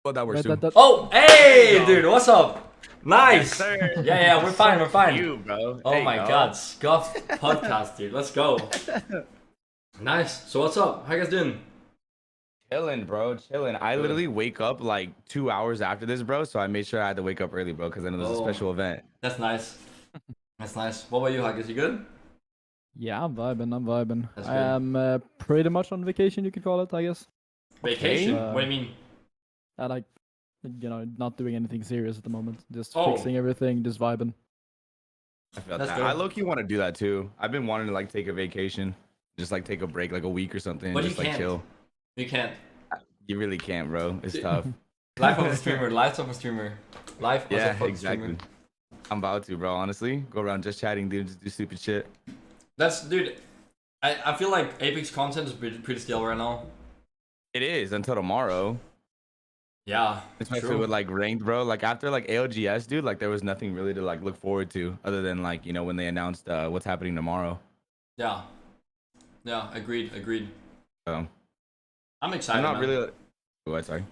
Well, that works too. Oh, hey, dude, what's up? Nice. Yes, Yeah, we're fine, we're fine. You, bro. Oh my God, Scuff podcast, dude. Let's go. Nice. So what's up? How you guys doing? Chilling, bro. Chilling. I literally wake up like 2 hours after this, bro. So I made sure I had to wake up early, bro, because I know there's a special event. That's nice. That's nice. What about you, Hakis? You good? Yeah, I'm vibing. That's I am pretty much on vacation, you could call it, I guess. Vacation? Okay. What do you mean? I like, not doing anything serious at the moment. Just Oh. fixing everything, just vibing. I felt That's that. good. I low-key want to do that too. I've been wanting to like take a vacation, just like take a break, like a week or something, But and you just like can't. chill. You can't. You really can't, bro. It's tough. Life of a streamer. Life of a streamer. Life as a Yeah, fucking exactly. streamer. I'm about to, bro. Honestly, go around just chatting, dude. Just do stupid shit. Dude. I feel like Apex content is pretty stale right now. It is until tomorrow. Yeah. Especially true. with like ranked, bro. Like after like ALGS, dude, like there was nothing really to like look forward to other than like, when they announced what's happening tomorrow. Yeah. Yeah, agreed. So I'm excited. I'm not man. really. What? Sorry.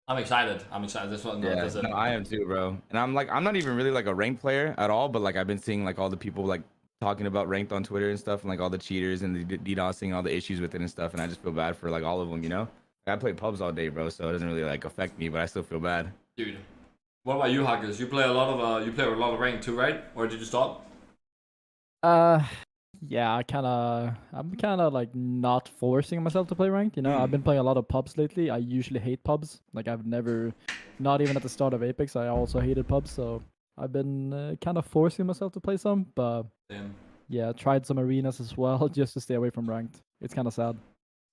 I'm excited. That's what. Yeah, That's it. no, I am too, bro. And I'm not even really like a ranked player at all, but like I've been seeing like all the people like talking about ranked on Twitter and stuff, and like all the cheaters and the DDoSing, all the issues with it and stuff, and I just feel bad for like all of them, I play pubs all day, bro, so it doesn't really like affect me, but I still feel bad. Dude. What about you, Hakis? You play a lot of rank too, right? Or did you stop? Yeah, I'm kinda like not forcing myself to play ranked, I've been playing a lot of pubs lately. I usually hate pubs. Like I've never, not even at the start of Apex, I also hated pubs, so I've been kind of forcing myself to play some, but Damn. yeah, tried some arenas as well just to stay away from ranked. It's kind of sad.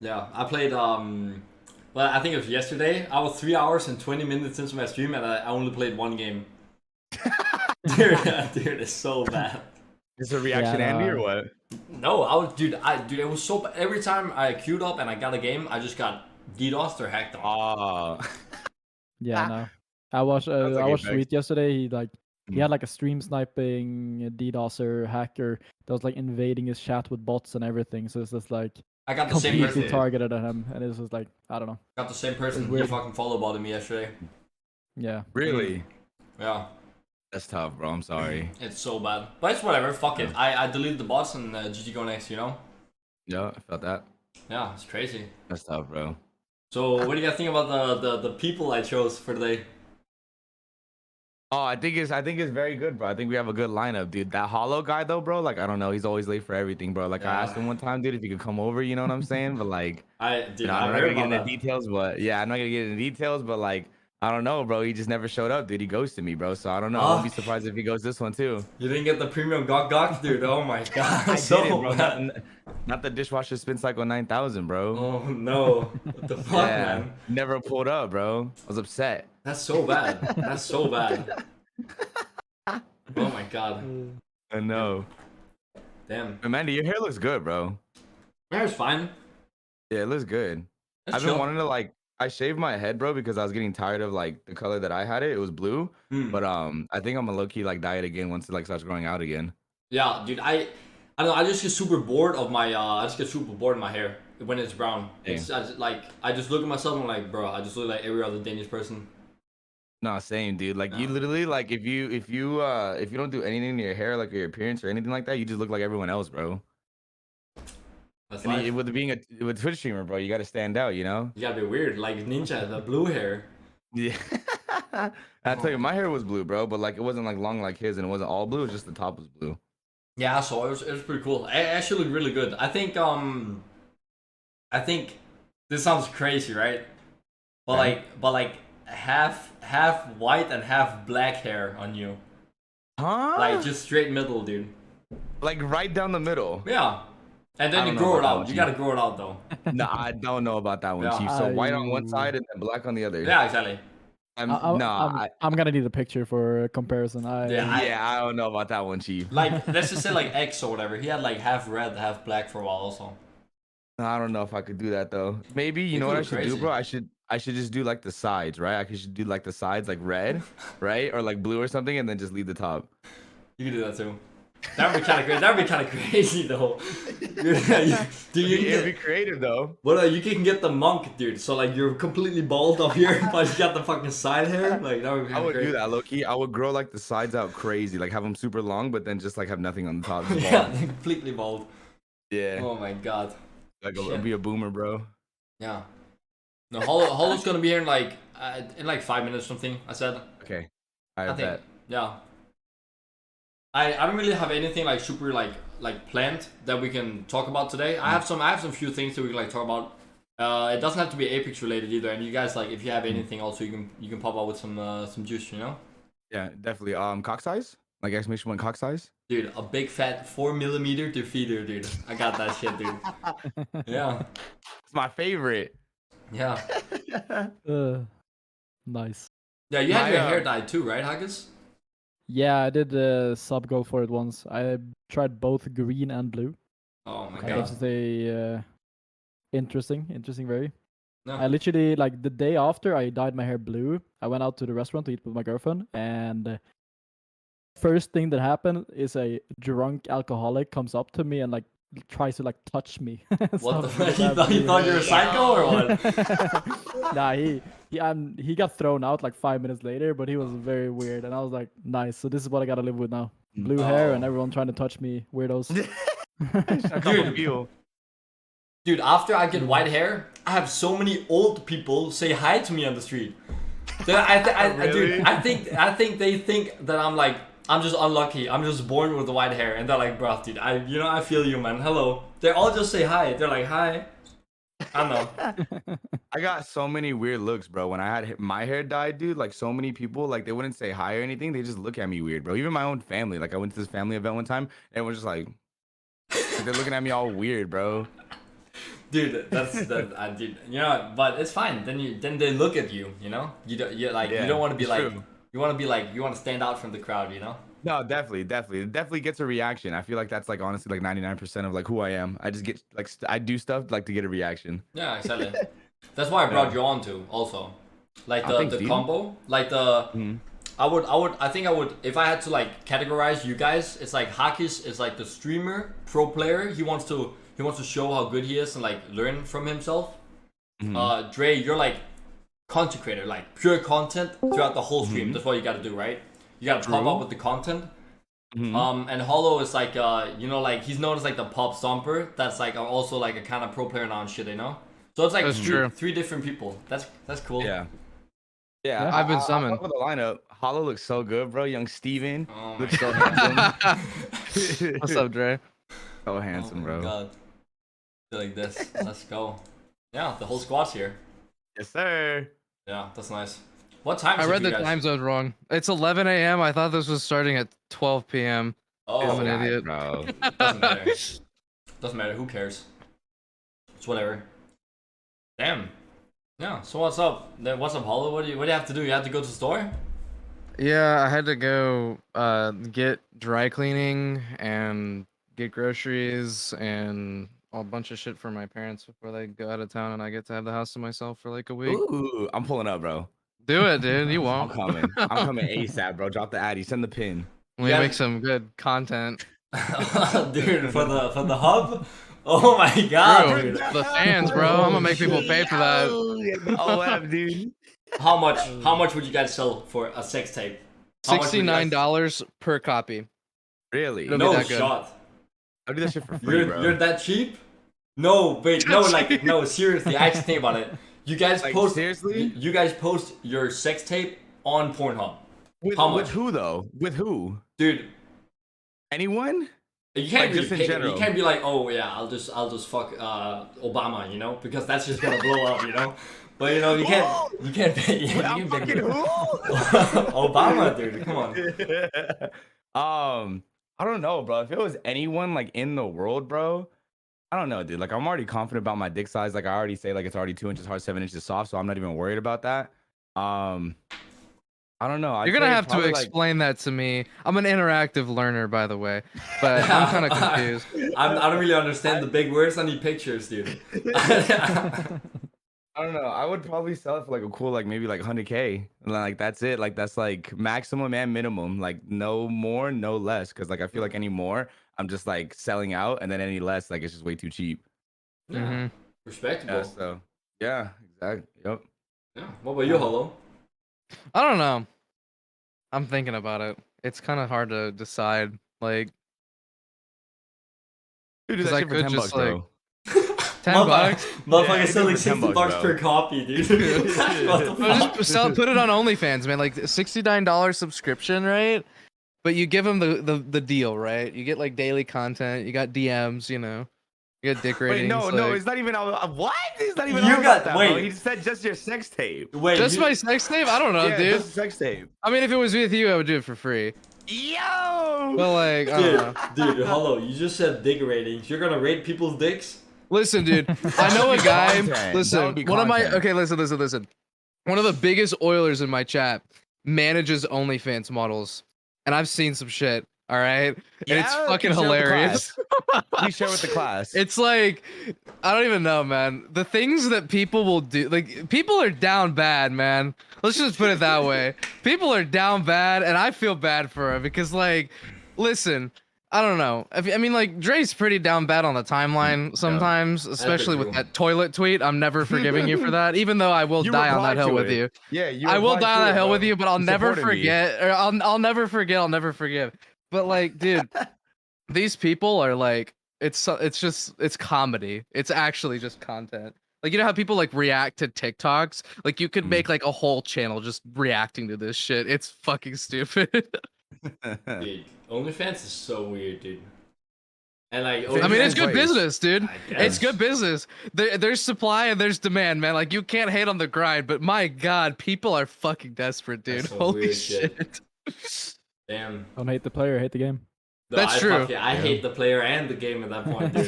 Yeah, I played well, I think it was yesterday. I was 3 hours and 20 minutes into my stream and I only played one game. dude, it's so bad. Is it a reaction, Yeah, Andy, or what? No, dude, it was so bad. Every time I queued up and I got a game, I just got DDoSed or hacked on. Oh. Yeah, no. I watched Apex. Sweet yesterday. He Mm. had like a stream sniping DDoSer hacker that was like invading his chat with bots and everything. So it's just like I got the same completely person. targeted at him, and it was just like, I don't know. Got the same person. It's He weird. fucking follow botted me yesterday. Yeah. Really? Yeah, That's tough, bro. I'm sorry. it's so bad. But it's whatever. Fuck it. I deleted the bots and GG go next. Yeah, I felt that. Yeah, it's crazy. That's tough, bro. So what do you guys think about the people I chose for today? Oh, I think it's very good, bro. I think we have a good lineup, dude. That Hollow guy though, bro, like I don't know, he's always late for everything, bro. Like I asked him one time, dude, if he could come over, you know what I'm saying? But like I'm I'm not heard gonna get about into that. details, but yeah, I'm not gonna get into details, but like I don't know, bro. He just never showed up, dude. He ghosted me, bro. So I don't know. I won't be surprised if he goes this one too. You didn't get the premium gok, dude. Oh my god. I So did it, bro. bad. Not the dishwasher spin cycle 9,000, bro. Oh no. What the fuck, Yeah, man? never pulled up, bro. I was upset. That's so bad. That's so bad. Oh my god. I know. Damn. But Mandy, your hair looks good, bro. My hair's fine. Yeah, it looks good. It's I've been chill. wanting to like I shaved my head, bro, because I was getting tired of like the color that I had it. It was blue. But I think I'm gonna low key like dye it again once it like starts growing out again. Yeah, dude. I don't know. I just get super bored of my. I just get super bored of my hair when it's brown. It's I just look at myself and I'm like, bro, I just look like every other Danish person. No, same, dude. Like you No. literally like if you don't do anything to your hair, like your appearance or anything like that, you just look like everyone else, bro. That's And life. with Twitch streamer, bro, you gotta stand out, you know? You gotta be weird, like Ninja, the blue hair. Yeah. I tell you, my hair was blue, bro, but like it wasn't like long like his, and it wasn't all blue. It was just the top was blue. Yeah, so it was pretty cool. It actually looked really good. I think this sounds crazy, right? But like half white and half black hair on you. Huh? Like just straight middle, dude. Like right down the middle. Yeah. And I then you don't know grow it about that out. one, You Chief. gotta grow it out though. No, I don't know about that one, Yeah. Chief. So white on one I- side and then black on the other. Yeah, exactly. I'm gonna need a picture for comparison. Yeah. I don't know about that one, Chief. Like let's just say like X or whatever. He had like half red, half black for a while also. I don't know if I could do that though. Maybe you know what I should do, crazy. bro? I should just do like the sides, right? I should do like the sides like red, right? Or like blue or something, and then just leave the top. You can do that too. That'd be kind of crazy. That'd be kind of crazy though. It'd be creative though. Well, you can get the monk, dude. So like you're completely bald up here, but you got the fucking side hair. Like that would be I would crazy. do that, low key. I would grow like the sides out crazy, like have them super long, but then just like have nothing on the top. Just Yeah, bald. completely bald. Yeah. Oh my god. Like Shit. be a boomer, bro. Yeah. No, Hollow's gonna be here in like 5 minutes or something. I said. Okay. I think. bet. Yeah. I don't really have anything like super like planned that we can talk about today. I have some few things that we can like talk about. It doesn't have to be Apex related either. And you guys like if you have anything also you can pop out with some juice, you know? Yeah, definitely. Cock size? Like exclamation point cock size? Dude, a big fat 4mm defeater, dude. I got that shit, dude. Yeah. It's my favorite. Yeah. Nice. Yeah, you had your My, hair dyed too, right, Hakis? Yeah, I did sub go for it once. I tried both green and blue. Oh my I god. guess they interesting very. No. I literally like the day after I dyed my hair blue, I went out to the restaurant to eat with my girlfriend, and first thing that happened is a drunk alcoholic comes up to me and like tries to like touch me. What the So fuck? because I He have thought you blue were a psycho or what? hair. Nah, he got thrown out like 5 minutes later, but he was very weird, and I was like, nice. So this is what I gotta live with now: blue hair and Oh. everyone trying to touch me, weirdos. Dude, after I get white hair, I have so many old people say hi to me on the street. Dude, Really? I think they think that I'm just unlucky. I'm just born with the white hair, and they're like, bro, dude, I feel you, man. Hello. They all just say hi. They're like, hi. I don't know. I got so many weird looks, bro. When I had my hair dyed, dude, like so many people, like they wouldn't say hi or anything. They just look at me weird, bro. Even my own family. Like I went to this family event one time, and everyone's just like they're looking at me all weird, bro. Dude, dude, you know, but it's fine. Then they look at you, you know. You don't you want to be it's like true. you want to stand out from the crowd, you know. No, definitely. It definitely gets a reaction. I feel like that's like honestly like 99% of like who I am. I just get like I do stuff like to get a reaction. Yeah, exactly. That's why I brought you on to also, like Oh, thanks, the dude. combo, like the. Mhm. I think I would if I had to like categorize you guys. It's like Hakis is like the streamer, pro player. He wants to show how good he is and like learn from himself. Dre, you're like content creator, like pure content throughout the whole stream. That's what you got to do, right? You got to pop up with the content. And Hollow is like you know, like he's known as like the pop stomper. That's like also like a kind of pro player now and shit, you know. So it's like That's true. three different people. That's cool. Yeah. Yeah. Yeah, I've been summoned. I love the lineup. Hollow looks so good, bro. Young Steven Oh my looks so handsome. What's up, Dre? So handsome, oh my bro. God. Feel like this. Let's go. Yeah, the whole squad's here. Yes, sir. Yeah, that's nice. What time is I it, read you the guys? time zone wrong. It's 11 a.m. I thought this was starting at 12 p.m. Oh, I'm an God, idiot. bro. doesn't matter. Doesn't matter. Who cares? It's whatever. Damn. Yeah. So what's up? Then what's up, Hollow? What do you have to do? You have to go to the store? Yeah, I had to go get dry cleaning and get groceries and a bunch of shit for my parents before they go out of town, and I get to have the house to myself for like a week. Ooh, I'm pulling up, bro. Do it, dude. You I'm won't. coming. I'm coming ASAP, bro. Drop the addy. Send the pin. We Yeah. make some good content. Dude, for the hub? Oh my god, True. dude. The fans, bro. I'm gonna make people pay for that. Oh, dude. How much would you guys sell for a sex tape? How much would you guys- $69 per copy. Really? It'll be No that good. shot. I'll do that shit for free, bro. You're that cheap? No, wait, no, like no, seriously, I actually think about it. You guys Like, post seriously? You guys post your sex tape on Pornhub. With, How much? with who though? With who? Dude, Anyone? you can't Like, really just in pick, general. you can't be like, oh yeah, I'll just fuck Obama, you know, because that's just gonna blow up, you know. But you know, you can't pick, Wait, I'm you fucking pick who? Obama, dude, come on. I don't know, bro. If it was anyone like in the world, bro, I don't know, dude. Like I'm already confident about my dick size. Like I already say, like it's already 2 inches hard, 7 inches soft, so I'm not even worried about that. I don't know. I'd You're gonna say have to probably, like, explain that to me. I'm an interactive learner, by the way, but I'm kind of confused. I don't really understand the big words. I need pictures, dude. I I don't know. I would probably sell it for like a cool, like maybe like 100K. And like that's it. Like that's like maximum and minimum. Like no more, no less. Cause like I feel like any more, I'm just like selling out, and then any less, like it's just way too cheap. Yeah, Mhm. respectable. Yeah. So yeah, exactly. Yep. Yeah. What about you, Hollow? I don't know. I'm thinking about it. It's kind of hard to decide. Like, Dude, do 'cause that I shit for could 10 just bucks, like bro. $10. Motherfucker Yeah, selling for 10 $60 bucks, per bro. copy, dude. What the No, fuck? just put it on OnlyFans, man. Like $69 subscription, right? But you give them the deal, right? You get like daily content. You got DMs, you know. You got dick ratings. Wait, no, like, it's not even all. What? It's not even You all got- about that, wait. bro. He said just your sex tape. Wait, just you, my sex tape. I don't know, Yeah, dude. just a sex tape. I mean, if it was with you, I would do it for free. Yo. But like, I don't know. dude, Hollow, you just said dick ratings. You're gonna rate people's dicks? Listen, dude. I know a guy. Content. That Listen, would be one of my content. okay. Listen. One of the biggest Oilers in my chat manages OnlyFans models, and I've seen some shit. All right, and it's Yeah, fucking can you share with the hilarious. Please share with the class. It's like, I don't even know, man. The things that people will do, like, people are down bad, man. Let's just put it that way. People are down bad, and I feel bad for her because, like, listen, I don't know. I mean, like, Dre's pretty down bad on the timeline sometimes, especially with true. that toilet tweet. I'm never forgiving you for that, even though I will You die on replied that hill to with it. you. Yeah, you I will replied die on to that it, hill bro. with you, but I'll You never supported me. forget, or I'll never forget. I'll never forgive. But like, dude, these people are like, it's comedy. It's actually just content. Like, you know how people like react to TikToks? Like, you could make like a whole channel just reacting to this shit. It's fucking stupid. Dude, OnlyFans is so weird, dude. And like, I mean, it's Both good ways. business, dude. I It's guess. good business. There's supply and there's demand, man. Like, you can't hate on the grind, but my god, people are fucking desperate, dude. That's some Holy weird shit. shit. Damn. Don't hate the player, hate the game. No, That's true. I hate the player and the game at that point, dude.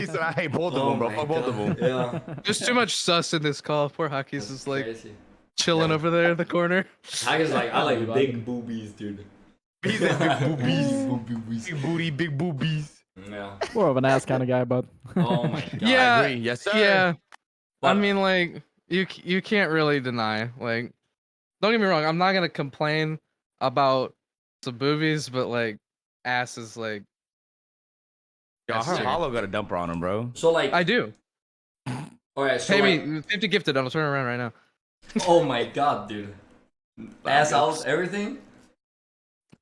He said, I hate both of Oh them, bro. my Fuck both of God. them. Yeah. There's too much sus in this call. Poor Hakis That's is like crazy. chilling Yeah. over there in the corner. Hakis like, I like Vibing. big boobies, dude. He's like big boobies. Big booty, big boobies. Yeah. More of an ass kind of guy, but Oh my god. Yeah. I agree. Yes, sir. Yeah. I But- mean, like, you can't really deny. Like, don't get me wrong. I'm not gonna complain about some boobies, but like, ass is like, Yo, That's her true. Hollow got a dumper on him, bro. So like, I do. alright, so Pay like, me 50 gifted. I'll turn around right now. oh my god, dude. Ass out, everything?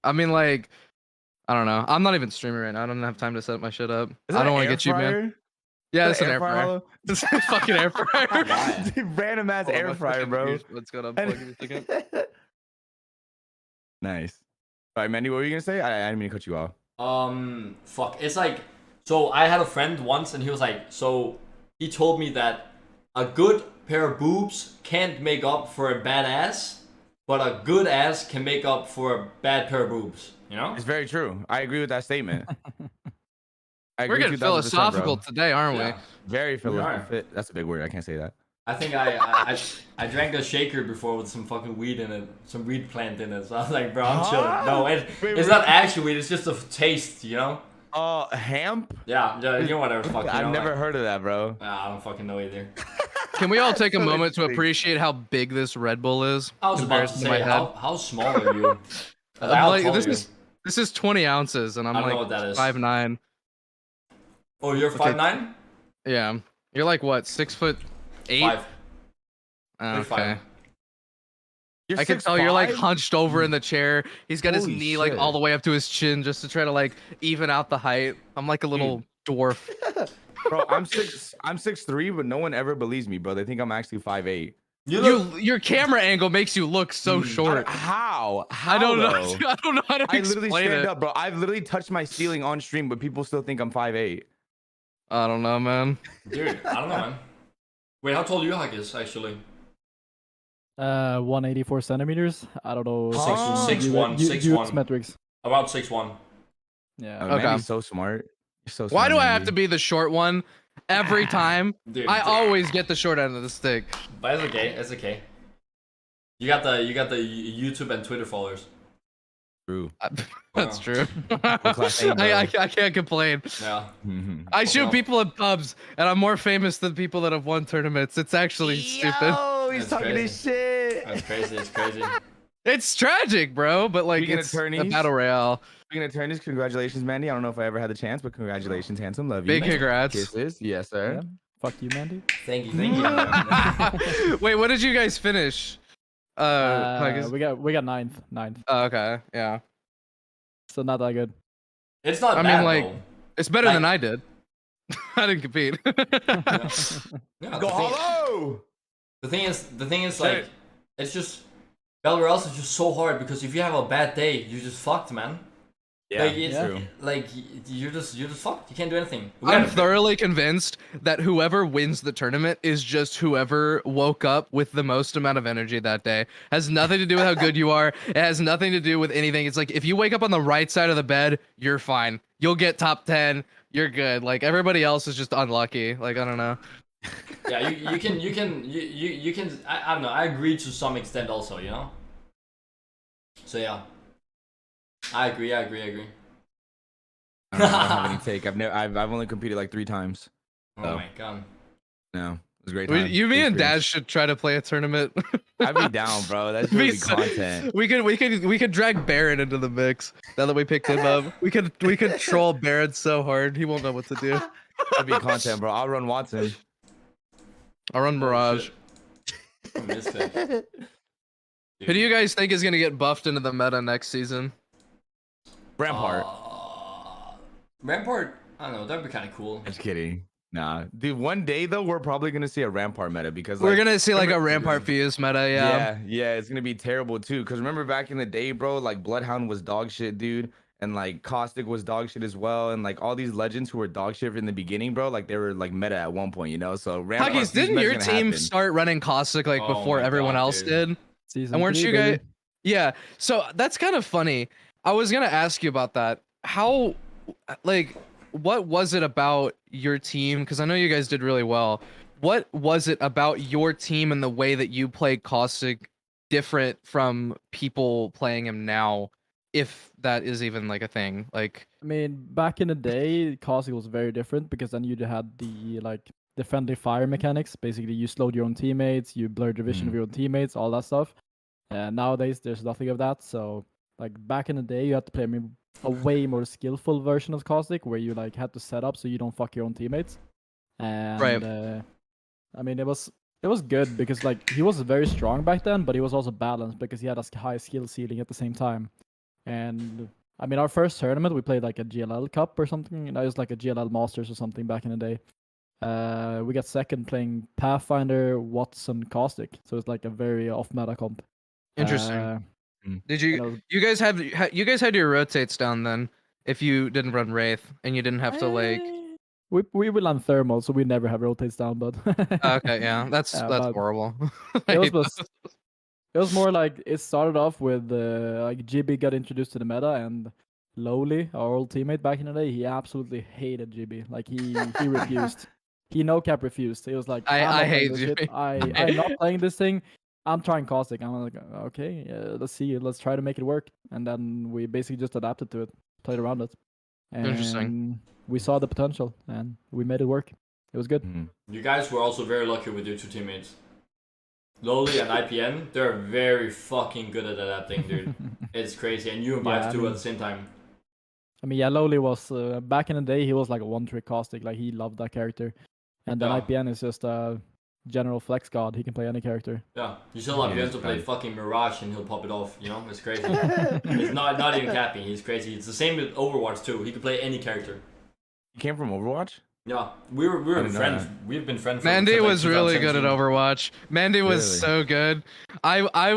I mean, like, I don't know. I'm not even streaming right now. I don't have time to set my shit up. Is I that don't an want to air get you, man. fryer? Yeah, Is it's that an air fryer. Hollow? It's a fucking air fryer. Why? Dude, random ass Hold on, air my fryer, fucking bro. ears- Let's go to unplug in a second. Nice. All right, Mandy, what were you gonna say? I didn't mean to cut you off. Fuck. It's like, so I had a friend once and he was like, so he told me that a good pair of boobs can't make up for a bad ass, but a good ass can make up for a bad pair of boobs. You know? It's very true. I agree with that statement. I We're agree getting 2000%, philosophical bro. today, aren't we? Yeah. Very are. philosophical. That's a big word. I can't say that. I think I drank a shaker before with some fucking weed in it, some weed plant in it. So I was like, bro, I'm Huh? chilling. No, Wait, it's not actual weed. It's just a taste, you know? Hemp? Yeah, you know whatever. Fuck. You I've know, never like, heard of that, bro. I don't fucking know either. Can we all take a So moment to interesting. appreciate how big this Red Bull is? I was about to comparison my say, head? how small are you? I'm How like, tall this are you? is 20 ounces, and I'm I don't know like what that is. 5'9". Oh, you're Okay. 5'9"? Yeah, you're like what, 6'8"? 5. Oh, You're okay. 5. You're I can tell you're like 6'5"? hunched over in the chair. He's got his Holy knee like shit. all the way up to his chin just to try to like even out the height. I'm like a little dwarf. Bro, I'm 6'3", but no one ever believes me, bro. They think I'm actually 5'8". Your camera angle makes you look so short. How? I don't know. though? I don't know how to I literally explain stand it. up, bro. I've literally touched my ceiling on stream, but people still think I'm 5'8". I don't know, man. Dude, I don't know, man. Wait, how tall are you, Hakis, actually? 184 centimeters. I don't know. Huh? fucking 6'1", US 6'1". metrics. About 6'1". Yeah. Oh, Okay. Mandy's so smart. You're so smart. Why do I have Mandy. to be the short one every time? Dude, I always get the short end of the stick. but it's okay. It's okay. You got the YouTube and Twitter followers. True. That's true. class A, bro. I can't complain. Yeah. I shoot Well, people in pubs, and I'm more famous than people that have won tournaments. It's actually stupid. Yo, he's That's talking crazy. his shit. That's crazy. It's crazy. It's tragic, bro. But like, Speaking of it's a attorneys, battle royale. Speaking of attorneys, congratulations, Mandy. I don't know if I ever had the chance, but congratulations, handsome. Love you. Big congrats. Kisses. Yes, sir. Yeah. Fuck you, Mandy. Thank you. Thank you. Wait, what did you guys finish? Hakis? We got ninth. Oh, okay, yeah. So not that good. It's not I bad mean, like, though. it's better than I did. I didn't compete. Yeah, Go hollow. the thing is like, it's just battle royales is just so hard because if you have a bad day, you're just fucked, man. Yeah, Like, it's, true. like you're just fucked. You can't do anything. I'm thoroughly convinced that whoever wins the tournament is just whoever woke up with the most amount of energy that day. Has nothing to do with how good you are. It has nothing to do with anything. It's like if you wake up on the right side of the bed, you're fine. You'll get top 10. You're good. Like everybody else is just unlucky. Like I don't know. Yeah, you can. I don't know. I agree to some extent also. You know. So yeah. I agree. I don't have any take. I've only competed like 3 times. Oh my god. No, it was a great time. You, me, and Daz should try to play a tournament. I'd be down, bro. That's really content. We could drag Baron into the mix. Now that we picked him up, we could troll Baron so hard he won't know what to do. That'd be content, bro. I'll run Watson. I'll run Mirage. Misfit. Who do you guys think is gonna get buffed into the meta next season? Rampart. Rampart. I don't know. That'd be kind of cool. Just kidding. Nah, dude. One day though, we're probably gonna see a Rampart meta because We're gonna see like a Rampart Fuse meta. Yeah, it's gonna be terrible too. Cause remember back in the day, bro, like Bloodhound was dog shit, dude, and like Caustic was dog shit as well, and like all these legends who were dog shit in the beginning, bro, like they were like meta at one point, you know. So Rampart. Hakis, didn't your team start running Caustic like Oh before my everyone God, else dude. did? Season And weren't 3, you guys? baby. Yeah. So that's kind of funny. I was gonna ask you about that. How, like, what was it about your team? Because I know you guys did really well. What was it about your team and the way that you played Caustic different from people playing him now? If that is even like a thing. Like, I mean, back in the day, Caustic was very different because then you had the friendly fire mechanics. Basically, you slowed your own teammates, you blurred the vision of your own teammates, all that stuff. And nowadays, there's nothing of that. So, like back in the day, you had to play a way more skillful version of Caustic, where you like had to set up so you don't fuck your own teammates. And Right. I mean, it was good because like he was very strong back then, but he was also balanced because he had a high skill ceiling at the same time. And I mean, our first tournament, we played like a GLL Cup or something. It was like a GLL Masters or something back in the day. We got second playing Pathfinder, Watson, Caustic. So it's like a very off-meta comp. interesting. Did you you know- you guys had your rotates down then? If you didn't run Wraith and you didn't have to like. We will on thermal, so we never have rotates down. But Okay, yeah, that's but horrible. I it hate was that. it was more like it started off with like GB got introduced to the meta, and Lowly, our old teammate back in the day, he absolutely hated GB. Like he refused. He no cap refused. He was like, I "I'm not playing hate this shit. GB. I'm not playing this thing. I'm trying Caustic." I'm like, okay, let's see, let's try to make it work. And then we basically just adapted to it, played around it. And Interesting. we saw the potential, and we made it work. It was good. You guys were also very lucky with your 2 teammates. Lowly and IPN, they're very fucking good at adapting, dude. It's crazy. And you and Yeah, Vive I too mean- at the same time. I mean, yeah, Lowly was back in the day. He was like a one-trick Caustic. Like he loved that character. And then Yeah. IPN is just a general flex god. He can play any character. Yeah, you still have Yeah, to play it's fucking Mirage and he'll pop it off, you know? It's crazy. It's not even capping, he's crazy. It's the same with Overwatch too. He can play any character. You came from Overwatch? Yeah, we were didn't know friends. that. We've been friends. Mandy since, like, was really good at 2017. Overwatch. Mandy was Really? so good. I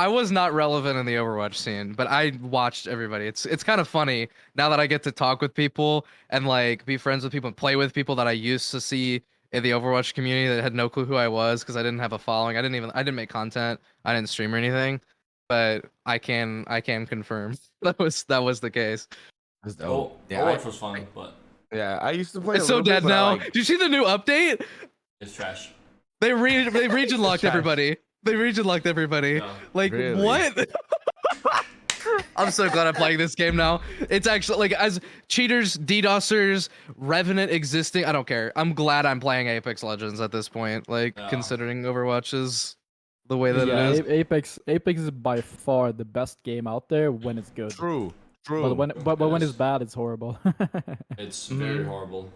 was not relevant in the Overwatch scene, but I watched everybody. It's kind of funny now that I get to talk with people and like be friends with people and play with people that I used to see in the Overwatch community that had no clue who I was because I didn't have a following. I didn't make content. I didn't stream or anything. But I can confirm that was the case. That's Oh, dope. Yeah, Overwatch was fun, but yeah, I used to play. It's a so little bit, dead but I, now. like- Did you see the new update? it's trash. They region locked Trash. everybody. They region locked everybody. Yeah. Like Really? what? I'm so glad I'm playing this game now. It's actually like as cheaters, DDoSers, Revenant existing. I don't care. I'm glad I'm playing Apex Legends at this point. Like Yeah. considering Overwatch is the way that Yeah, it is. Apex is by far the best game out there when it's good. True. True. But when It it's is. bad, it's horrible. It's very horrible.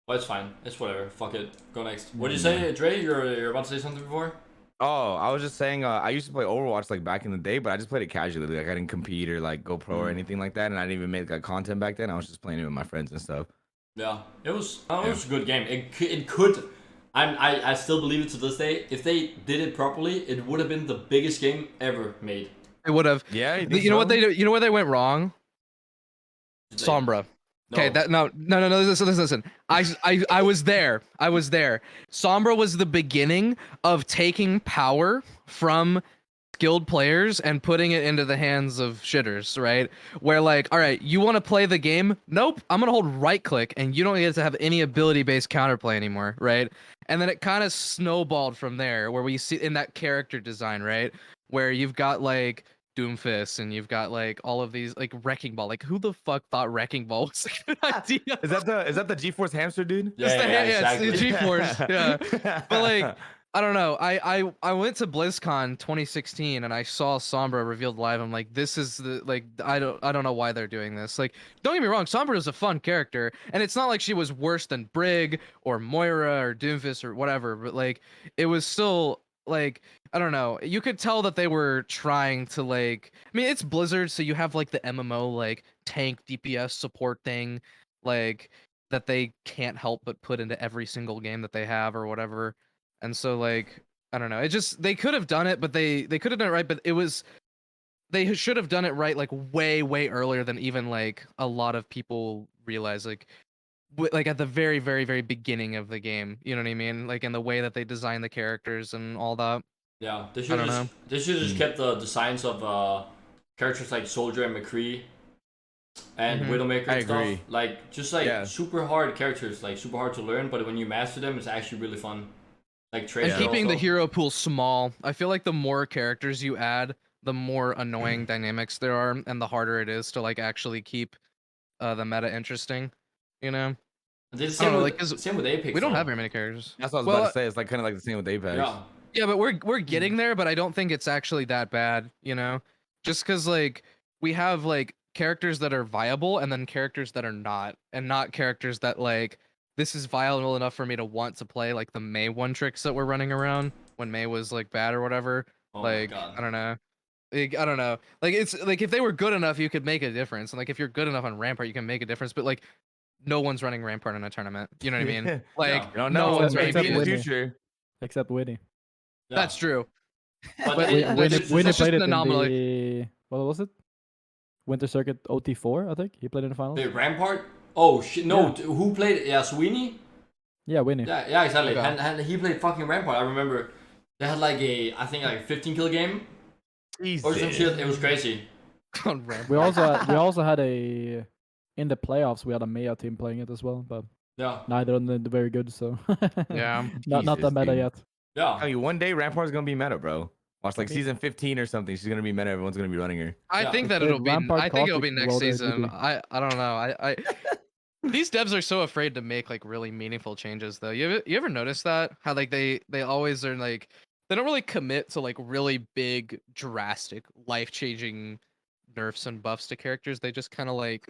But it's fine. It's whatever. Fuck it. Go next. What did you say, Dre? You're about to say something before? Oh, I was just saying. I used to play Overwatch like back in the day, but I just played it casually. Like I didn't compete or like go pro or anything like that, and I didn't even make like content back then. I was just playing it with my friends and stuff. Yeah, it was a good game. It could. I still believe it to this day. If they did it properly, it would have been the biggest game ever made. It would have. Yeah, You know what they do? You know where they went wrong? Sombra. Okay, No. listen. I was there. Sombra was the beginning of taking power from skilled players and putting it into the hands of shitters, right? Where like, all right, you want to play the game? Nope. I'm gonna hold right click, and you don't get to have any ability-based counterplay anymore, right? And then it kind of snowballed from there, where we see in that character design, right, where you've got like Doomfist, and you've got like all of these like Wrecking Ball. Like, who the fuck thought Wrecking Ball was a good idea? Is that the GeForce hamster dude? Yeah, exactly. It's the GeForce. Yeah, but like, I don't know. I went to BlizzCon 2016 and I saw Sombra revealed live. I'm like, this is the like I don't know why they're doing this. Like, don't get me wrong, Sombra is a fun character, and it's not like she was worse than Brig or Moira or Doomfist or whatever. But like, it was still like, I don't know. You could tell that they were trying to like. I mean, it's Blizzard, so you have like the MMO like tank DPS support thing, like that they can't help but put into every single game that they have or whatever. And so like, I don't know. It just they could have done it, but they could have done it right. But they should have done it right like way earlier than even like a lot of people realize. Like at the very beginning of the game, you know what I mean? Like in the way that they design the characters and all that. Yeah, they I should don't just know. they should just kept the designs of characters like Soldier and McCree and Widowmaker I and stuff. agree. Like just like Yeah. super hard characters, like super hard to learn, but when you master them, it's actually really fun. Like Tracer And keeping the also. hero pool small. I feel like the more characters you add, the more annoying dynamics there are, and the harder it is to like actually keep the meta interesting. You know, They I same don't know, with, like 'cause same with Apex. we don't though. have very many characters. That's what I was Well, about to say. It's like kind of like the same with Apex. Yeah. Yeah, but we're getting there, but I don't think it's actually that bad, you know? Just cuz like we have like characters that are viable and then characters that are not, and not characters that like this is viable enough for me to want to play, like the Mei one tricks that were running around when Mei was like bad or whatever. Oh my Like God. I don't know. Like, I don't know. Like it's like if they were good enough, you could make a difference. And like if you're good enough on Rampart, you can make a difference. But like no one's running Rampart in a tournament. You know what I mean? Like You don't no know. one's Except Maybe in the Winnie. future. Except Winnie. Yeah. That's true. But But it- Winnie, it's Winnie just played an it in anomaly. the what was it? Winter Circuit OT4, I think. He played in the finals. the Rampart. Oh shit! No, Yeah. who played? Yeah, Sweeney. Yeah, Winnie. Yeah, exactly. Okay. And he played fucking Rampart. I remember they had like I think like 15 kill game or some shit. It was crazy. On Rampart. We also had a in the playoffs we had a Maya team playing it as well, but Yeah, neither of them very good, so Yeah. not that Jesus, meta dude. yet. yeah. Tell you, one day Rampart's gonna be meta, bro. Watch like Okay. season 15 or something. She's gonna be meta. Everyone's gonna be running her. I Yeah. think that The it'll be. Rampart I think it'll be Caustic next rolled their season. DB. I don't know. I these devs are so afraid to make like really meaningful changes though. You ever notice that? How like they always are like they don't really commit to like really big, drastic, life-changing nerfs and buffs to characters. They just kind of like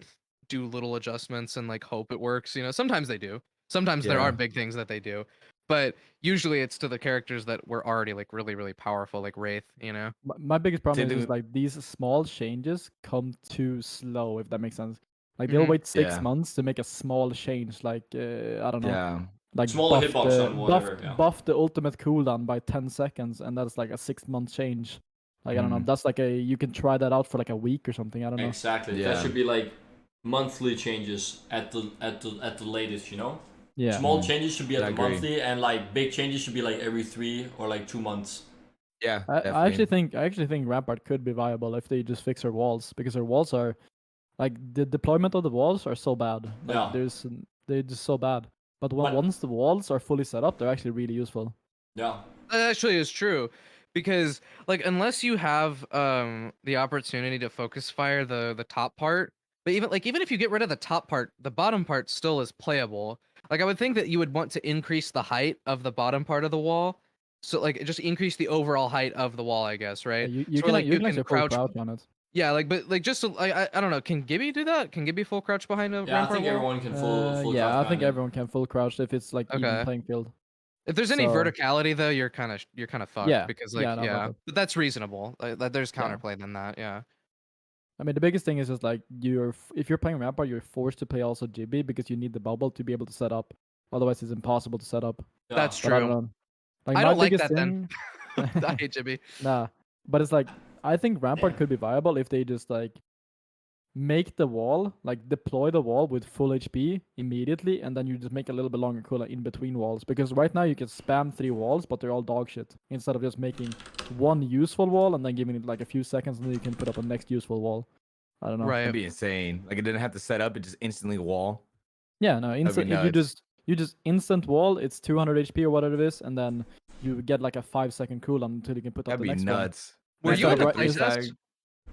do little adjustments and like hope it works. You know, sometimes they do. Sometimes there Yeah. are big things that they do, but usually it's to the characters that were already like really powerful, like Wraith. You know. My biggest problem Did is they- just like these small changes come too slow, if that makes sense. Like they'll wait 6 Yeah. months to make a small change, like I don't know, Yeah. like Smaller buff hitbox the, on whatever, yeah. buff the ultimate cooldown by 10 seconds, and that's like a 6-month change. Like I don't know, that's like you can try that out for like a week or something. I don't know. Exactly. Yeah. That should be like monthly changes at the latest. You know. Yeah. Small changes should be at I the agree. monthly, and like big changes should be like every 3 or like 2 months. Yeah. I actually think Rampart could be viable if they just fix her walls, because her walls are like the deployment of the walls are so bad. Like, Yeah. they're just so bad. But But- once the walls are fully set up, they're actually really useful. Yeah. That actually is true. because like unless you have the opportunity to focus fire the top part, but even if you get rid of the top part, the bottom part still is playable. Like I would think that you would want to increase the height of the bottom part of the wall, so like just increase the overall height of the wall, I guess, Yeah, right? you So where, like you you can can actually full crouch. crouch on it. Yeah, like but like just to, I don't know. Can Gibby do that? Can Gibby full crouch behind a Yeah, I rampart think wall? everyone can full Yeah, crouch I behind think it. everyone can full crouch if it's like even Okay. playing field. If there's any So- verticality though, you're kind of fucked Yeah, because yeah, like no, yeah, but- but that's reasonable. Like, there's Yeah. counterplay than that. Yeah. I mean, the biggest thing is just like if you're playing Rampart, you're forced to play also Gibby because you need the bubble to be able to set up. Otherwise, it's impossible to set up. Yeah. That's But I don't true. know. Like I my don't like biggest that then. thing. I hate Jimmy. Nah, but it's like I think Rampart could be viable if they just like make the wall, like deploy the wall with full HP immediately, and then you just make a little bit longer cooler in between walls. Because right now you can spam 3 walls, but they're all dog shit. Instead of just making one useful wall and then giving it like a few seconds, and then you can put up a next useful wall. I don't know. Right. That'd be insane. Like it didn't have to set up; it just instantly wall. Yeah, no, be instant. nuts. You just instant wall. It's 200 HP or whatever it is, and then you get like a 5-second cooldown until you can put up That'd the be next nuts. Were That's you in the right, it's- playtest?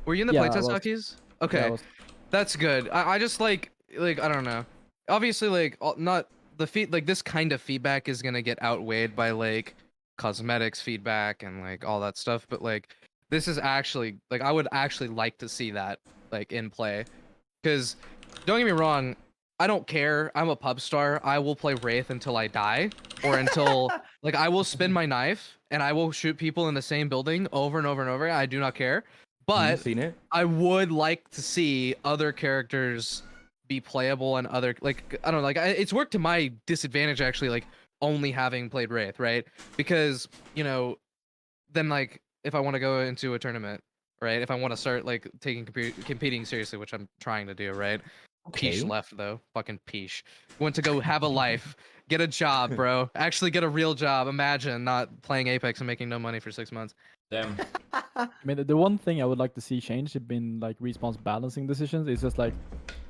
Were you in the Yeah, I playtest, was. Hakis? one. Okay, Yeah, it was- that's good. I just like I don't know. Obviously, like not the feed like this kind of feedback is gonna get outweighed by like cosmetics feedback and like all that stuff. But like this is actually like I would actually like to see that like in play, because don't get me wrong, I don't care. I'm a pub star. I will play Wraith until I die, or until like I will spin my knife and I will shoot people in the same building over and over and over. I do not care. But Seen it? I would like to see other characters be playable and other like I don't know, like it's worked to my disadvantage actually, like only having played Wraith, right? Because then like if I want to go into a tournament, right? If I want to start like taking competing seriously, which I'm trying to do, right? Peach left though, fucking Peach went to go have a life, get a job, bro. Actually get a real job. Imagine not playing Apex and making no money for 6 months. Damn. I mean, the one thing I would like to see change in like Respawn's balancing decisions is just like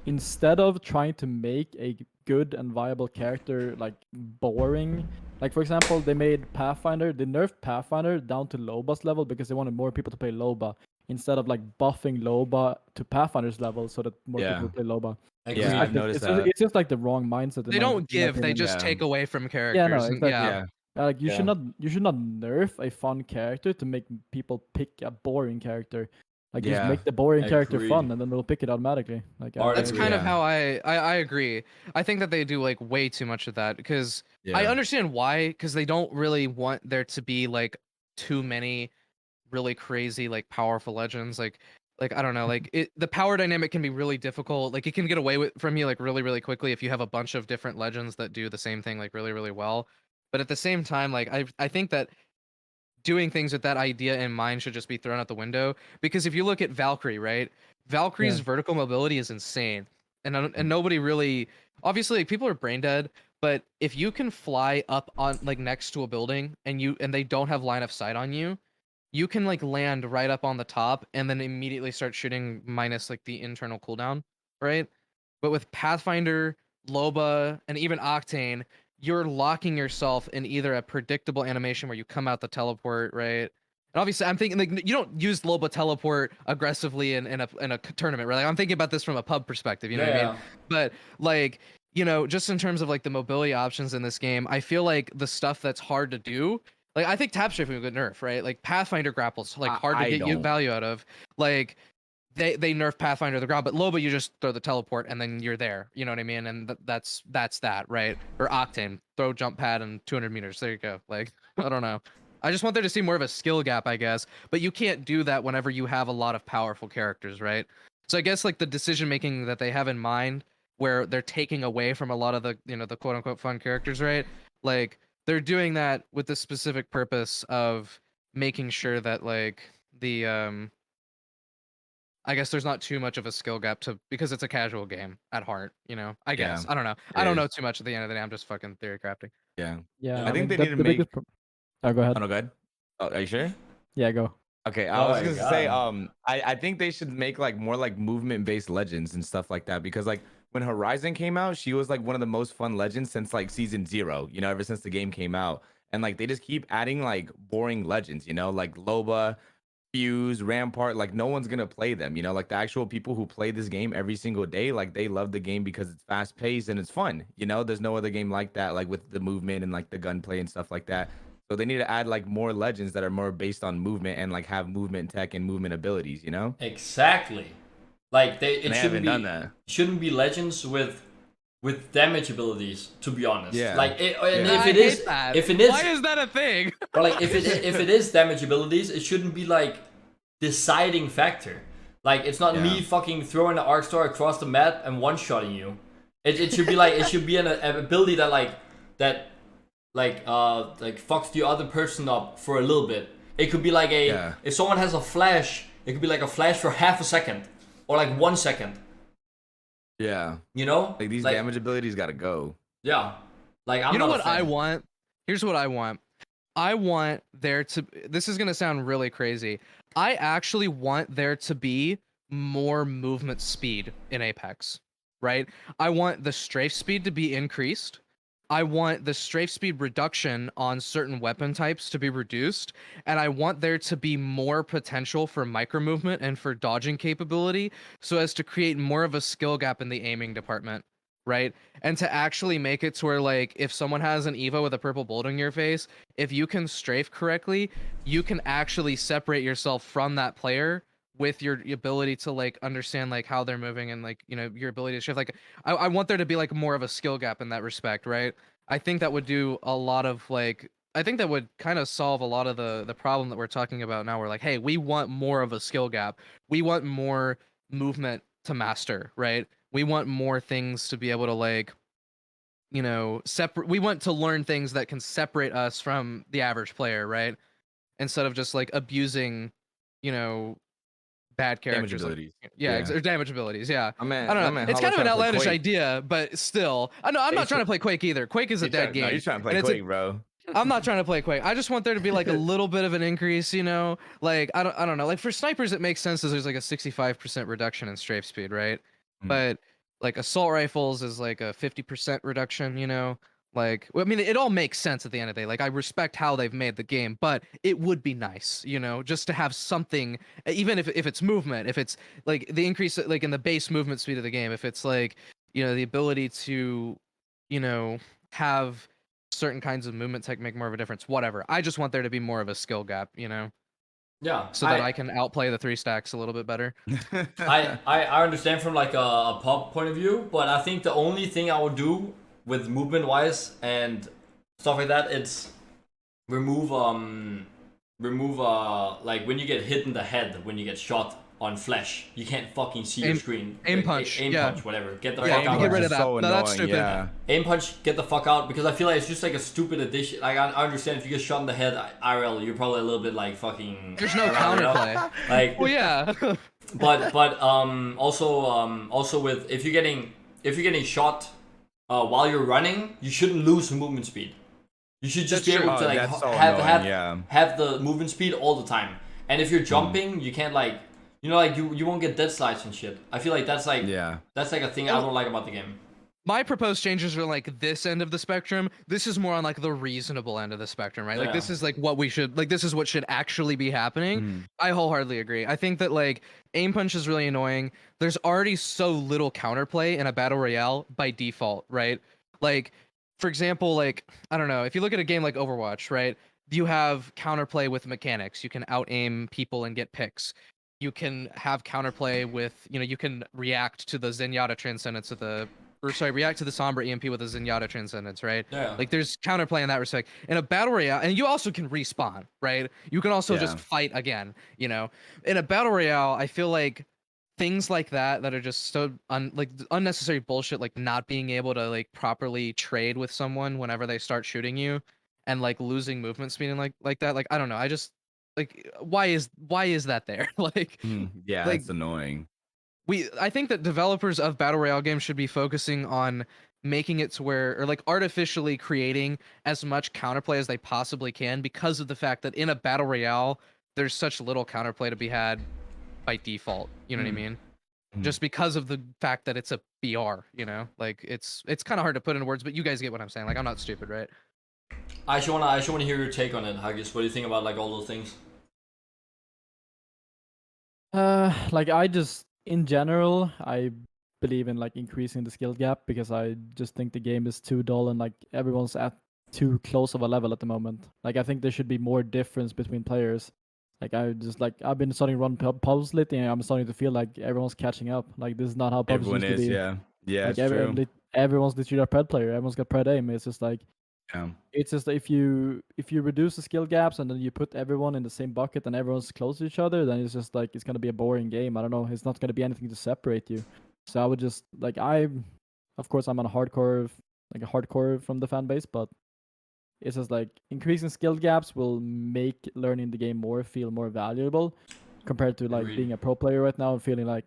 instead of trying to make a good and viable character like boring, like for example, they nerfed Pathfinder down to Loba's level because they wanted more people to play Loba instead of like buffing Loba to Pathfinder's level so that more people would play Loba. Yeah, I've noticed that. It's just like the wrong mindset. They don't give, they just Yeah. take away from characters. Yeah, no, and- exactly. yeah. Like you Yeah. should not nerf a fun character to make people pick a boring character. Like just Yeah, make the boring character agreed. fun, and then they'll pick it automatically. Like Or That's agree. kind of Yeah. how I agree. I think that they do like way too much of that because I Yeah. understand why, because they don't really want there to be like too many really crazy like powerful legends. Like I don't know, like the power dynamic can be really difficult. Like it can get away with from you like really quickly if you have a bunch of different legends that do the same thing like really well. But at the same time, like I think that doing things with that idea in mind should just be thrown out the window, because if you look at Valkyrie, right? Valkyrie's Yeah. vertical mobility is insane. And nobody really, obviously like, people are brain dead, but if you can fly up on like next to a building and they don't have line of sight on you, you can like land right up on the top and then immediately start shooting minus like the internal cooldown, right? But with Pathfinder, Loba, and even Octane, you're locking yourself in either a predictable animation where you come out the teleport, right? And obviously, I'm thinking like you don't use Loba teleport aggressively in a tournament, right? Like, I'm thinking about this from a pub perspective, you know what I mean? But like, just in terms of like the mobility options in this game, I feel like the stuff that's hard to do, like I think tap strafing would get nerf, right? Like Pathfinder grapples, like hard to I get you don't. value out of. Like they nerf Pathfinder to the ground, but Loba you just throw the teleport and then you're there. You know what I mean? And that's that, right? Or Octane, throw jump pad and 200 meters. There you go. Like I don't know. I just want there to see more of a skill gap, I guess. But you can't do that whenever you have a lot of powerful characters, right? So I guess like the decision making that they have in mind, where they're taking away from a lot of the the quote unquote fun characters, right? Like they're doing that with the specific purpose of making sure that like the I guess there's not too much of a skill gap because it's a casual game at heart, I guess. Yeah, I don't know. it I don't is. know too much at the end of the day. I'm just fucking theory crafting. Yeah. Yeah, I think they the, need to the make. biggest Oh, go ahead. Oh no, go ahead. Oh, are you sure? Yeah, go. Okay, Oh I was my gonna say, God. I think they should make like more like movement based legends and stuff like that, because like when Horizon came out, she was like one of the most fun legends since like season 0, ever since the game came out. and like they just keep adding like boring legends, you know, like Loba, Fuse, Rampart. Like no one's gonna play them, you know, like the actual people who play this game every single day, like they love the game because it's fast paced and it's fun, you know. There's no other game like that, like with the movement and like the gunplay and stuff like that. So they need to add like more legends that are more based on movement and like have movement tech and movement abilities, you know. Exactly. Like They haven't done that. shouldn't be legends with damage abilities, to be honest. Yeah. Like and Yeah. if I it hate is that. if it is Why is that a thing? or like if it is damage abilities, it shouldn't be like deciding factor. Like it's not me fucking throwing the arc star across the map and one shotting you. It should be like it should be an ability that fucks the other person up for a little bit. It could be like if someone has a flash, it could be like a flash for half a second or like 1 second. Yeah. You know? Like these damage abilities gotta go. Yeah. Like I'm You know not what a fan. I want? Here's what I want. I want there to. This is gonna sound really crazy. I actually want there to be more movement speed in Apex, right? I want the strafe speed to be increased. I want the strafe speed reduction on certain weapon types to be reduced, and I want there to be more potential for micro movement and for dodging capability, so as to create more of a skill gap in the aiming department, right? And to actually make it to where, like, if someone has an Evo with a purple bullet in your face, if you can strafe correctly, you can actually separate yourself from that player with your ability to like understand like how they're moving and like, you know, your ability to shift. Like I want there to be like more of a skill gap in that respect, right? I think that would do a lot of like, I think that would kind of solve a lot of the problem that we're talking about now. We're like, hey, we want more of a skill gap. We want more movement to master, right? We want more things to be able to like, you know, separate. We want to learn things that can separate us from the average player, right? Instead of just like abusing, you know, bad Damage characters. abilities. Or damage abilities. Yeah. I mean, I don't know. It's kind of an outlandish idea, but still. I know I'm not trying to play Quake either. Quake is a dead game. No, you're trying to play and Quake, bro. I'm not trying to play Quake. I just want there to be like a little bit of an increase, you know? Like I don't know. Like for snipers it makes sense as there's like a 65% reduction in strafe speed, right? But like assault rifles is like a 50% reduction, you know? Like, well, I mean, it all makes sense at the end of the day. Like, I respect how they've made the game, but it would be nice, you know, just to have something, even if it's movement, if it's like the increase, like in the base movement speed of the game, if it's like, you know, the ability to, you know, have certain kinds of movement tech make more of a difference, whatever. I just want there to be more of a skill gap, you know? Yeah. So that I can outplay the 3 stacks a little bit better. I understand from like a pub point of view, but I think the only thing I would do with movement wise and stuff like that, it's remove like when you get hit in the head when you get shot on flash, you can't fucking see your screen. Aim punch. Aim punch, whatever. Get the fuck Yeah, out. get rid of that. So No, that's annoying, stupid. yeah. Aim punch, get the fuck out, because I feel like it's just like a stupid addition. Like I understand if you get shot in the head IRL, you're probably a little bit like fucking. There's no around, you know? counterplay. Like, Well, yeah. but also with if you're getting shot while you're running, you shouldn't lose movement speed. You should just That's be able true. to like that's so annoying, have the movement speed all the time. And if you're jumping, you can't like, you know, like you won't get dead slides and shit. I feel like that's like a thing I don't like about the game. My proposed changes are like this end of the spectrum. This is more on like the reasonable end of the spectrum, right? Like this is like what we should, like this is what should actually be happening. I wholeheartedly agree. I think that like aim punch is really annoying. There's already so little counterplay in a battle royale by default, right? Like, for example, like, I don't know, if you look at a game like Overwatch, right? You have counterplay with mechanics. You can out aim people and get picks. You can have counterplay with, you know, you can react to the Zenyatta transcendence of the, or sorry, react to the Sombra EMP with a Zenyatta transcendence, right? Yeah. Like there's counterplay in that respect. In a battle royale, and you also can respawn, right? You can also just fight again, you know? In a battle royale, I feel like things like that are just so like unnecessary bullshit, like not being able to like properly trade with someone whenever they start shooting you, and like losing movement speed and like that. Like I don't know. I just like why is that there? Like yeah, like, that's annoying. I think that developers of battle royale games should be focusing on making it to where, or like artificially creating as much counterplay as they possibly can, because of the fact that in a battle royale there's such little counterplay to be had by default. You know what I mean? Just because of the fact that it's a BR, you know? Like it's kind of hard to put into words, but you guys get what I'm saying. Like I'm not stupid, right? I actually wanna hear your take on it, Hakis. What do you think about like all those things? Like I just in general, I believe in like increasing the skill gap because I just think the game is too dull and like everyone's at too close of a level at the moment. Like I think there should be more difference between players. Like I've been starting to run pubs lately and I'm starting to feel like everyone's catching up. Like this is not how pubs Everyone used to is, be. yeah. Yeah, Like it's true. everyone's literally a pred player. Everyone's got pred aim. It's just like Yeah. it's just if you reduce the skill gaps and then you put everyone in the same bucket and everyone's close to each other, then it's just like it's gonna be a boring game. I don't know. It's not gonna be anything to separate you. So I would just like of course I'm on a hardcore from the fan base, but it's just like increasing skill gaps will make learning the game more feel more valuable compared to like Agreed. being a pro player right now and feeling like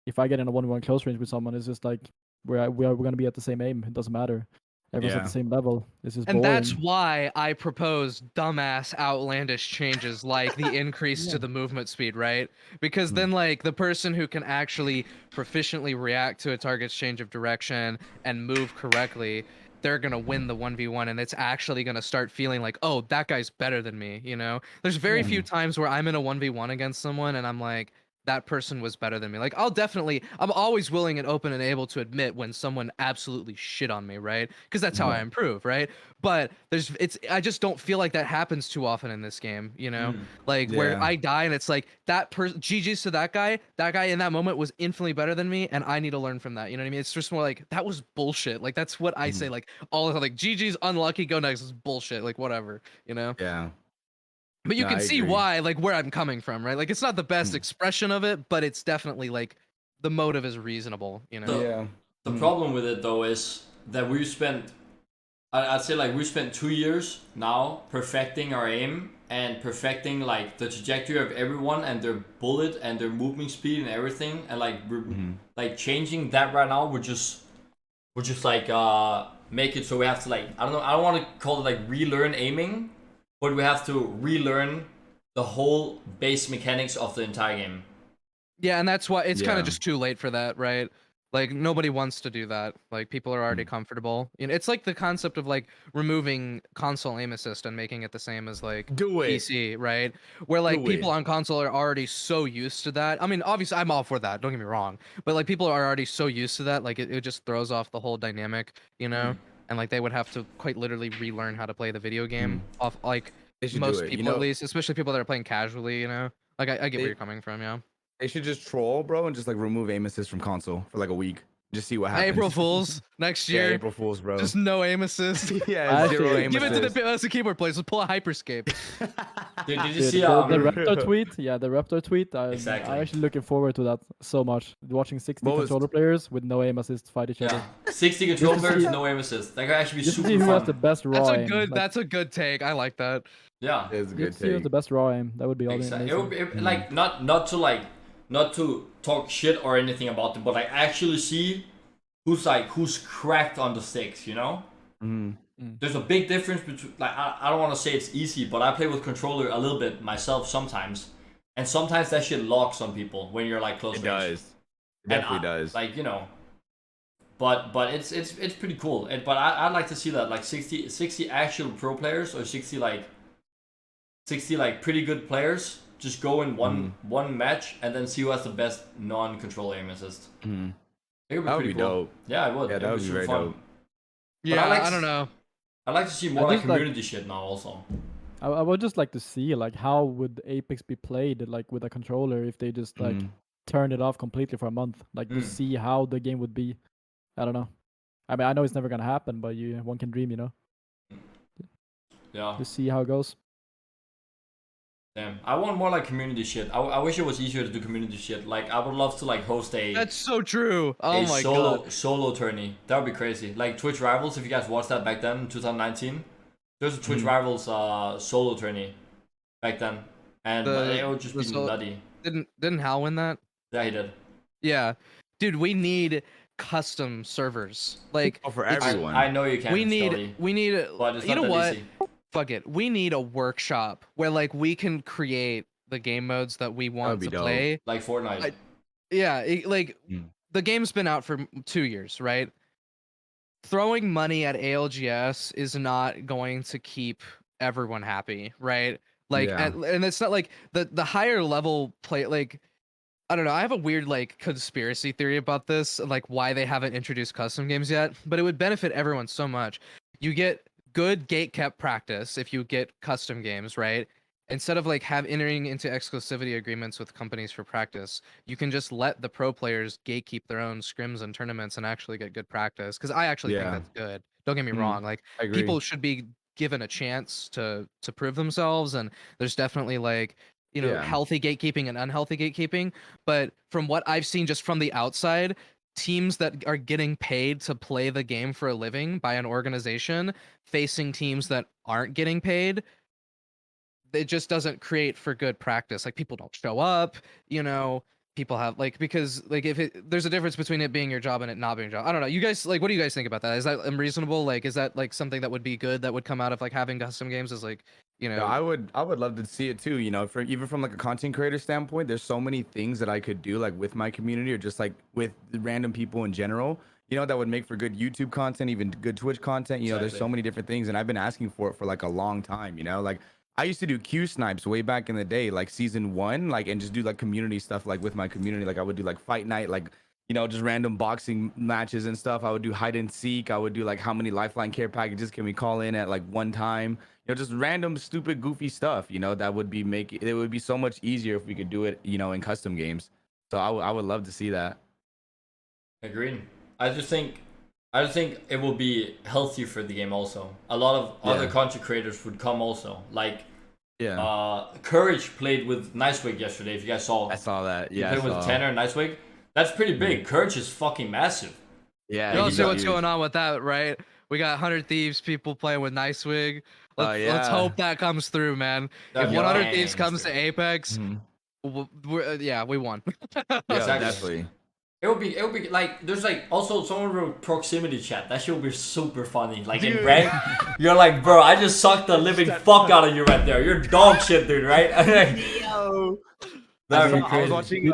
if I get in a 1v1 close range with someone, it's just like we're gonna be at the same aim. It doesn't matter. Everyone's at Yeah. the same level. It's just And boring. that's why I propose dumbass, outlandish changes like the increase Yeah. to the movement speed, right? Because Mm. then, like, the person who can actually proficiently react to a target's change of direction and move correctly, they're gonna win the 1v1, and it's actually gonna start feeling like, oh, that guy's better than me, you know? There's very Yeah. few times where I'm in a 1v1 against someone and I'm like, that person was better than me. Like I'm always willing and open and able to admit when someone absolutely shit on me, right? Because that's how I improve, right? But I just don't feel like that happens too often in this game, you know? Like where Yeah. I die and it's like that person GG's to that guy in that moment was infinitely better than me and I need to learn from that. You know what I mean? It's just more like that was bullshit. Like that's what I say like all the time, like GG's unlucky, go next is bullshit, like whatever, you know? Yeah. But you No, can I see agree. why, like where I'm coming from, right? Like it's not the best Mm. expression of it, but it's definitely like the motive is reasonable, you know? Yeah. The Mm. problem with it though is that we've spent, I'd say like we spent 2 years now perfecting our aim and perfecting like the trajectory of everyone and their bullet and their movement speed and everything, and like we're like changing that right now. We're just like make it so we have to like I don't want to call it like relearn aiming, but we have to relearn the whole base mechanics of the entire game. Yeah, and that's why it's kind Yeah. of just too late for that, right? Like nobody wants to do that. Like people are already comfortable. You know, it's like the concept of like removing console aim assist and making it the same as like Do it. PC, right? Where like Do people it. on console are already so used to that. I mean, obviously I'm all for that. Don't get me wrong, but like people are already so used to that, like it just throws off the whole dynamic, you know? And like they would have to quite literally relearn how to play the video game off like They should do most it. people at least, especially people that are playing casually, you know? Like I get where you're coming from, yeah. They should just troll, bro, and just like remove aim assist from console for like a week. Just see what happens. April Fools next Yeah, year. April Fools, bro. Just no aim assist. Yeah, zero Actually, aim Give it to assist. the keyboard players. Let's pull a hyperscape. Dude, did you Dude, see the Raptor tweet, yeah, the Raptor tweet. Exactly. I'm actually looking forward to that so much. Watching 60 What was- controller players with no aim assist fight each other. Yeah, 60 control Just to players, see- no aim assist. That could actually be Just to super see who fun. has the best raw aim. Like, That's a good take. I like that. Yeah, It's a good just to see who has take. the best raw aim. That would be all exactly. amazing. It would be like not to talk shit or anything about them, but like actually see who's cracked on the sticks, you know? There's a big difference between like I don't want to say it's easy, but I play with controller a little bit myself sometimes, and sometimes that shit locks on people when you're like close It range. does. It definitely And does. Like, you know, but it's pretty cool. But I'd like to see that like 60 actual pro players or 60 like pretty good players just go in one match and then see who has the best non-control aim assist. It would be That would pretty be cool. dope. Yeah, it would. Yeah, It that would be be super very fun. dope. Yeah, I I don't know. I'd like to see more I like just like- community shit now also. I would just like to see like how would Apex be played like with a controller if they just like turn it off completely for a month, like to see how the game would be. I don't know. I mean, I know it's never gonna happen, but one can dream, you know. Yeah. Just see how it goes. Damn. I want more like community shit. I wish it was easier to do community shit. Like I would love to like host a That's so true. Oh my god. solo tourney. That would be crazy. Like Twitch Rivals, if you guys watched that back then in 2019. There's a Twitch Rivals solo tourney back then. And it would just be nutty. Didn't Hal win that? Yeah, he did. Yeah. Dude, we need custom servers. Like Oh, for everyone. I know you can. we need but it's you not know that what? easy. Fuck it. We need a workshop where like we can create the game modes that we want be to dope. play. Like Fortnite. Yeah, like the game's been out for 2 years, right? throwing money at ALGS is not going to keep everyone happy, right? Like, Yeah. and it's not like the higher level play. Like, I don't know. I have a weird like conspiracy theory about this, like why they haven't introduced custom games yet. But it would benefit everyone so much. You get good gate kept practice if you get custom games, right? Instead of like entering into exclusivity agreements with companies for practice, you can just let the pro players gatekeep their own scrims and tournaments and actually get good practice. Because I actually think Yeah. that's good. Don't get me Mhm. wrong. Like I agree. people should be given a chance to prove themselves, and there's definitely like Yeah. healthy gatekeeping and unhealthy gatekeeping. But from what I've seen just from the outside, teams that are getting paid to play the game for a living by an organization facing teams that aren't getting paid, it just doesn't create for good practice. Like people don't show up, people have like, because like there's a difference between it being your job and it not being your job. I don't know. You guys, like, what do you guys think about that? Is that unreasonable? Like, is that like something that would be good that would come out of like having custom games as like, Yeah, I would love to see it too, even from like a content creator standpoint, there's so many things that I could do like with my community or just like with random people in general, that would make for good YouTube content, even good Twitch content. There's so Exactly. many different things and I've been asking for it for like a long time, like I used to do Q snipes way back in the day, like season 1, like, and just do like community stuff like with my community. Like I would do like fight night, like just random boxing matches and stuff. I would do hide and seek. I would do like how many lifeline care packages can we call in at like one time, just random stupid goofy stuff, that would be it would be so much easier if we could do it, in custom games. So I would love to see that. Agreed. I just think it will be healthy for the game also. A lot of other Yeah. content creators would come also. Like Yeah. Courage played with Nicewig yesterday. If you guys saw, I saw that. he Yeah. I played with saw. Tanner and Nicewig. That's pretty big. Courage is fucking massive. Yeah. You all he's see what's huge. going on with that, right? We got 100 Thieves people playing with Nicewig. Let's yeah. hope that comes through, man. That'd If be 100 amazing. Thieves comes to Apex, Mhm. we won. Yeah, Exactly. definitely. It would be like there's like also someone wrote proximity chat. That shit would be super funny. Like in Dude. rank, you're like, bro, I just sucked the living fuck out of you right there. You're dog shit, dude, right? Yo. That'd be I was crazy. watching.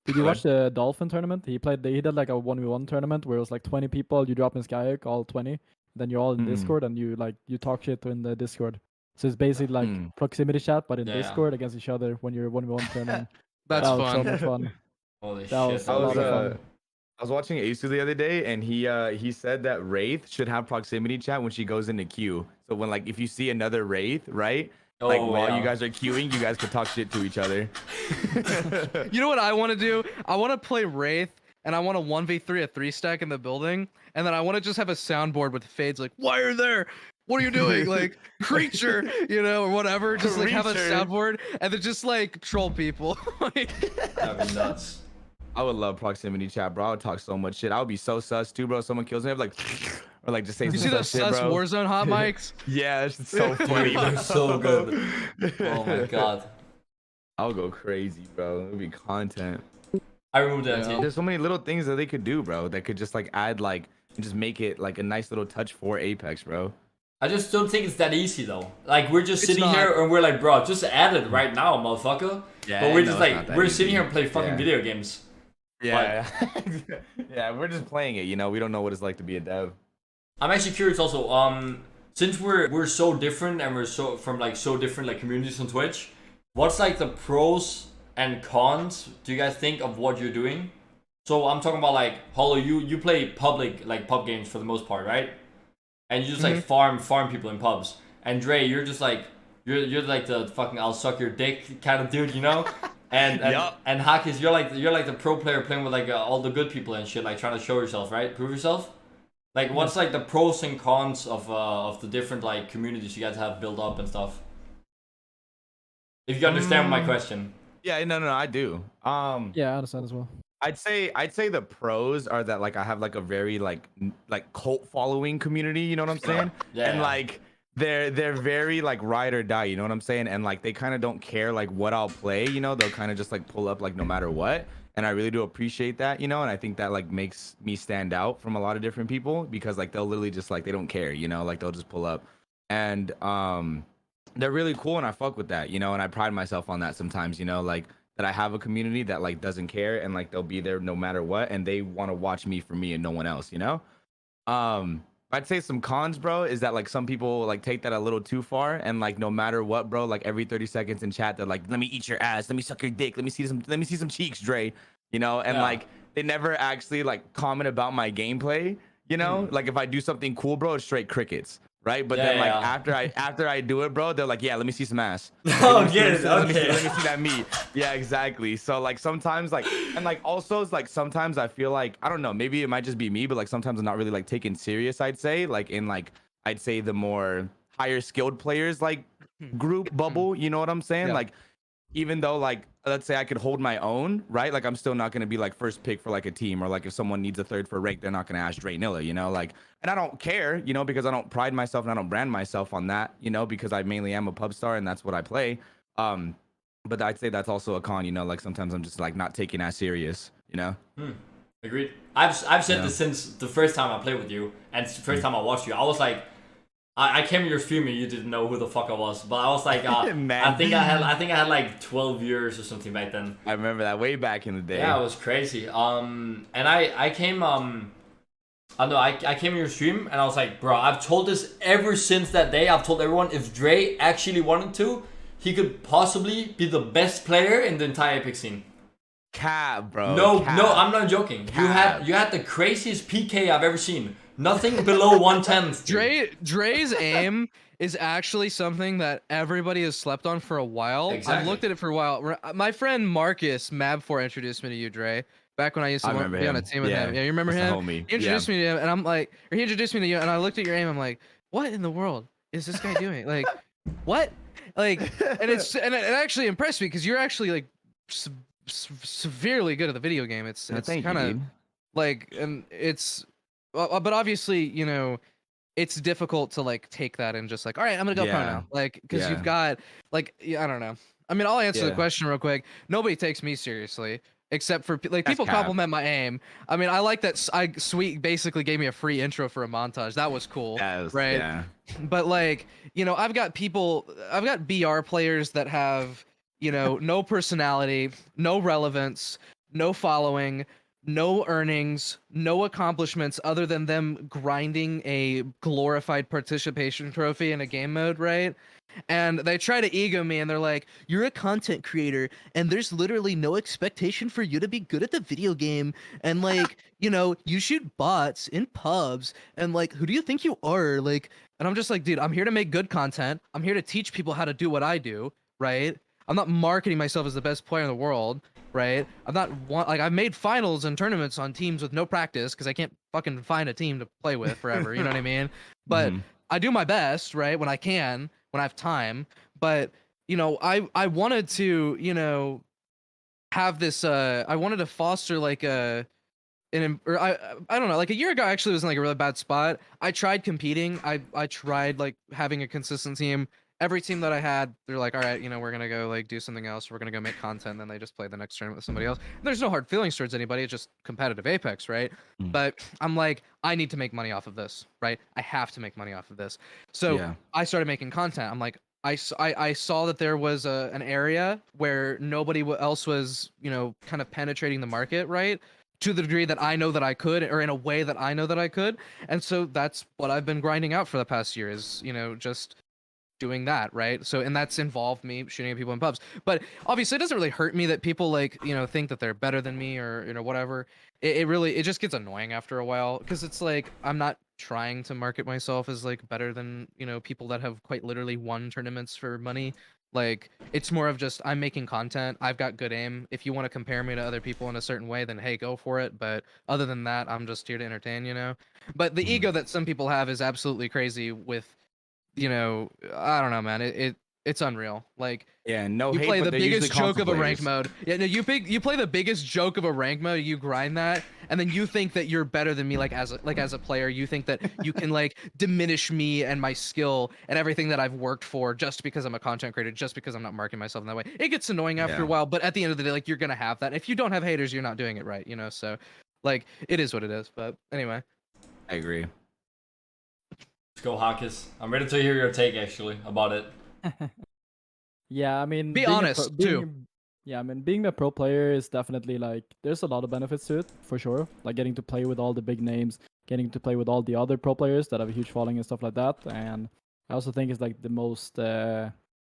Did you watch the Dolphin tournament? He did like a 1v1 tournament where it was like 20 people. You drop in Skyhook, all 20. Then you're all in Hmm. Discord and you talk shit in the Discord. So it's basically like Hmm. proximity chat, but in Yeah. Discord against each other when you're 1v1 tournament. That's That was so fun. much fun. Holy That shit. was I a was lot of fun. I was watching Asu the other day, and he said that Wraith should have proximity chat when she goes into queue. So when like if you see another Wraith, right? Like Oh, while yeah. you guys are queuing, you guys could talk shit to each other. You know what I want to do? I want to play Wraith, and I want to 1v3 a 3-stack in the building, and then I want to just have a soundboard with fades like, "Why are you there? What are you doing?" Like, "Creature," or whatever. Just like have a Creature. soundboard, and then just like troll people. Like, That'd be nuts. I would love proximity chat, bro. I would talk so much shit. I would be so sus too, bro. Someone kills me, I'd be like, or like just say you some see those shit, sus bro. Warzone hot mics? Yeah, it's so funny. Dude, they're so good. Oh my god. I'll go crazy, bro. It would be content. I removed that Yeah. too. There's so many little things that they could do, bro. That could just like add like and just make it like a nice little touch for Apex, bro. I just don't think it's that easy though. Like we're just It's sitting not. here and we're like, bro, just add it right now, motherfucker. Yeah, but I we're know just it's like not that we're easy. sitting here and play fucking Yeah. video games. Yeah, yeah, we're just playing it. We don't know what it's like to be a dev. I'm actually curious also, since we're so different and we're so from like so different like communities on Twitch, what's like the pros and cons do you guys think of what you're doing? So I'm talking about like Hollow, you play public like pub games for the most part, right? And you just like farm people in pubs. And Dre, you're just like you're like the fucking I'll suck your dick kind of dude, you know? And Yup. and Hakis, you're like the pro player playing with like all the good people and shit, like trying to show yourself, right? Prove yourself. Like, what's like the pros and cons of the different like communities you guys have built up and stuff? If you understand my question. Yeah, no, I do. Yeah, I understand as well. I'd say the pros are that like I have like a very like cult following community, you know what I'm saying? Yeah. And like they're very like ride or die, you know what I'm saying? And like they kind of don't care like what I'll play, they'll kind of just like pull up like no matter what. And I really do appreciate that, and I think that like makes me stand out from a lot of different people because like they'll literally just like they don't care, like they'll just pull up. And they're really cool and I fuck with that, and I pride myself on that sometimes, like that I have a community that like doesn't care and like they'll be there no matter what and they want to watch me for me and no one else, I'd say some cons, bro, is that like some people like take that a little too far, and like no matter what, bro, like every 30 seconds in chat, they're like, "Let me eat your ass, let me suck your dick, let me see some cheeks, Dre," you know, and Yeah. like they never actually like comment about my gameplay, you know, like if I do something cool, bro, it's straight crickets, right? But then like after I do it, bro, they're like, "Yeah, let me see some ass." Okay, Oh, good. let Okay. me see that meat. Yeah, exactly. So like sometimes like, and like also it's like sometimes I feel like, I don't know, maybe it might just be me, but like sometimes I'm not really like taken serious, I'd say, like in like I'd say the more higher skilled players like group bubble, you know what I'm saying? Yeah. Like even though like let's say I could hold my own, right? Like I'm still not gonna be like first pick for like a team, or like if someone needs a third for rank, they're not gonna ask Draynilla, you know? Like, and I don't care, you know, because I don't pride myself and I don't brand myself on that, you know, because I mainly am a pub star and that's what I play. But I'd say that's also a con, you know, like sometimes I'm just like not taking as serious, you know? Agreed. I've said Yeah. this since the first time I played with you and the first time I watched you. I was like, I came to your stream and you didn't know who the fuck I was, but I was like, Man. I think I had like 12 viewers or something back then. I remember that way back in the day. Yeah, it was crazy. And I came I know I came to your stream and I was like, bro, I've told this ever since that day. I've told everyone if Dre actually wanted to, he could possibly be the best player in the entire Apex scene. Cab, bro. No, Cab. no, I'm not joking. Cab. You had the craziest PK I've ever seen. Nothing below 110. Dre's aim is actually something that everybody has slept on for a while. I've Exactly. looked at it for a while. My friend Marcus Mab4 introduced me to you, Dre. Back when I used to be on a team with him. Yeah, you remember That's him? the homie. He introduced me to him, and I'm like, or he introduced me to you, and I looked at your aim. I'm like, what in the world is this guy doing? Like, what? Like, and it actually impressed me because you're actually like severely good at the video game. It's Thank you, kind of dude. like, and it's, but obviously, you know, it's difficult to like take that and just like, all right, I'm gonna go pro Yeah. now, like, because Yeah. you've got like, yeah, I don't know. I mean, I'll answer the Yeah. question real quick. Nobody takes me seriously except for like That's people cap. compliment my aim. I mean, I like that. Sweet basically gave me a free intro for a montage. That was cool, right? Yeah. But like, you know, I've got BR players that have, you know, no personality, no relevance, no following, no earnings, no accomplishments other than them grinding a glorified participation trophy in a game mode, right? And they try to ego me and they're like, you're a content creator and there's literally no expectation for you to be good at the video game. And like, you know, you shoot bots in pubs and like, who do you think you are? Like, and I'm just like, dude, I'm here to make good content. I'm here to teach people how to do what I do, right? I'm not marketing myself as the best player in the world, right? I'm not like I've made finals and tournaments on teams with no practice because I can't fucking find a team to play with forever. You know what I mean? But I do my best, right? When I can, when I have time. But you know, I wanted to, you know, have this. I wanted to foster like I don't know, like a year ago I actually was in like a really bad spot. I tried competing. I tried like having a consistent team. Every team that I had, they're like, all right, you know, we're gonna go like do something else. We're gonna go make content. And then they just play the next tournament with somebody else. And there's no hard feelings towards anybody. It's just competitive Apex, right? But I'm like, I need to make money off of this, right? I have to make money off of this. So I started making content. I'm like, I saw that there was an area where nobody else was, you know, kind of penetrating the market, right? To the degree that I know that I could, or in a way that I know that I could. And so that's what I've been grinding out for the past year is, you know, just doing that, right? So, and that's involved me shooting at people in pubs. But obviously it doesn't really hurt me that people like, you know, think that they're better than me or, you know, whatever. It really, it just gets annoying after a while because it's like, I'm not trying to market myself as like better than, you know, people that have quite literally won tournaments for money. Like, it's more of just, I'm making content. I've got good aim. If you want to compare me to other people in a certain way, then hey, go for it. But other than that, I'm just here to entertain, you know? But the ego that some people have is absolutely crazy with, you know, I don't know, man. It's unreal. Like, No you hate, play but the they're biggest usually joke of a console ranked players. mode. Yeah, no, you play the biggest joke of a ranked mode. You grind that, and then you think that you're better than me, like as a player. You think that you can like diminish me and my skill and everything that I've worked for just because I'm a content creator, just because I'm not marketing myself in that way. It gets annoying after a while, but at the end of the day, like you're gonna have that. If you don't have haters, you're not doing it right, you know. So, like, it is what it is. But anyway, I agree. Let's go, Hakis. I'm ready to hear your take actually about it. Yeah, I mean, be being a honest too. Yeah, I mean, being a pro player is definitely like there's a lot of benefits to it for sure. Like getting to play with all the big names, getting to play with all the other pro players that have a huge following and stuff like that. And I also think it's like the most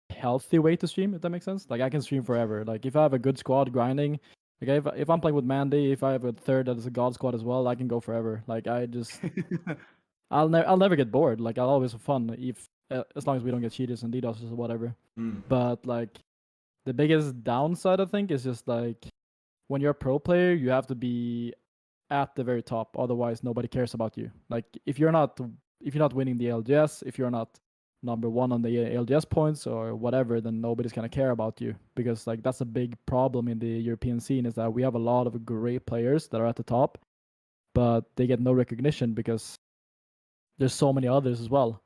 healthy way to stream, if that makes sense. Like I can stream forever. Like if I have a good squad grinding, like if I'm playing with Mande, if I have a third that is a god squad as well, I can go forever. Like I just I'll never get bored. Like I'll always have fun if as long as we don't get cheaters and DDoS or whatever. But like the biggest downside I think is just like when you're a pro player, you have to be at the very top. Otherwise, nobody cares about you. Like if you're not winning the LGS, if you're not number one on the LGS points or whatever, then nobody's gonna care about you because like that's a big problem in the European scene is that we have a lot of great players that are at the top, but they get no recognition because there's so many others as well.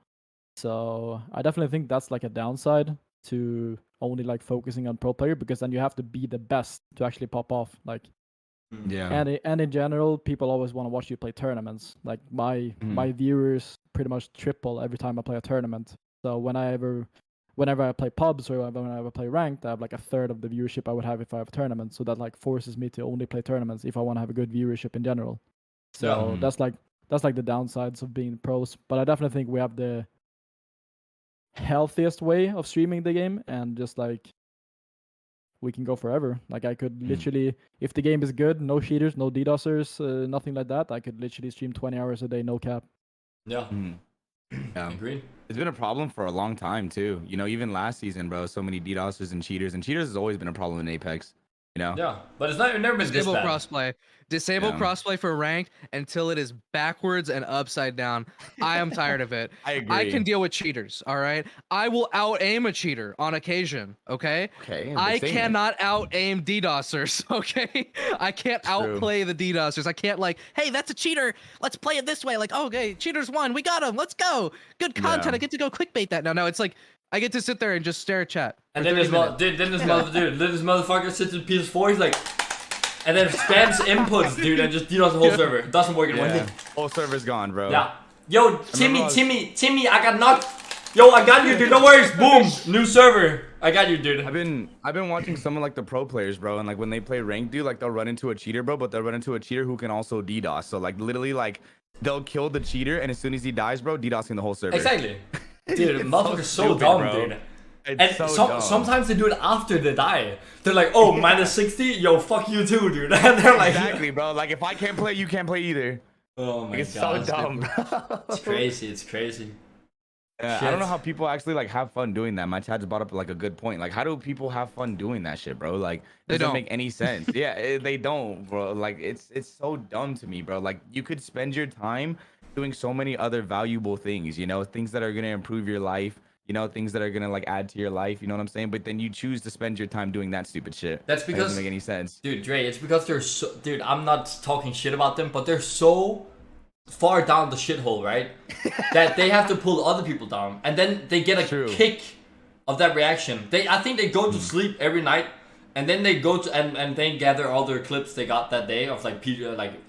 So I definitely think that's like a downside to only like focusing on pro player because then you have to be the best to actually pop off. Like Yeah. and in general, people always want to watch you play tournaments. Like my viewers pretty much triple every time I play a tournament. So whenever I play pubs or whenever I play ranked, I have like a third of the viewership I would have if I have a tournament. So that like forces me to only play tournaments if I want to have a good viewership in general. So that's like the downsides of being pros. But I definitely think we have the healthiest way of streaming the game and just like we can go forever. Like I could literally, if the game is good, no cheaters, no DDoSers, nothing like that, I could literally stream 20 hours a day, no cap. Yeah. Yeah. Agreed. It's been a problem for a long time too. You know, even last season, bro, so many DDoSers and cheaters has always been a problem in Apex. You know? Yeah, but it's never been this Disable bad. crossplay. Disable crossplay for ranked until it is backwards and upside down. I am tired of it. I agree. I can deal with cheaters, all right? I will out-aim a cheater on occasion, okay? Okay. I cannot out-aim DDoSers, okay? I can't outplay the DDoSers. I can't like, hey, that's a cheater. Let's play it this way. Like, oh, okay, cheaters won. We got him. Let's go. Good content. Yeah. I get to go clickbait that now. No, it's like, I get to sit there and just stare at chat. And then this motherfucker sits in PS4, he's like, and then spams inputs, dude, and just DDoS the whole server. It doesn't work anymore. Yeah. Whole server's gone, bro. Yeah. Yo, Timmy, I got knocked. Yo, I got you, dude. No worries. Boom. New server. I got you, dude. I've been watching some of like the pro players, bro, and like when they play ranked, dude, like they'll run into a cheater, bro, but they'll run into a cheater who can also DDoS. So like literally like they'll kill the cheater, and as soon as he dies, bro, DDoSing the whole server. Exactly. Dude, motherfucker's so stupid, dumb, bro. dude. It's And so dumb. sometimes they do it after they die. They're like, oh, minus 60? Yo, fuck you too, dude. And they're like... Exactly, bro. Like, if I can't play, you can't play either. Oh my It's god. so dumb, bro. It's crazy, it's crazy. I don't know how people actually, like, have fun doing that. My chat just brought up, like, a good point. Like, how do people have fun doing that shit, bro? Like, They doesn't don't. make any sense. Yeah, they don't, bro. Like, it's so dumb to me, bro. Like, you could spend your time doing so many other valuable things, you know, things that are going to improve your life, you know, things that are going to like add to your life, you know what I'm saying? But then you choose to spend your time doing that stupid shit. That's because... That doesn't make any sense. Dude, Dre, it's because they're so... Dude, I'm not talking shit about them, but they're so far down the shithole, right? that they have to pull other people down. And then they get a kick of that reaction. I think they go to sleep every night, and then they go to... And they gather all their clips they got that day of like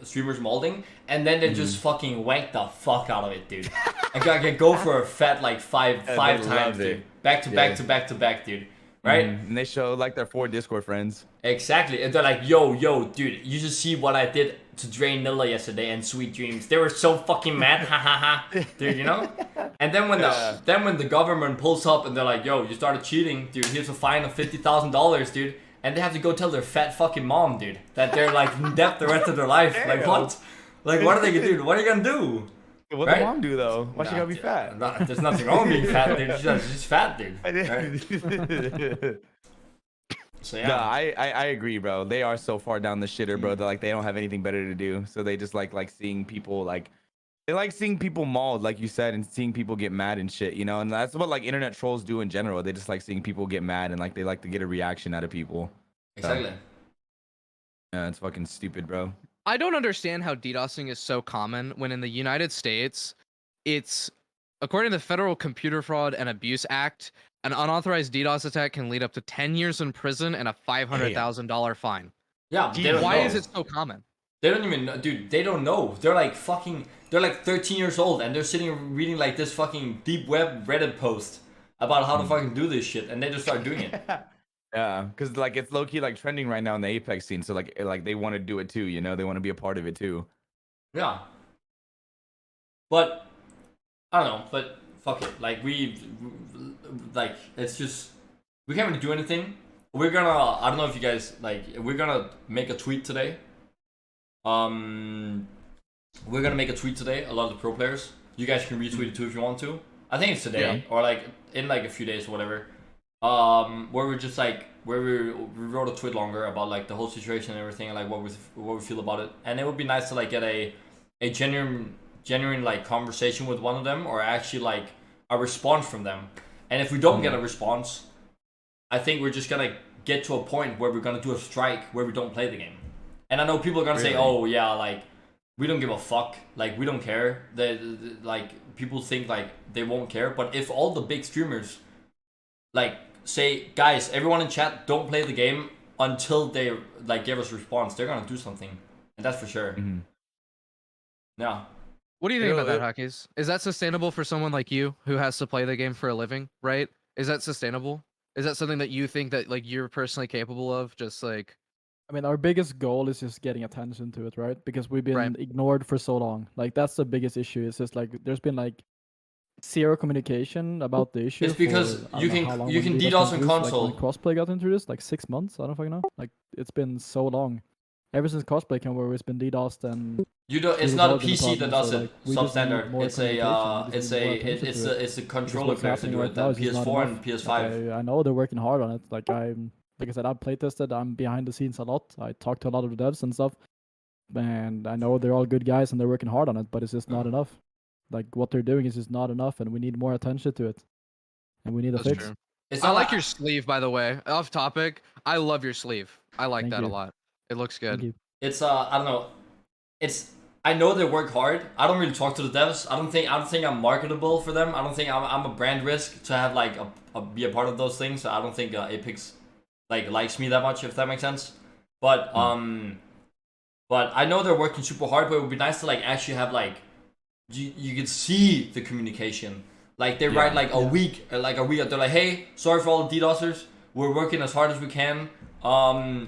streamers molding, and then they just fucking wank the fuck out of it, dude. I can go for a fat like five times, dude. Back to back, dude. Right? And they show like their 4 Discord friends. Exactly. And they're like, yo, dude, you should see what I did to Draynilla yesterday and Sweet Dreams. They were so fucking mad, ha ha ha. Dude, you know? And then when the government pulls up and they're like, yo, you started cheating, dude, here's a fine of $50,000, dude. And they have to go tell their fat fucking mom, dude, that they're like in debt the rest of their life. Like what? Like what are they gonna do? What are you gonna do? What does mom do though? Why she gotta be fat? There's nothing wrong with being fat, dude. She's fat, dude. Right? So yeah. No, I agree, bro. They are so far down the shitter, bro. That like they don't have anything better to do, so they just like seeing people like they like seeing people mauled, like you said, and seeing people get mad and shit, you know. And that's what like internet trolls do in general. They just like seeing people get mad and like they like to get a reaction out of people. Exactly. Yeah, it's fucking stupid, bro. I don't understand how DDoSing is so common when in the United States, it's, according to the Federal Computer Fraud and Abuse Act, an unauthorized DDoS attack can lead up to 10 years in prison and a $500,000 fine. Yeah, they don't why know. is it so common? They don't even know, dude. They don't know. They're like 13 years old and they're sitting reading like this fucking deep web Reddit post about how to fucking do this shit, and they just start doing it. Yeah, because like it's low key like trending right now in the Apex scene. So like they want to do it too. You know, they want to be a part of it too. Yeah. But I don't know. But fuck it. Like like it's just we can't really do anything. We're gonna. I don't know if you guys like. We're gonna make a tweet today. We're gonna make a tweet today. A lot of the pro players. You guys can retweet it too if you want to. I think it's today or like in like a few days or whatever. Where we're just like where we wrote a tweet longer about like the whole situation and everything and like what we feel about it. And it would be nice to like get a genuine like conversation with one of them or actually like a response from them. And if we don't get a response, I think we're just gonna get to a point where we're gonna do a strike where we don't play the game. And I know people are gonna say, "Oh yeah, like we don't give a fuck, like we don't care." Like people think like they won't care, but if all the big streamers like say, "Guys, everyone in chat, don't play the game until they like give us a response," they're gonna do something, and that's for sure. Mm-hmm. Yeah. What do you think about that, Hakis? Is that sustainable for someone like you who has to play the game for a living, right? Is that sustainable? Is that something that you think that like you're personally capable of? Just like, I mean, our biggest goal is just getting attention to it, right? Because we've been Right. ignored for so long. Like that's the biggest issue. It's just like there's been like zero communication about the issue. It's because for, I you don't know how can long you when can DDoS DDoS on introduced, console. Like when crossplay got introduced, like 6 months. I don't fucking know. Like it's been so long. Ever since crossplay came, where it's been DDoSed and You don't. It's It not a was always PC been a that problem, does so, it. like, we just need Substandard. more It's a communication, we just need more attention to it. it's a because controller what's clear to happening do right it. now That is just not PS4 and enough. PS5. Like, I know they're working hard on it. Like like I said, I've play tested. I'm behind the scenes a lot. I talk to a lot of the devs and stuff, and I know they're all good guys and they're working hard on it. But it's just not enough. Like what they're doing is just not enough, and we need more attention to it, and we need a That's fix. true. It's I not like your sleeve, by the way. Off topic, I love your sleeve. I like Thank that a you. lot. It looks Thank good. you. It's I don't know. It's I know they work hard. I don't really talk to the devs. I don't think I'm marketable for them. I don't think I'm a brand risk to have like be a part of those things. So I don't think Apex like likes me that much, if that makes sense. But but I know they're working super hard. But it would be nice to like actually have like you could see the communication. Like they write like a week. They're like, hey, sorry for all the DDoSers. We're working as hard as we can.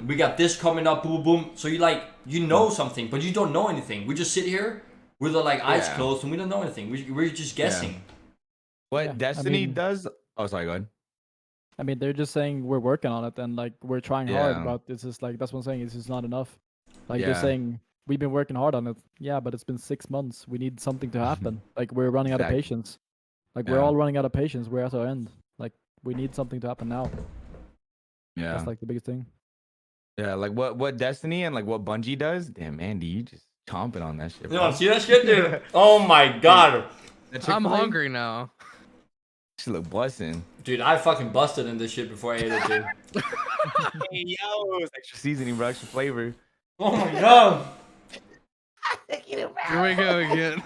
We got this coming up, boom, boom. So you know something, but you don't know anything. We just sit here with our like eyes closed and we don't know anything. We're just guessing. What Yeah, I Destiny mean- does? Oh, sorry. Go ahead. I mean, they're just saying we're working on it and like we're trying hard, but it's just like that's what I'm saying. It's just not enough. Like they're saying we've been working hard on it. Yeah, but it's been 6 months. We need something to happen. Like we're running out of Exactly. patience. Like we're all running out of patience. We're at our end. Like we need something to happen now. Yeah. That's like the biggest thing. Yeah, like what Destiny and like what Bungie does. Damn, Andy, you just chomping on that shit. You Bro. want to see that shit, dude? Oh my god. I'm hungry now. She look busting. Dude, I fucking busted in this shit before I ate it, dude. Hey, yo, it's extra seasoning, bro, extra flavor. Oh my god. Here we go again.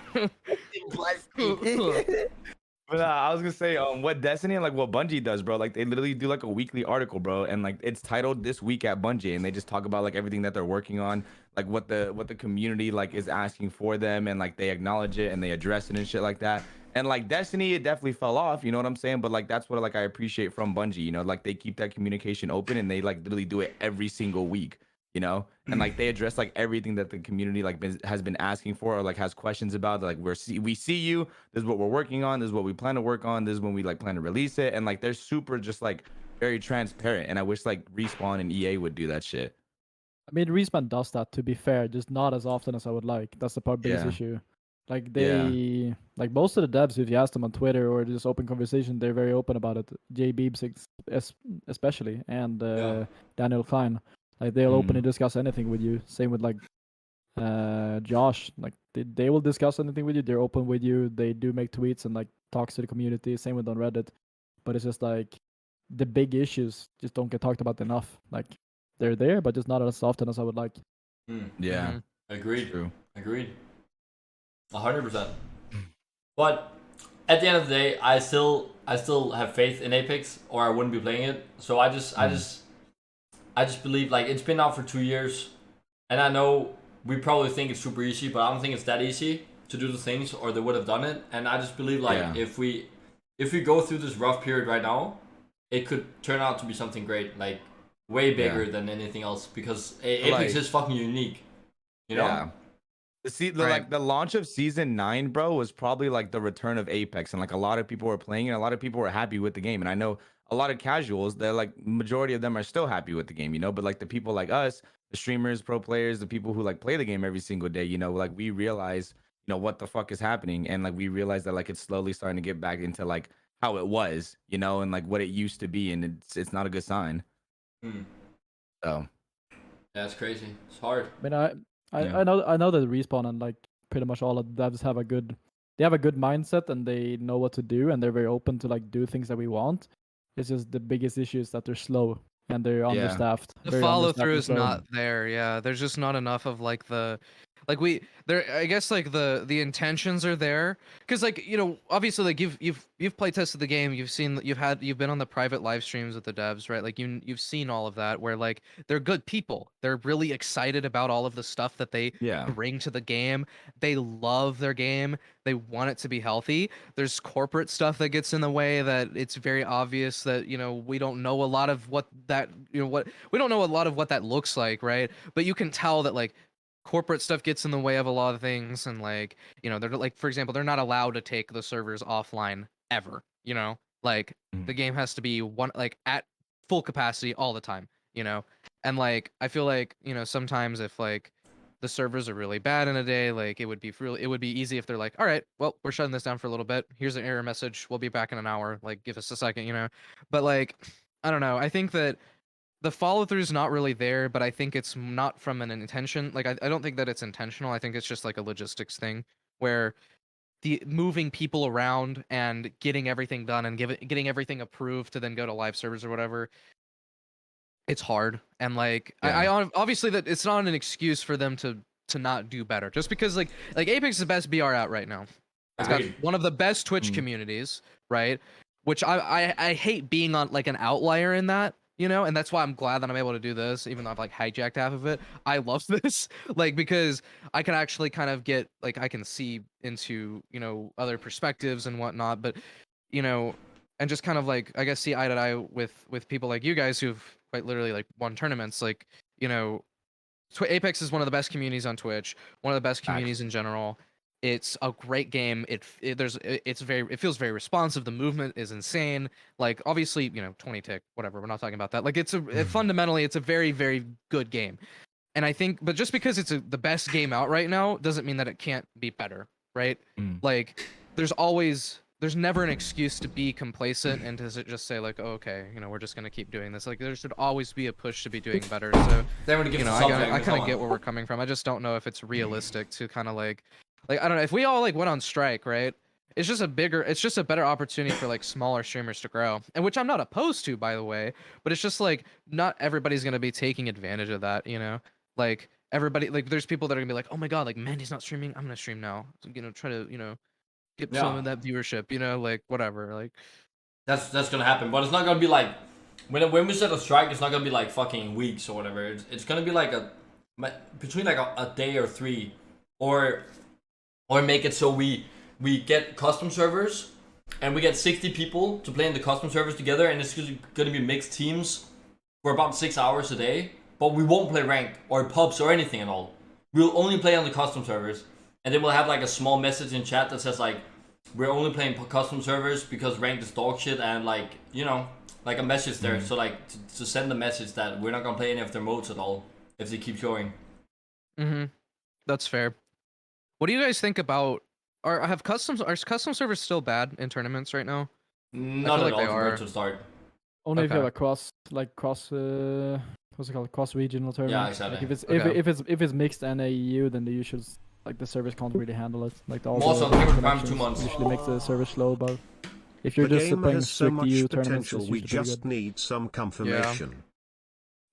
But I was gonna say, what Destiny and like what Bungie does, bro. Like they literally do like a weekly article, bro, and like it's titled "This Week at Bungie," and they just talk about like everything that they're working on, like what the community like is asking for them, and like they acknowledge it and they address it and shit like that. And like Destiny, it definitely fell off, you know what I'm saying? But like that's what like I appreciate from Bungie, you know, like they keep that communication open and they like literally do it every single week, you know, and like they address like everything that the community like has been asking for or like has questions about. Like we see you. This is what we're working on. This is what we plan to work on. This is when we like plan to release it. And like they're super just like very transparent. And I wish like Respawn and EA would do that shit. I mean, Respawn does that, to be fair, just not as often as I would like. That's the biggest issue. Like they, like most of the devs, if you ask them on Twitter or just open conversation, they're very open about it. J Beebs especially, and Daniel Klein, like they'll openly discuss anything with you. Same with like Josh, like they will discuss anything with you. They're open with you. They do make tweets and like talks to the community. Same with on Reddit, but it's just like the big issues just don't get talked about enough. Like they're there, but just not as often as I would like. Yeah, Agreed. true. Agreed. 100%. But at the end of the day, I still have faith in Apex, or I wouldn't be playing it. So I just believe, like, it's been out for 2 years, and I know we probably think it's super easy, but I don't think it's that easy to do the things, or they would have done it. And I just believe, like, if we go through this rough period right now, it could turn out to be something great. Like way bigger than anything else because Apex Like- is fucking unique. You know? Yeah. Right. Like the launch of season 9, bro, was probably like the return of Apex, and like a lot of people were playing and a lot of people were happy with the game. And I know a lot of casuals, they're like majority of them are still happy with the game, you know. But like the people like us, the streamers, pro players, the people who like play the game every single day, you know, like we realize, you know, what the fuck is happening, and like we realize that like it's slowly starting to get back into like how it was, you know, and like what it used to be, and it's not a good sign. Hmm. So That's crazy. It's hard. I mean, I know that Respawn and like pretty much all of the devs have a good mindset, and they know what to do, and they're very open to like do things that we want. It's just the biggest issue is that they're slow and they're understaffed. The very follow understaffed through and is slow. not there. Yeah, there's just not enough of like I guess like the intentions are there because like, you know, obviously like you've play tested the game, you've been on the private live streams with the devs, right? Like you've seen all of that where like they're good people, they're really excited about all of the stuff that they bring to the game, they love their game, they want it to be healthy. There's corporate stuff that gets in the way that it's very obvious that, you know, we don't know a lot of what that looks like, right? But you can tell that like corporate stuff gets in the way of a lot of things, and like, you know, they're like, for example, they're not allowed to take the servers offline ever, you know, like the game has to be at full capacity all the time, you know. And like I feel like, you know, sometimes if like the servers are really bad in a day, like it would be easy if they're like, all right, well, we're shutting this down for a little bit, here's an error message, we'll be back in an hour, like give us a second, you know. But like, I don't know, I think that the follow through is not really there, but I think it's not from an intention. Like, I don't think that it's intentional. I think it's just like a logistics thing where the moving people around and getting everything done and getting everything approved to then go to live servers or whatever. It's hard. And like, I obviously that it's not an excuse for them to not do better just because like Apex is the best BR out right now. It's got one of the best Twitch communities, right? Which I hate being on like an outlier in that, you know, and that's why I'm glad that I'm able to do this, even though I've like hijacked half of it. I love this, like, because I can actually kind of get like I can see into, you know, other perspectives and whatnot, but you know, and just kind of like I guess see eye to eye with people like you guys who've quite literally like won tournaments, like, you know, Apex is one of the best communities on Twitch, one of the best communities in general. It's a great game. It feels very responsive. The movement is insane. Like obviously, you know, 20 tick, whatever. We're not talking about that. Like fundamentally, it's a very, very good game. And I think, but just because it's the best game out right now doesn't mean that it can't be better, right? Like there's never an excuse to be complacent and to just say like, oh, okay, you know, we're just gonna keep doing this. Like there should always be a push to be doing better. So you know, I kind of get where we're coming from. I just don't know if it's realistic to kind of like I don't know, if we all like went on strike, right? It's just a better opportunity for like smaller streamers to grow, and which I'm not opposed to, by the way. But it's just like not everybody's gonna be taking advantage of that, you know. Like everybody, like there's people that are gonna be like, oh my god, like Mandy's not streaming, I'm gonna stream now. So, you know, try to, you know, get some of that viewership, you know, like whatever, like. That's gonna happen, but it's not gonna be like when we set a strike. It's not gonna be like fucking weeks or whatever. It's gonna be like between like a day or three, or make it so we get custom servers and we get 60 people to play in the custom servers together, and it's gonna be mixed teams for about 6 hours a day. But we won't play ranked or pubs or anything at all. We'll only play on the custom servers, and then we'll have like a small message in chat that says like, we're only playing custom servers because ranked is dog shit, and like, you know, like a message there. So like to send the message that we're not gonna play any of their modes at all if they keep showing. That's fair. What do you guys think about are custom servers still bad in tournaments right now? Not at all compared to start. Only if you have a cross what's it called, cross regional tournament. Yeah, exactly. Like if it's mixed NAU, then the usual like the servers can't really handle it. Like the Also, the 2 months usually makes the server slow, but if you're just playing strict EU tournaments, we just need some confirmation. Yeah.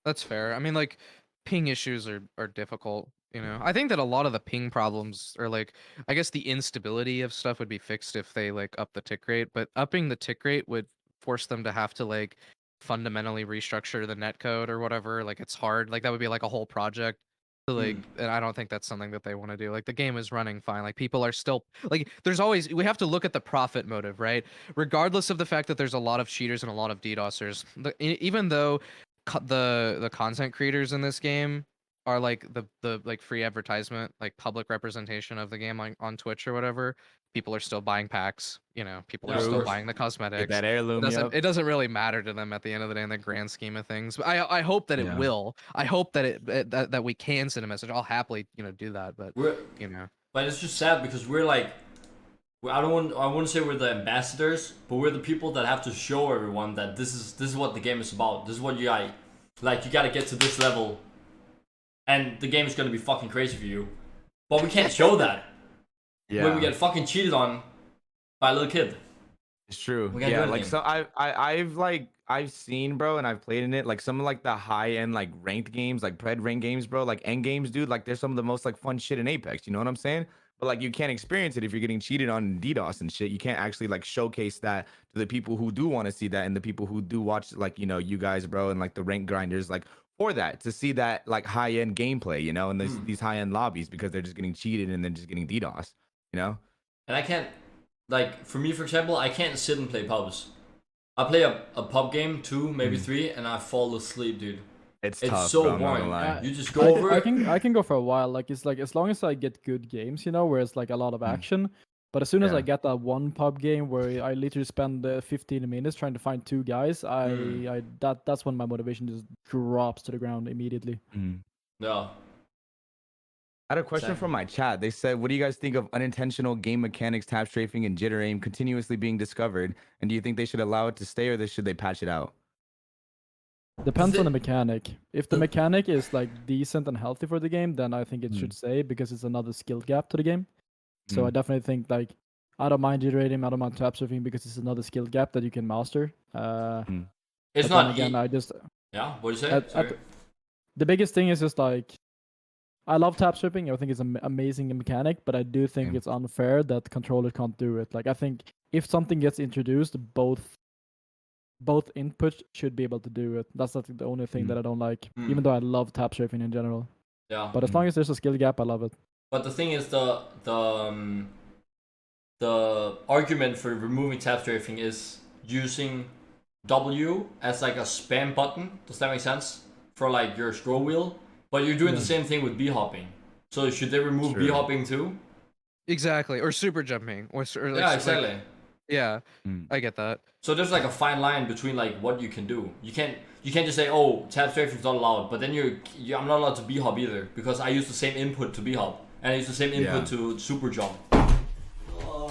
That's fair. I mean, like ping issues are difficult. You know, I think that a lot of the ping problems are like, I guess the instability of stuff would be fixed if they like up the tick rate, but upping the tick rate would force them to have to like fundamentally restructure the netcode or whatever. Like it's hard. Like that would be like a whole project. So like, and I don't think that's something that they want to do. Like the game is running fine. Like people are still like, we have to look at the profit motive, right? Regardless of the fact that there's a lot of cheaters and a lot of DDoSers, even though the content creators in this game are like the like free advertisement, like public representation of the game on Twitch or whatever. People are still buying packs, you know, people Yeah, are of still course. buying the Get cosmetics. that heirloom. It doesn't really matter to them at the end of the day in the grand scheme of things. But I hope that it Yeah. will. I hope that that we can send a message. I'll happily, you know, do that. But We're, you know, but it's just sad because we're like, I wouldn't say we're the ambassadors, but we're the people that have to show everyone that this is what the game is about. This is what you got, like you got to get to this level, and the game is gonna be fucking crazy for you. But we can't show that when we get fucking cheated on by a little kid. It's true. We can't do Yeah, like anything. so I've seen, bro, and I've played in it. Like some of like the high end like ranked games, like pred rank games, bro, like end games, dude. Like there's some of the most like fun shit in Apex. You know what I'm saying? But like you can't experience it if you're getting cheated on in DDoS and shit. You can't actually like showcase that to the people who do want to see that and the people who do watch like, you know, you guys, bro, and like the rank grinders, like for that to see that like high end gameplay, you know, and these high end lobbies because they're just getting cheated and then just getting DDoS, you know? And I can't, like, for me, for example, I can't sit and play pubs. I play a pub game, 2, maybe 3, and I fall asleep, dude. It's It's tough, so bro, I'm not gonna boring. lie. You just go over. I can go for a while. Like it's like as long as I get good games, you know, where it's like a lot of action. But as soon as I Yeah. get that one pub game where I literally spend 15 minutes trying to find 2 guys, that's when my motivation just drops to the ground immediately. Yeah. I had a question from my chat. They said, what do you guys think of unintentional game mechanics, tap strafing, and jitter aim continuously being discovered? And do you think they should allow it to stay or should they patch it out? Depends Is on the it- mechanic. If the mechanic is like decent and healthy for the game, then I think it should stay because it's another skill gap to the game. So I definitely think like I don't mind jitter aim, I don't mind tap surfing because it's another skill gap that you can master. It's but not. then again, I just Yeah, what did you say? at Sorry. the biggest thing is just like I love tap stripping. I think it's an amazing mechanic, but I do think it's unfair that controllers can't do it. Like I think if something gets introduced, both inputs should be able to do it. That's not the only thing that I don't like, even though I love tap stripping in general. Yeah. But as long as there's a skill gap, I love it. But the thing is, the argument for removing tap strafing is using W as like a spam button. Does that make sense? For like your scroll wheel. But you're doing the same thing with b-hopping. So should they remove b-hopping too? exactly, or super jumping, or like, Yeah, exactly. Like, yeah, I get that. So there's like a fine line between like what you can do. You can't just say, oh, tap strafing is not allowed, but then I'm not allowed to b-hop either because I use the same input to b-hop and I use the same input to super jump.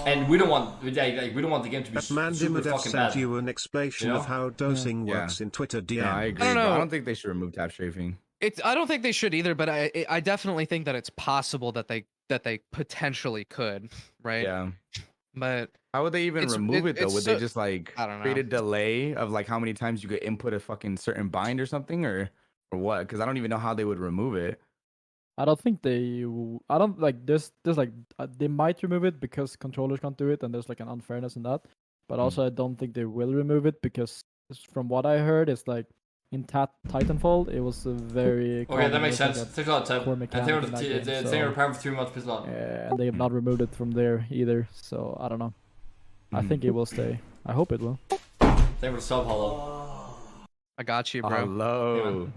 And we don't want we don't want the game to be super Mande fucking sent bad. you an explanation of how dosing works in Twitter DM. Yeah, I agree. I don't know. I don't think they should remove tap strafing. I don't think they should either, but I definitely think that it's possible that they potentially could, right? Yeah. But How would they even remove it though? it's Would so- they just like I don't create a know. delay of like how many times you could input a fucking certain bind or something or what? Because I don't even know how they would remove it. I don't think I don't like there's like they might remove it because controllers can't do it and there's like an unfairness in that. But also I don't think they will remove it because from what I heard it's like in Titanfall it was a very Okay, that makes common sense. that Takes a lot of time. core I think mechanic in that the game, thing so- requirement for 3 months is not. and they have not removed it from there either. So I don't know. I think it will stay. I hope it will. Thank you for the sub, hello. I got you, bro. Hello.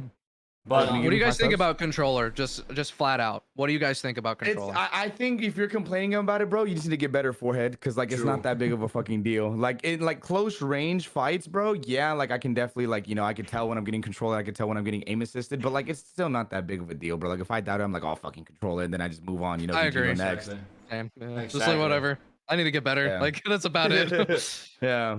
But Can you What do you give me guys think 5 subs? about controller? Just flat out. What do you guys think about It's, controller? I think if you're complaining about it, bro, you just need to get better forehead because like it's True. not that big of a fucking deal. Like in like close range fights, bro. Yeah, like I can definitely like I can tell when I'm getting controller. I can tell when I'm getting aim assisted, but like it's still not that big of a deal, bro. Like if I doubt it, I'm like, oh fucking controller, and then I just move on. I GG, agree. go next. Exactly. Same. Yeah, Just Exactly. like whatever. I need to get better. Yeah. Like that's about it. Yeah.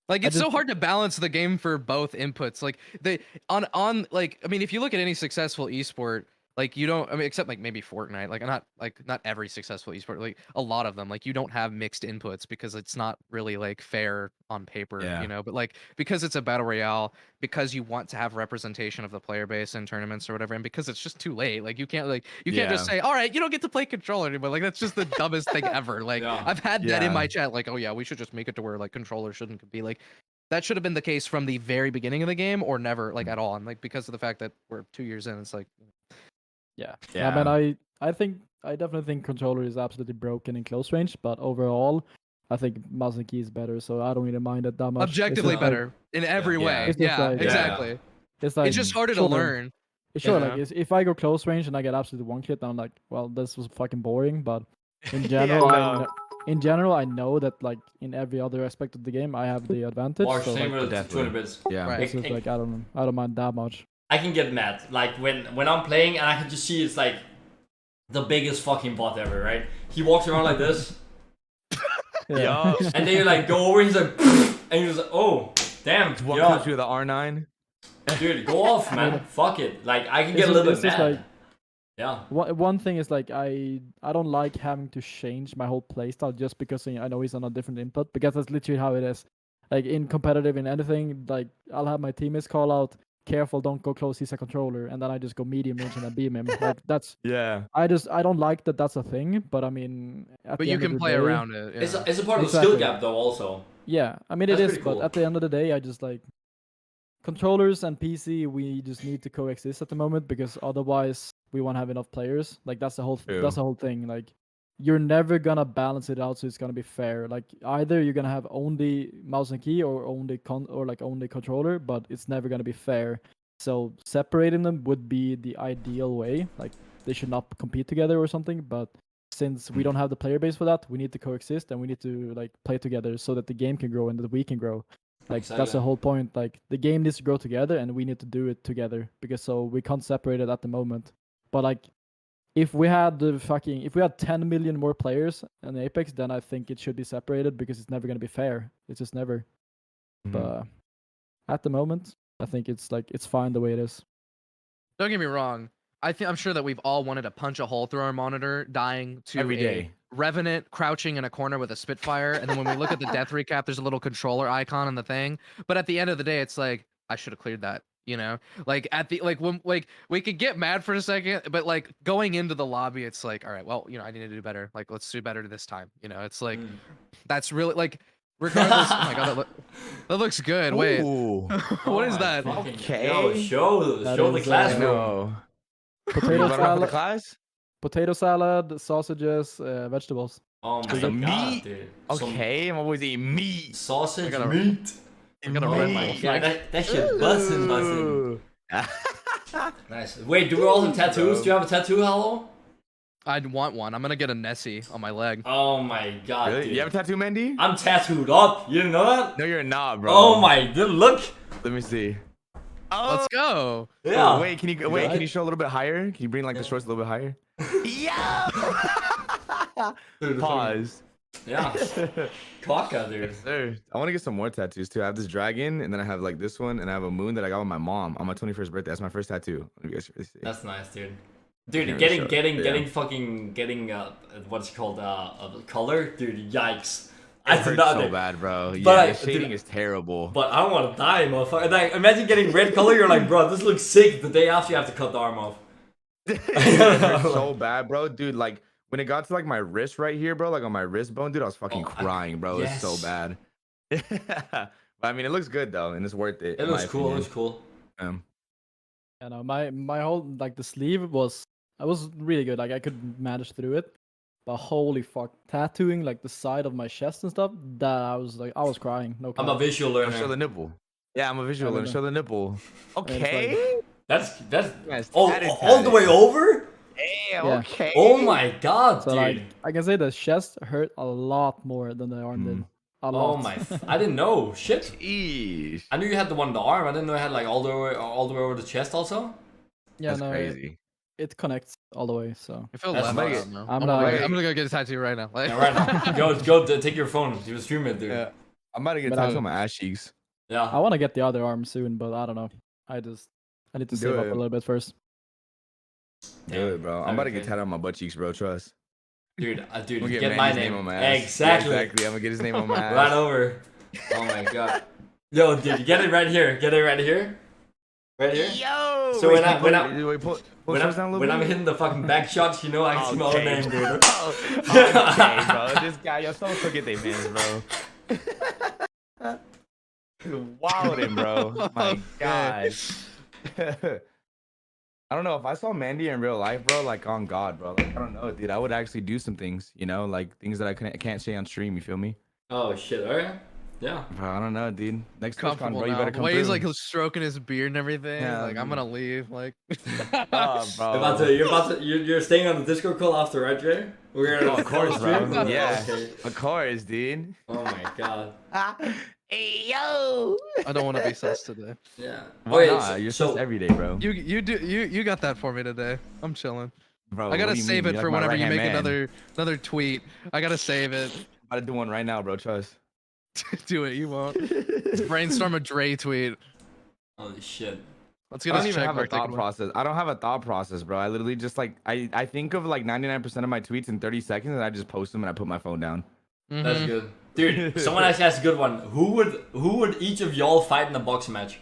Like I it's so just- hard to balance the game for both inputs. Like they on like I mean if you look at any successful esport, like you don't I mean except like maybe Fortnite, not every successful esport, like a lot of them, like you don't have mixed inputs because it's not really like fair on paper, Yeah. you know, but like because it's a battle royale, because you want to have representation of the player base in tournaments or whatever, and because it's just too late, like you can't just say, all right, you don't get to play controller anymore. Like that's just the dumbest thing ever. Like Yeah. I've had that in Yeah. my chat, like, oh yeah, we should just make it to where like controller shouldn't be like that should have been the case from the very beginning of the game or never like at all. And like because of the fact that we're 2 years in, it's like Yeah. Yeah. I mean, I definitely think controller is absolutely broken in close range, but overall, I think mouse and key is better, so I don't really mind it that much. It's objectively just, like, better in every Yeah. way. It's just Yeah, like- exactly. it's like It's just harder to sure, learn. Sure, Yeah. like if I go close range and I get absolutely one hit, I'm like, well, this was fucking boring. But in general, no. I know that like in every other aspect of the game, I have the advantage. Mark, So same like, with definitely. 200 bits. Yeah. Right. it's just like I don't mind that much. I can get mad. Like when I'm playing and I can just see it's like the biggest fucking bot ever, right? He walks around like this, Yeah. and then you like go over, he's like, and you're just like, oh, damn, One yeah, punch with the R9. dude, go off, man. Fuck it. Like I can get a It's little just- bit it's mad. just like- Yeah. One thing is like I don't like having to change my whole playstyle just because I know he's on a different input, because that's literally how it is. Like in competitive in anything, like I'll have my teammates call out, "Careful, don't go close. He's a controller," and then I just go medium range and I beam him. Like that's Yeah. I don't like that that's a thing, but I mean, at But the you end of can the play day, around it. Yeah. It's a part of the skill Exactly. gap though also. Yeah, I mean That's it is, pretty but cool. at the end of the day, I just like controllers and PC. We just need to coexist at the moment because otherwise we won't have enough players. Like that's the whole True. that's the whole thing. Like you're never gonna balance it out so it's gonna be fair. Like either you're gonna have only mouse and key or only only controller, but it's never gonna be fair. So separating them would be the ideal way. Like they should not compete together or something, but since we don't have the player base for that, we need to coexist and we need to like play together so that the game can grow and that we can grow. Like that's Exactly. the whole point. Like the game needs to grow together and we need to do it together because so we can't separate it at the moment. But like if we had 10 million more players in Apex, then I think it should be separated because it's never gonna be fair. It's just never. Mhm. But at the moment, I think it's fine the way it is. Don't get me wrong. I'm sure that we've all wanted to punch a hole through our monitor, dying to Every a day. Revenant crouching in a corner with a Spitfire, and then when we look at the death recap, there's a little controller icon in the thing. But at the end of the day, it's like I should have cleared that. You know, like when we could get mad for a second, but like going into the lobby, it's like, all right, well, I need to do better. Like let's do better this time. It's like that's really like regardless. Oh my god, that looks good. Wait, Ooh. what is my that? fucking- Okay. Yo, show That the is, classroom. No. Potato You run around for the salad, class? potato salad, sausages, vegetables. Oh my Some god, meat? dude. Okay, I'm always eating meat. Sausage, I gotta- meat. I gotta Oh run my my god, that shit bussin'. Ooh. Nice. Wait, do we all have tattoos? Do you have a tattoo, Hello? I'd want one. I'm gonna get a Nessie on my leg. Oh my god, Really? dude. You have a tattoo, Mandy? I'm tattooed up. You didn't know that? No, you're not, bro. Oh my, dude, look. Let me see. Oh, Let's go. Yeah. wait, can you can you show a little bit higher? Can you bring like the shorts a little bit higher? Yeah. Dude, the Pause. Yeah. Coca, dude. Sir, I want to get some more tattoos too. I have this dragon, and then I have like this one, and I have a moon that I got with my mom on my 21st birthday. That's my first tattoo. Let me guys really see. That's nice, dude. Dude, Can't getting really show it, getting what's it called color, dude. Yikes! It I did hurts not. so dude. bad, bro. But Yeah, I- the shading dude, is terrible. But I don't want to die, motherfucker. Like, imagine getting red color. You're like, bro, this looks sick. The day after, you have to cut the arm off. It hurts so bad, bro. Dude, like when it got to like my wrist right here, bro, like on my wrist bone, dude, I was fucking crying, bro. yes. It's so bad. But I mean, it looks good though, and it's worth it. It in looks my cool. It opinion. looks cool. You know, my whole like the sleeve was really good. Like I could manage through it. But holy fuck, tattooing like the side of my chest and stuff, that I was crying. No I'm a cap. visual Show learner. the nipple. Yeah, I'm a visual I learner. know. Show the nipple. it's Okay. That's Yes, oh, tatted, all the tatted. way over. Damn, Yeah. okay. Oh my god, So dude. like I can say the chest hurt a lot more than the arm did. A lot. Oh my! I didn't know. Shit. Jeez. I knew you had the one in the arm. I didn't know you had like all the way over the chest also. Yeah, That's no, crazy. it connects all the way. So I feel That's left nice. out now. I'm I'm not- gonna go get a tattoo right now. Like, Yeah, right now. Go take your phone. You will stream it, dude. Yeah. I'm about to get But tattooed I- on my ass cheeks. I Yeah. want to get the other arm soon, but I don't know. I need to Do save up it. a little bit first. Do it, bro. I'm about to get Okay. tattooed on my butt cheeks, bro. Trust. Dude, I'm dude, gonna get my Mandy's name. on my ass. Exactly. Yeah, exactly. I'm gonna get his name on my ass. Right over. Oh my god. Yo, dude, get it right here. Get it right here. Right here. Yo. So when I- wait, pull When shorts down a I'm, little when I'm bit? hitting the fucking back shots, you know I can see my own Okay. name, dude. Okay, bro. This guy, yo, someone forget they mans, bro. Wildin', bro. My God. I don't know if I saw Mandy in real life, bro. Like on God, bro. Like I don't know, dude. I would actually do some things, like things that I can't say on stream. You feel me? Oh shit! Alright. Yeah. Bro, I don't know, dude. Next TwitchCon, Comfortable bro, you now. better The come way through. he's like stroking his beard and everything. Yeah, like I'm dude. gonna leave. Like. Oh, bro. You're staying on the Discord call after, right, Jay? We're Oh, of course, bro. stream? Yeah, Okay. of course, dude. Oh my god. Hey, yo. I don't want to be sus today. Yeah. Why Okay, not? You're sus every day, bro. You got that for me today. I'm chilling. Bro, I what gotta do you save mean? it You're for like my whenever you right-hand make man. another tweet. I gotta save it. I'm about to do one right now, bro. Trust. Do it. You won't. Let's brainstorm a Dre tweet. Holy shit. Let's I get don't us even check have a mark thought taken away. process. I don't have a thought process, bro. I literally just like I think of like 99% of my tweets in 30 seconds, and I just post them and I put my phone down. That's Mhm. good. Dude, someone actually asked a good one. Who would each of y'all fight in a boxing match?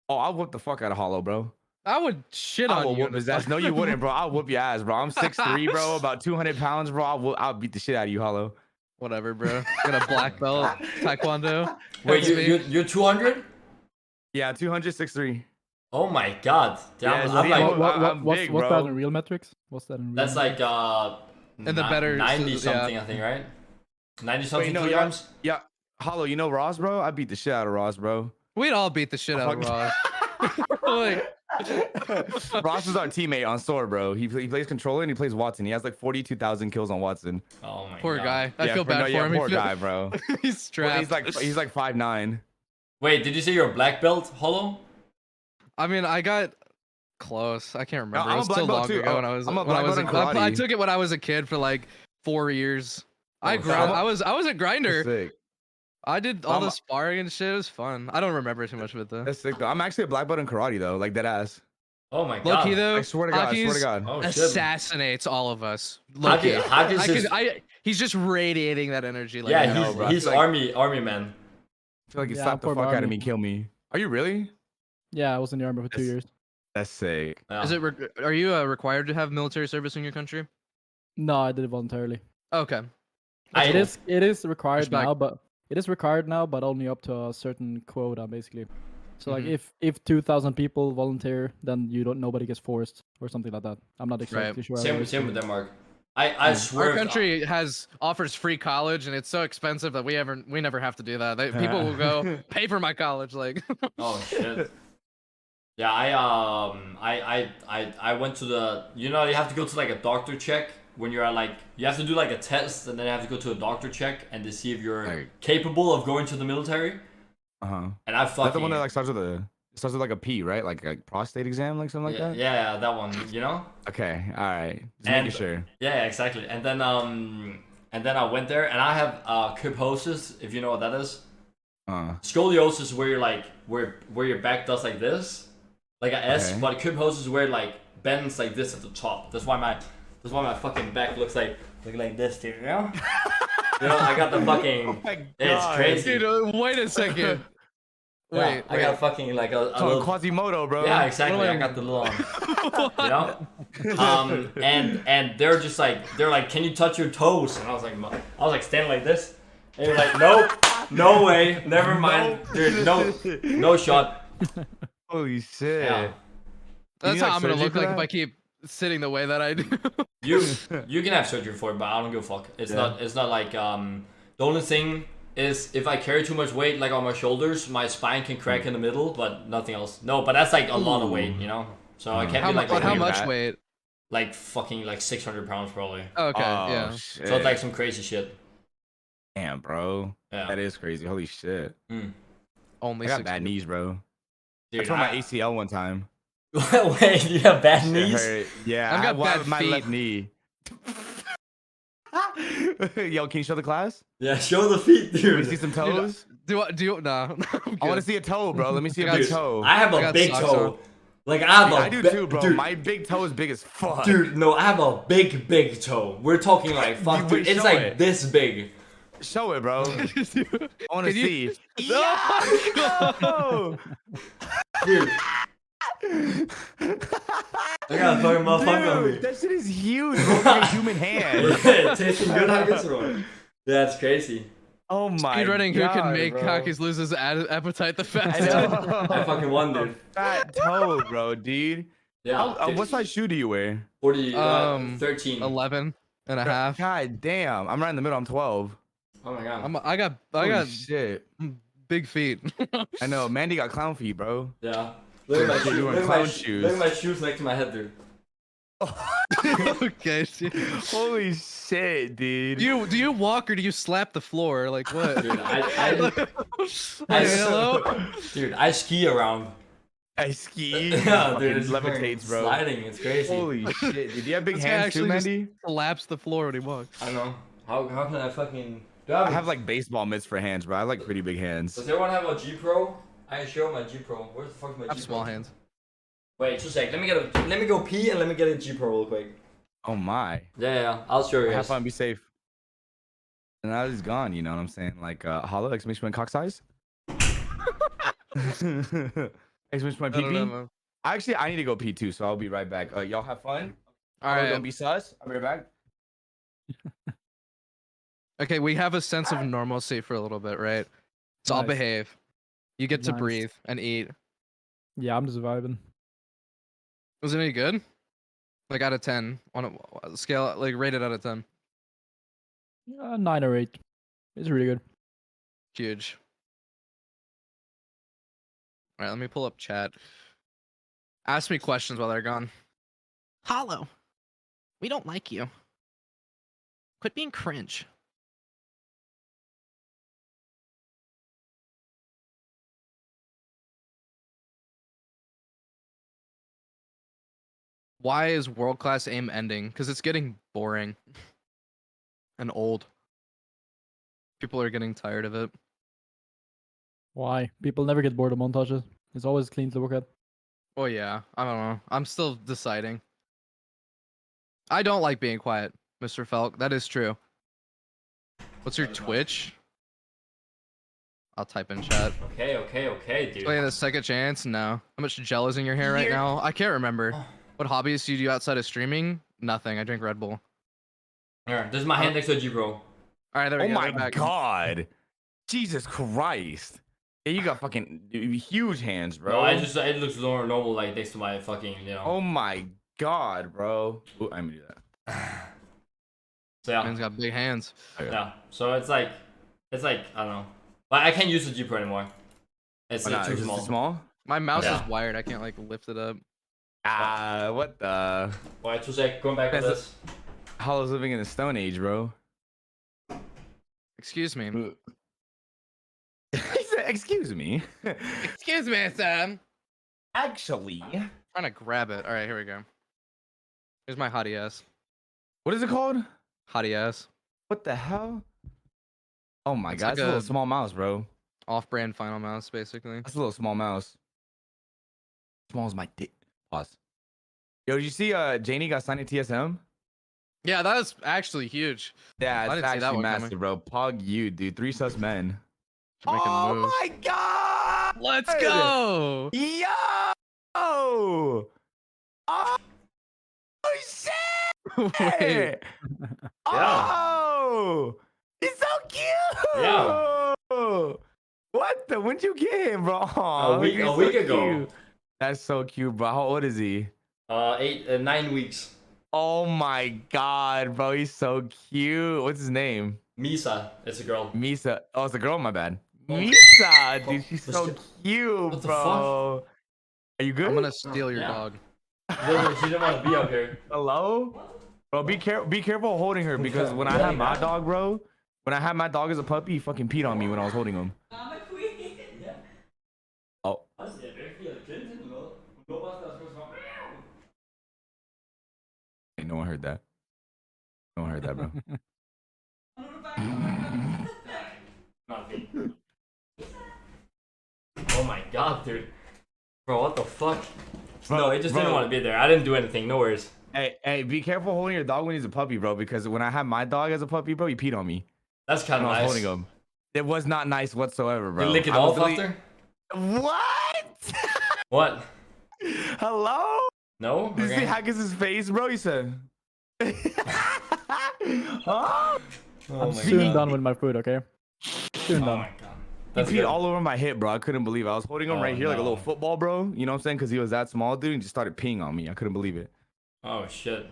Oh, I'll whoop the fuck out of Hollow, bro. I would shit I on will you. whoop in a his ass. fight. No, you wouldn't, bro. I'll whoop your ass, bro. I'm 6'3", bro. About 200 pounds, bro. I'll beat the shit out of you, Hollow. Whatever, bro. Got a black belt, taekwondo. Wait, That's me. you're 200? Yeah, 200, 6'3". Oh my god. Damn, Yeah, I'm see, like, I'm big, What's that bro. in real metrics? What's that in real that's metrics? like And the better- 90 yeah. something, I think, right? 90 something no, kilograms? Yeah, Hollow, you know Ross, bro? I beat the shit out of Ross, bro. We'd all beat the shit out of Ross. Like, Ross is our teammate on Sword, bro. He plays controller and he plays Watson. He has like 42,000 kills on Watson. Oh my poor god. guy. I feel bad for him. Poor guy, bro. He's Well, strapped. he's like 5'9". Wait, did you say you're a black belt, Hollow? I mean, I got close. I can't remember. I'm It a was black still belt long too. ago when I was. I'm a when I black was belt in I karate. took it when I was a kid for like 4 years. I Oh, grind. so- I was a grinder. That's sick. I did all I'm the a- sparring and shit. It was fun. I don't remember too much of it though. That's sick, though. I'm actually a black belt in karate, though. Like, dead ass. Oh my god. Low key though, I swear to God. I swear to Hakis God. Oh shit. assassinates all of us. Low key. Hakis is, He's just radiating that energy. Like, yeah, I know, he's- bro. he's like- army man. I feel like he Yeah, slapped the poor fuck out of Barbie. me, kill me. Are you really? Yeah, I was in the army for 2 Yes. years. That's sick. Yeah. Is it? Are you required to have military service in your country? No, I did it voluntarily. Okay. It is required Respect. now, but only up to a certain quota, basically. So like Mhm. if 2,000 people volunteer, then nobody gets forced or something like that. I'm not exactly sure. how it works. Same with Denmark. I swear. Our country offers free college, and it's so expensive that we never have to do that. People will go pay for my college, like. Oh shit. Yeah, I went to the, you know, you have to go to like a doctor check when you're like, you have to do like a test and then you have to go to a doctor check and to see if you're Right. capable of going to the military. Uh-huh. And I That's the fucking one that like starts with like a P, right? Like a prostate exam, like something like that? yeah, that one, you know? Okay, all right. Just And- making sure. Yeah, exactly. And then I went there and I have kyphosis, if you know what that is. Scoliosis is where you're like where your back does like this, like a S, Okay. but kyphosis is where it like bends like this at the top. That's why my fucking back looks like this, dude. You know? You know, I got the fucking. Oh my It's God. crazy. Dude, wait a second. Yeah, Wait, I got fucking like a So little. Quasimodo, bro. Yeah, exactly. What am I I- got the little. You know. And they're just like can you touch your toes? And I was like standing like this. And you're like, nope, no way, never mind, dude, no shot. Holy shit. Yeah. That's need, how like, I'm gonna surgery look for like that? if I keep sitting the way that I do. You can have surgery for it, but I don't give a fuck. It's Yeah. not like the only thing is if I carry too much weight like on my shoulders, my spine can crack in the middle, but nothing else. No, but that's like a lot of weight, you know. So I can't how be like much? How weight much that. weight? like fucking like 600 pounds probably. Okay, Oh, yeah. shit. So it's like some crazy shit. Damn, bro. Yeah. That is crazy. Holy shit. Only I got 600. bad knees, bro. I Dude, tore my ACL one time. Wait, you have bad It knees? hurt. Yeah, I've I got had bad my feet. left knee. Yo, can you show the class? Yeah, show the feet, Let me dude. see some toes. Do you? No. I want to see a toe, bro. Let me see a I big got- toe. I have I a got big socks toe. on. Like I have I do too, bro. Dude, My big toe is big as fuck. dude, no, I have a big toe. We're talking like fuck, Wait, dude. It's show like it. this big. Show it, bro. I want to Can you- see. No! Dude. I got a fucking motherfucker on me. Dude, that shit is huge. Bro. It's like a human hand. Tasting good, Hakis, or what? Yeah, it's crazy. Oh my Speedrunning who can God, make bro. Hakis lose his appetite the I fastest. know. I fucking won, dude. Fat toe, bro, dude. Yeah. dude. What size shoe do you wear? 40, Um, 13. 11 and a half. God damn. I'm right in the middle. I'm 12. Oh my god. I got Holy shit. big feet. I know. Mandy got clown feet, bro. Yeah. Look at my You wearing look at clown my shoes. look at my shoes next to my head, dude. Okay. Holy shit, dude. Do you walk or do you slap the floor? Like what? Dude, Hello? dude, I ski around. I ski. Yeah, dude, Fucking it's fucking levitates, bro. sliding. It's crazy. Holy shit, dude. Do you have big This guy hands too, actually just Mandy? slaps the floor when he walks. I don't know. How can I fucking? I have like baseball mitts for hands, bro. I have like pretty big hands. Does everyone have a G Pro? I can show my G Pro. Where the fuck is my G I Pro? have small hands. Wait, 2 seconds. Let me go pee and let me get a G Pro real quick. Oh my. Yeah. I'll show you Have guys. fun, be safe. And now he's gone, you know what I'm saying? Like, hollow, exclamation point cock size. Exclamation point I don't know, PP. man. Actually, I need to go pee too, so I'll be right back. Y'all have fun. All Hollow, right. don't be sus. I'll be right back. Okay, we have a sense of normalcy for a little bit, right? So I'll Nice. behave. You get to Nice. breathe and eat. Yeah, I'm just vibing. Was it any good? Like out of 10 on a scale, like rated out of 10. 9 or 8. It's really good. Huge. All right, let me pull up chat. Ask me questions while they're gone. Hollow, we don't like you. Quit being cringe. Why is world class aim ending? Because it's getting boring and old. People are getting tired of it. Why? People never get bored of montages. It's always clean to look at. Oh yeah, I don't know. I'm still deciding. I don't like being quiet, Mr. Felk. That is true. What's your Twitch? I'll type in chat. Okay, dude. Playing a second chance? No. How much gel is in your hair right now? I can't remember. What hobbies do you do outside of streaming? Nothing. I drink Red Bull. Alright, this is my hand next to a G Pro. All right, there we Oh go. my They're back. god. Jesus Christ. Yeah, you got fucking huge hands, bro. No, it looks normal like next to my fucking, you know. Oh my god, bro. Ooh, I'm gonna do that. So yeah. Man's got big hands. Yeah. So it's like I don't know. But I can't use the G Pro anymore. It's Why not? too Is it small. too small? My mouse Yeah. is wired. I can't like lift it up. What the? Wait, 2 seconds. Going back to That's a- this. Hollow's living in the Stone Age, bro. Excuse me. He said, excuse me. Excuse me, Sam. Actually. Trying to grab it. All right, here we go. Here's my hottie ass. What is it called? Hottie ass. What the hell? Oh my It's god, like it's a little a- small mouse, bro. Off-brand Final Mouse, basically. That's a little small mouse. Small as my dick. Pause. Yo, did you see Janie got signed at TSM? Yeah, that is actually huge. Yeah, I it's didn't see that actually one massive, coming. bro. Pog you, dude. 3 sus men. She's making moves. my god! Let's go! Yo! Oh shit! Wait. Oh! He's so cute! Yeah. What the? When'd you get him, bro? Aw, A week he's so ago. cute. That's so cute, bro. How old is he? 9 weeks. Oh my god, bro. He's so cute. What's his name? Misa, it's a girl. Misa. Oh, it's a girl, my bad. Oh. Misa, dude. She's What's so the- cute, what the bro. Are you good? I'm gonna steal your Yeah. dog. She didn't want to be up here. Hello? Bro, be careful holding her because when I had my dog, bro, when I had my dog as a puppy, he fucking peed on me when I was holding him. I'm a queen. Oh. Hey, no one heard that. No one heard that, bro. Nothing. Oh my god, dude. Bro, what the fuck? No, he just didn't want to be there. I didn't do anything. No worries. Hey, be careful holding your dog when he's a puppy, bro, because when I had my dog as a puppy, bro, he peed on me That's kind when of I was nice. holding him. It was not nice whatsoever, bro. You lick it I was off literally- after? What? What? Hello? No? Did you see Okay. Hakis' face, bro? He said. Huh? Oh I'm my soon god. done with my food, okay? Soon Oh done. my god. He That's peed good. all over my hip, bro. I couldn't believe it. I was holding him Oh, right here like a no. little football, bro. You know what I'm saying? Because he was that small, dude, and just started peeing on me. I couldn't believe it. Oh shit.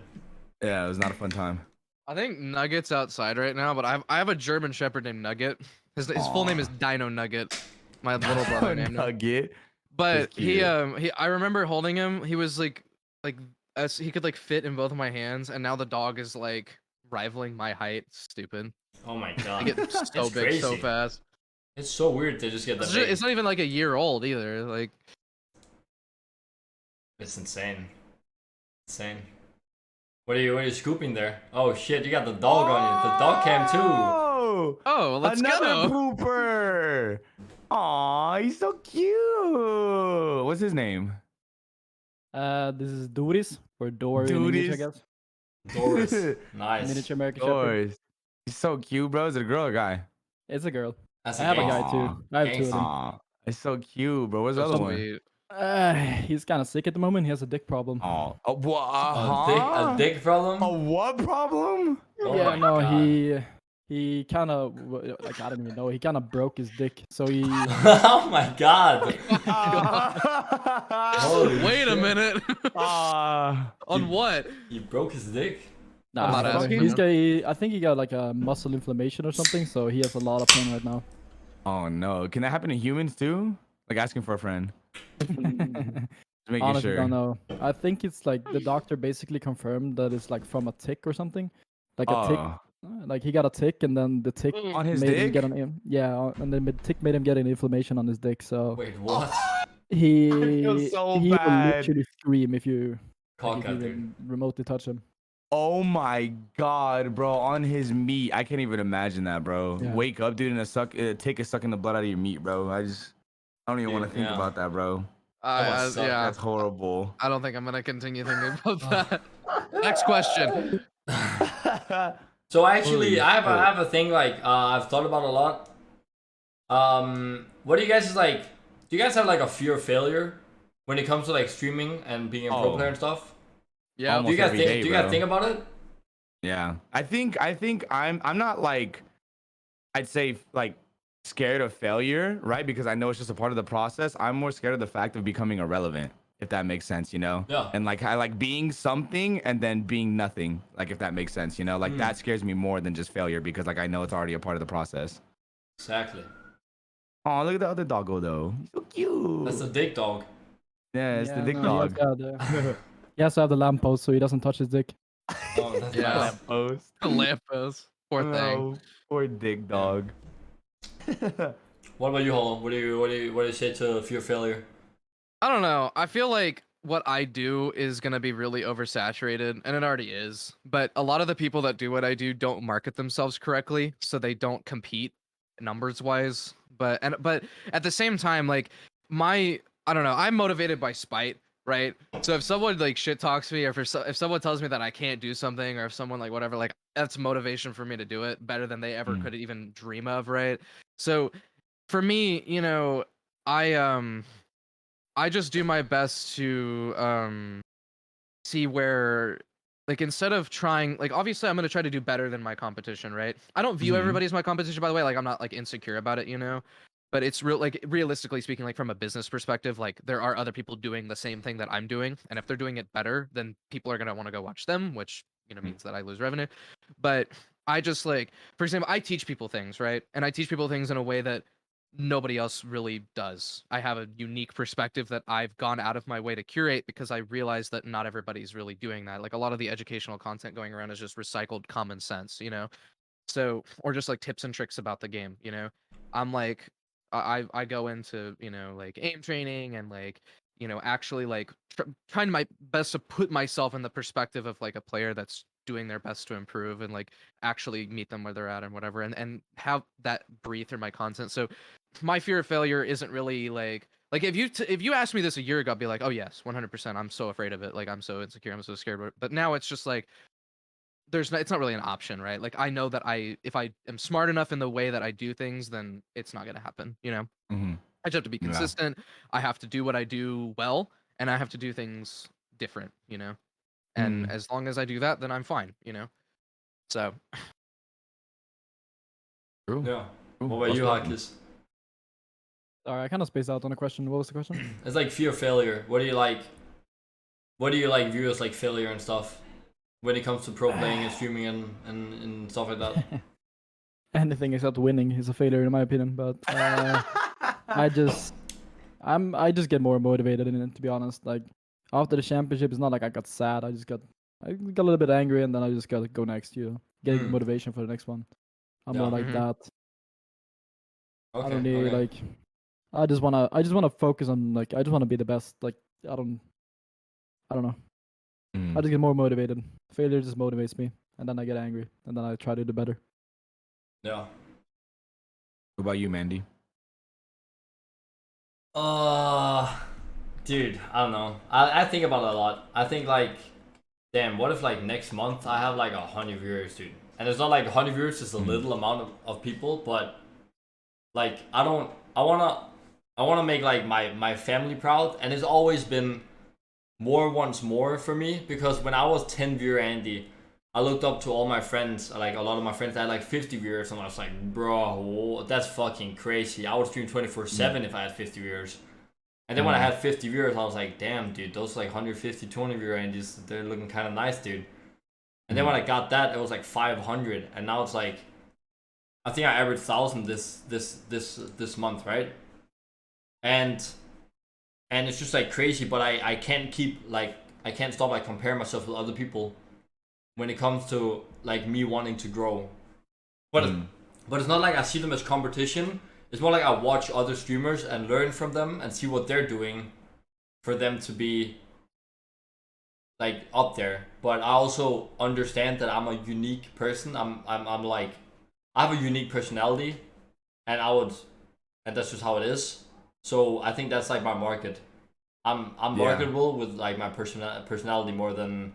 Yeah, it was not a fun time. I think Nugget's outside right now, but I have a German Shepherd named Nugget. His full name is Dino Nugget. My little brother named him. Nugget. But That's cute. I remember holding him. He was like as he could like fit in both of my hands, and now the dog is like rivaling my height. Stupid. Oh my I god. get so It's big so crazy. fast. It's so weird to just get that big. It's not even like a year old either. Like It's insane. Insane. What are you scooping there? Oh shit, you got the dog on you. The dog cam too. oh, let's Another go. pooper. Aw, he's so cute. What's his name? This is Doris or Door in English, I Doris. guess. Doris. Nice. Miniature American Shepherd. Doris. He's so cute, bro. Is it a girl or a guy? It's a girl. That's I have a gangster. guy too. I have two of them. Aw, it's so cute, bro. Where's the So other one? sweet. He's kind of sick at the moment. He has a dick problem. Oh, what? A dick problem? A what problem? Oh yeah, my no, God. he kind of like I don't even know. He kind of broke his dick, so he. Oh my god. Holy Wait a shit. minute. Ah, On what? He broke his dick? Nah, not asking he's him. got. I think he got like a muscle inflammation or something, so he has a lot of pain right now. oh no. Can that happen to humans too? Like asking for a friend. Just making Honestly, sure. don't know. I think it's like the doctor basically confirmed that it's like from a tick or something, like a tick. Oh, Like he got a tick, and then the tick on his made him dick? get and then the tick made him get an inflammation on his dick. So Wait, what? he feel so he will bad. literally scream if you Cock like, if out, you dude. even remotely touch him. Oh my god, bro! On his meat, I can't even imagine that, bro. Yeah. Wake up, dude, and take a sucking the blood out of your meat, bro. I don't even want to Dude, think yeah. about that, bro. must suck. Yeah, That's horrible. I don't think I'm gonna continue thinking about that. Next question. So actually, Holy I shit. have a thing like I've thought about a lot. What do you guys like? Do you guys have like a fear of failure when it comes to like streaming and being a pro Oh. player and stuff? Yeah. Almost Do you guys every think? day, do you guys bro. think about it? Yeah, I think I'm not like, I'd say like scared of failure, right? Because I know it's just a part of the process. I'm more scared of the fact of becoming irrelevant, if that makes sense, you know? Yeah. And like I like being something and then being nothing, like if that makes sense, you know? Like that scares me more than just failure because like I know it's already a part of the process. Exactly. Oh, look at the other doggo though. He's so cute. That's a dick dog. Yeah, it's the dick no, dog. He has to have the lamppost so he doesn't touch his dick. Oh, that's Yeah. nice. Post. The lamppost. Poor thing. No, poor dick dog. What about you, Hollow? What do you say to fear of failure? I don't know. I feel like what I do is gonna be really oversaturated, and it already is. But a lot of the people that do what I do don't market themselves correctly, so they don't compete numbers wise. But at the same time, like I don't know. I'm motivated by spite, right? So if someone like shit talks me, or if someone tells me that I can't do something, or if someone like whatever, like that's motivation for me to do it better than they ever could even dream of, right? So for me, you know, I just do my best to see where, like, instead of trying, like, obviously I'm going to try to do better than my competition, right? I don't view everybody as my competition, by the way. Like, I'm not like insecure about it, you know? But it's real, like, realistically speaking, like from a business perspective, like there are other people doing the same thing that I'm doing, and if they're doing it better, then people are going to want to go watch them, which, you know, means that I lose revenue. But I just, like, for example, I teach people things, right? And I teach people things in a way that nobody else really does. I have a unique perspective that I've gone out of my way to curate because I realize that not everybody's really doing that. Like a lot of the educational content going around is just recycled common sense, you know? So, or just like tips and tricks about the game, you know? I'm like, I go into, you know, like aim training and like, you know, actually like trying my best to put myself in the perspective of like a player that's doing their best to improve and like actually meet them where they're at and whatever, and have that breathe through my content. So my fear of failure isn't really like if you asked me this a year ago, I'd be like, oh yes, 100%, I'm so afraid of it, like I'm so insecure, I'm so scared. But now it's just like it's not really an option, right? Like I know that if I am smart enough in the way that I do things, then it's not gonna happen, you know? Mm-hmm. I just have to be Yeah. consistent. I have to do what I do well, and I have to do things different, you know? And as long as I do that, then I'm fine, you know? So True. Yeah. True. What about you, Well spoken. Hakis? Sorry, I kind of spaced out on the question. What was the question? It's like fear of failure. What do you like? What do you like view as like failure and stuff? when it comes to pro playing and streaming and stuff like that? Anything except winning is a failure in my opinion. But I just get more motivated in it, to be honest. Like after the championship, it's not like I got sad. I got a little bit angry, and then I just got to go next. Getting motivation for the next one. I'm more like that. Okay, I don't need okay. like. I just wanna focus on like. I just wanna be the best. Like I don't know. I just get more motivated. Failure just motivates me, and then I get angry, and then I try to do better. Yeah. What about you, Mandy? Dude, I don't know. I think about it a lot. I think like, damn, what if like next month I have like 100 viewers, dude? And it's not like 100 viewers is a little amount of people, but like I wanna make like my family proud, and it's always been more once more for me, because when I was 10 viewer Andy, I looked up to all my friends, like a lot of my friends that had like 50 viewers, and I was like, bro, that's fucking crazy. I would stream 24/7 if I had 50 viewers. And then when I had 50 viewers, I was like, damn, dude, those like 150, 20 viewer Andies, they're looking kind of nice, dude. And then when I got that, it was like 500, and now it's like, I think I averaged 1,000 this month, right? And it's just like crazy, but I can't keep like, I can't stop like comparing myself with other people when it comes to like me wanting to grow. But it's not like I see them as competition. It's more like I watch other streamers and learn from them and see what they're doing for them to be like up there. But I also understand that I'm a unique person. I'm like, I have a unique personality, and that's just how it is. So I think that's like my market. I'm marketable with like my personality more than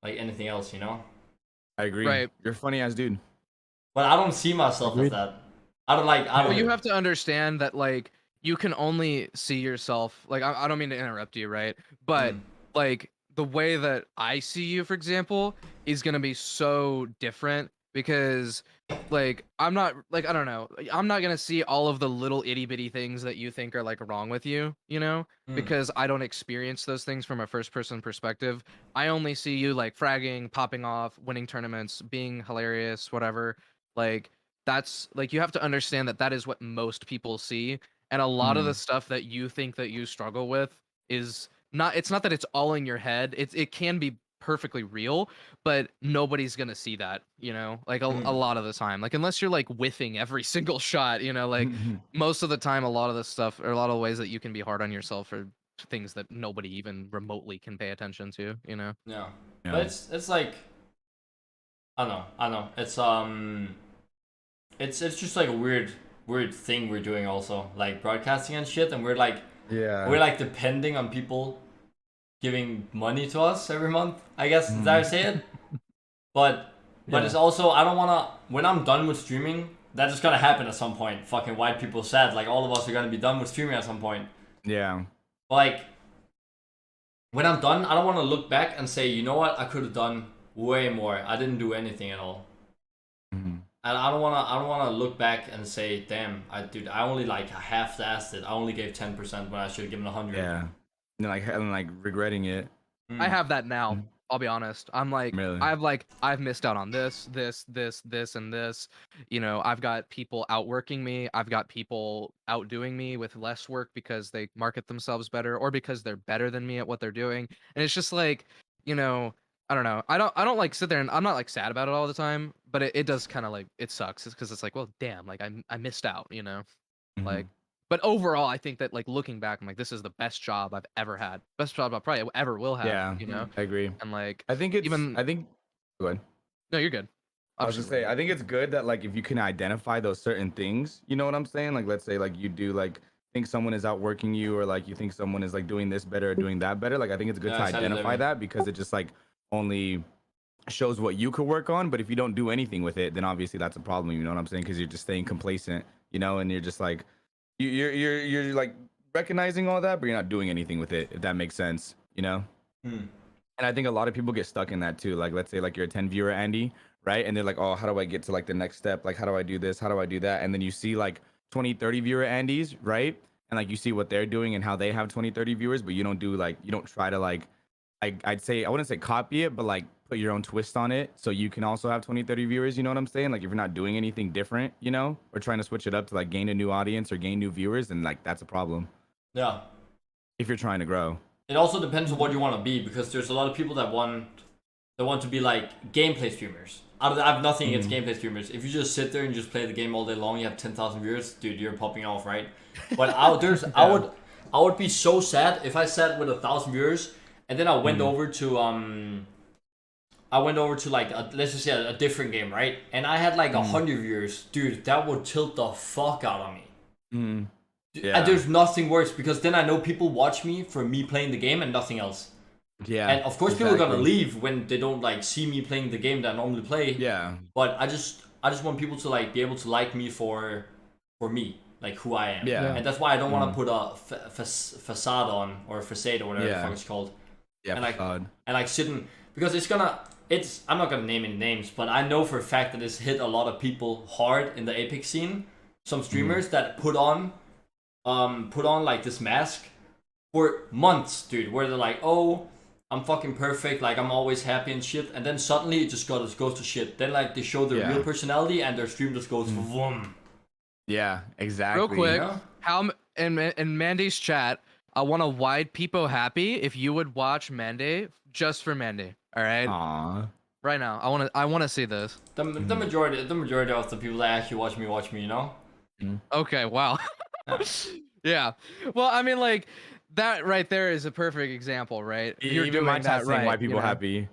like anything else, you know? I agree. Right. You're a funny ass dude. But I don't see myself as that. I don't like. I don't. Well, you have to understand that like you can only see yourself. Like I don't mean to interrupt you, right? But like the way that I see you, for example, is gonna be so different, because like I'm not like, I don't know, I'm not gonna see all of the little itty bitty things that you think are like wrong with you, because I don't experience those things from a first person perspective. I only see you like fragging, popping off, winning tournaments, being hilarious, whatever. Like that's like, you have to understand that that is what most people see, and a lot of the stuff that you think that you struggle with is not, it's not that it's all in your head. It can be perfectly real, but nobody's gonna see that, like a lot of the time, like unless you're like whiffing every single shot, like most of the time, a lot of this stuff, or a lot of ways that you can be hard on yourself, are things that nobody even remotely can pay attention to. Yeah. But it's like, I know it's just like a weird thing we're doing, also like broadcasting and shit, and we're like depending on people giving money to us every month, I guess. Is that how I say it? But it's also, I don't wanna, when I'm done with streaming, that's just gonna happen at some point. Fucking white people said, like, all of us are gonna be done with streaming at some point. Yeah. But like, when I'm done, I don't want to look back and say, you know what, I could have done way more. I didn't do anything at all. And I don't wanna look back and say, damn, I only like half-assed it. I only gave 10% when I should have given 100. Yeah. And like regretting it. I have that now. I'll be honest. I'm like, Really? I've missed out on this, and this. I've got people outworking me. I've got people outdoing me with less work because they market themselves better, or because they're better than me at what they're doing. And it's just like, I don't know. I don't like sit there, and I'm not like sad about it all the time, but it does kind of like, it sucks. It's because it's like, well, damn, like I missed out, like. But overall, I think that like looking back, I'm like, this is the best job I've ever had. Best job I probably ever will have. Yeah. I agree. And like, I think go ahead. No, you're good. I was just say, I think it's good that like, if you can identify those certain things, you know what I'm saying? Like, let's say like you do like think someone is outworking you, or like you think someone is like doing this better or doing that better. Like, I think it's good to identify that, because it just like only shows what you could work on. But if you don't do anything with it, then obviously that's a problem. You know what I'm saying? Because you're just staying complacent, and you're just like, you're like recognizing all that, but you're not doing anything with it, if that makes sense, And I think a lot of people get stuck in that too. Like, let's say like you're a 10 viewer Andy, right? And they're like, oh, how do I get to like the next step? Like, how do I do this? How do I do that? And then you see like 20, 30 viewer Andys, right? And like you see what they're doing and how they have 20, 30 viewers, but you don't try to like, I'd say, I wouldn't say copy it, but like put your own twist on it so you can also have 20, 30 viewers, you know what I'm saying? Like if you're not doing anything different, you know, or trying to switch it up to like gain a new audience or gain new viewers, then like that's a problem Yeah. if you're trying to grow. It also depends on what you want to be, because there's a lot of people that want to be like gameplay streamers. I have nothing against gameplay streamers. If you just sit there and just play the game all day long, you have 10,000 viewers, dude, you're popping off, right? But I would be so sad if I sat with 1,000 viewers and then I went over to like let's just say a different game, right? And I had like 100 viewers, dude. That would tilt the fuck out on me. Yeah. And there's nothing worse, because then I know people watch me for me playing the game and nothing else. Yeah. And of course, people are gonna leave when they don't like see me playing the game that I normally play. Yeah. But I just want people to like be able to like me for me, like who I am. Yeah. And that's why I don't want to put a facade on, or a facade or whatever the fuck it's called. Yeah. And like sitting, because I'm not gonna name any names, but I know for a fact that it's hit a lot of people hard in the Apex scene. Some streamers that put on like this mask for months, dude, where they're like, oh, I'm fucking perfect, like I'm always happy and shit, and then suddenly it just goes to shit. Then like they show their real personality and their stream just goes vroom. Yeah, exactly. Real quick, Yeah. how in Mande's chat, I want a wide Peepo happy if you would watch Mande just for Mande. All right. Aww. Right now, I want to see this. The majority of the people that actually watch me, you know. Okay. Wow. Yeah. Well, I mean, like that right there is a perfect example, right? You're Even doing my that chat saying right. why people you know? happy.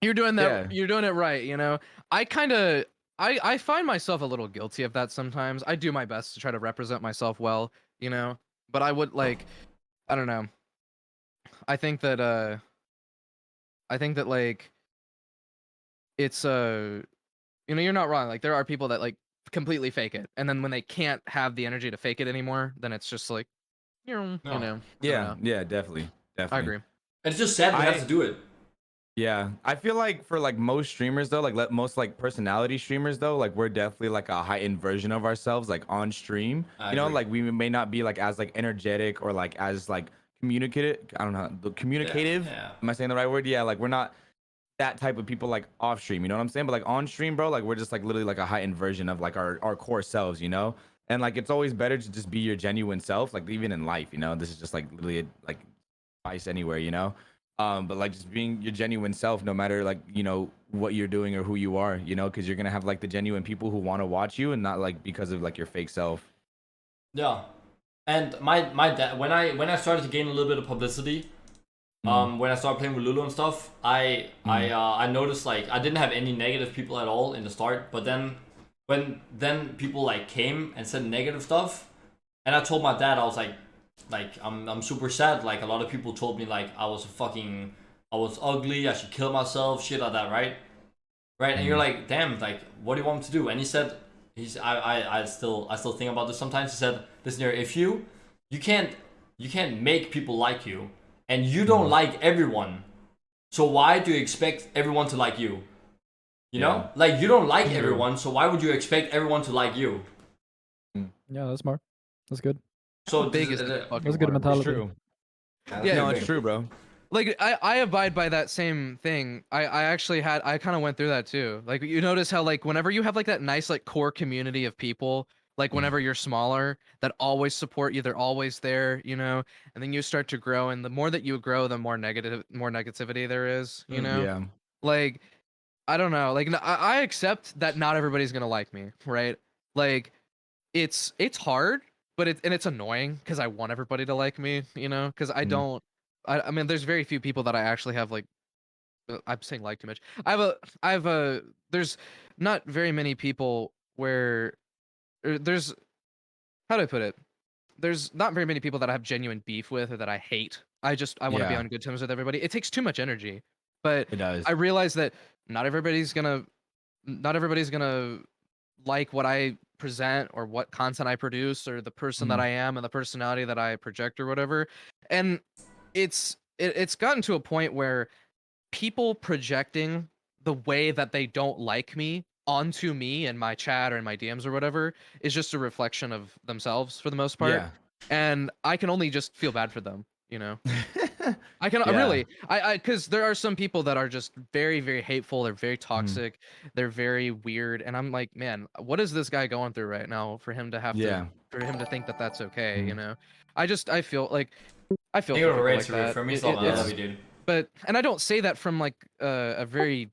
You're doing that. Yeah. You're doing it right. You know. I find myself a little guilty of that sometimes. I do my best to try to represent myself well, you know. But I would like, I don't know. I think that like it's you know, you're not wrong. Like there are people that like completely fake it, and then when they can't have the energy to fake it anymore, then it's just like, you know. I don't know. Yeah, definitely. I agree. And it's just sad we have to do it. Yeah, I feel like for like most streamers though, like most like personality streamers though, like we're definitely like a heightened version of ourselves, like on stream. I You know, agree. like we may not be like as like energetic or like as like communicative. I don't know, the communicative. Yeah. Am I saying the right word? Yeah, like we're not that type of people like off stream. You know what I'm saying? But like on stream, bro, like we're just like literally like a heightened version of like our core selves. You know, and like it's always better to just be your genuine self. Like even in life, you know, this is just like literally like advice anywhere. You know. But like just being your genuine self, no matter like, you know, what you're doing or who you are, you know, because you're gonna have like the genuine people who want to watch you and not like because of like your fake self. Yeah. And my dad, when I started to gain a little bit of publicity, when I started playing with Lulu and stuff, I noticed like I didn't have any negative people at all in the start, but then when people like came and said negative stuff, and I told my dad, I was like I'm super sad. Like a lot of people told me like I was ugly, I should kill myself, shit like that, right? And you're like, damn, like what do you want me to do? And he said, I still think about this sometimes. He said, listen here, if you can't make people like you, and you don't like everyone, so why do you expect everyone to like you? You know, like you don't like everyone, so why would you expect everyone to like you? Yeah, that's smart. That's good. So Biggest That's a good mentality. It's true. Yeah, No, it's true, bro. Like I abide by that same thing. I actually I kind of went through that too. Like you notice how like whenever you have like that nice like core community of people, like whenever you're smaller, that always support you, they're always there, you know, and then you start to grow, and the more that you grow, the more negativity there is, you know. Yeah. Like I don't know, like I accept that not everybody's gonna like me, right? Like it's hard, but it's annoying because I want everybody to like me, you know, because I don't. I mean, there's very few people that I actually have like. I'm saying like too much. There's not very many people where there's, how do I put it? There's not very many people that I have genuine beef with or that I hate. I want to be on good terms with everybody. It takes too much energy, but It does. I realize that not everybody's gonna like what I present or what content I produce or the person that I am and the personality that I project or whatever. And it's gotten to a point where people projecting the way that they don't like me onto me in my chat or in my DMs or whatever is just a reflection of themselves for the most part. Yeah. And I can only just feel bad for them, you know. I can Yeah. really, because there are some people that are just very, very hateful. They're very toxic. They're very weird, and I'm like, man, what is this guy going through right now for him to have Yeah. for him to think that that's okay? You know, I feel like I feel You're for people right, like that. for me, it's all, man. I It's, love you, dude. but, and I don't say that from like a very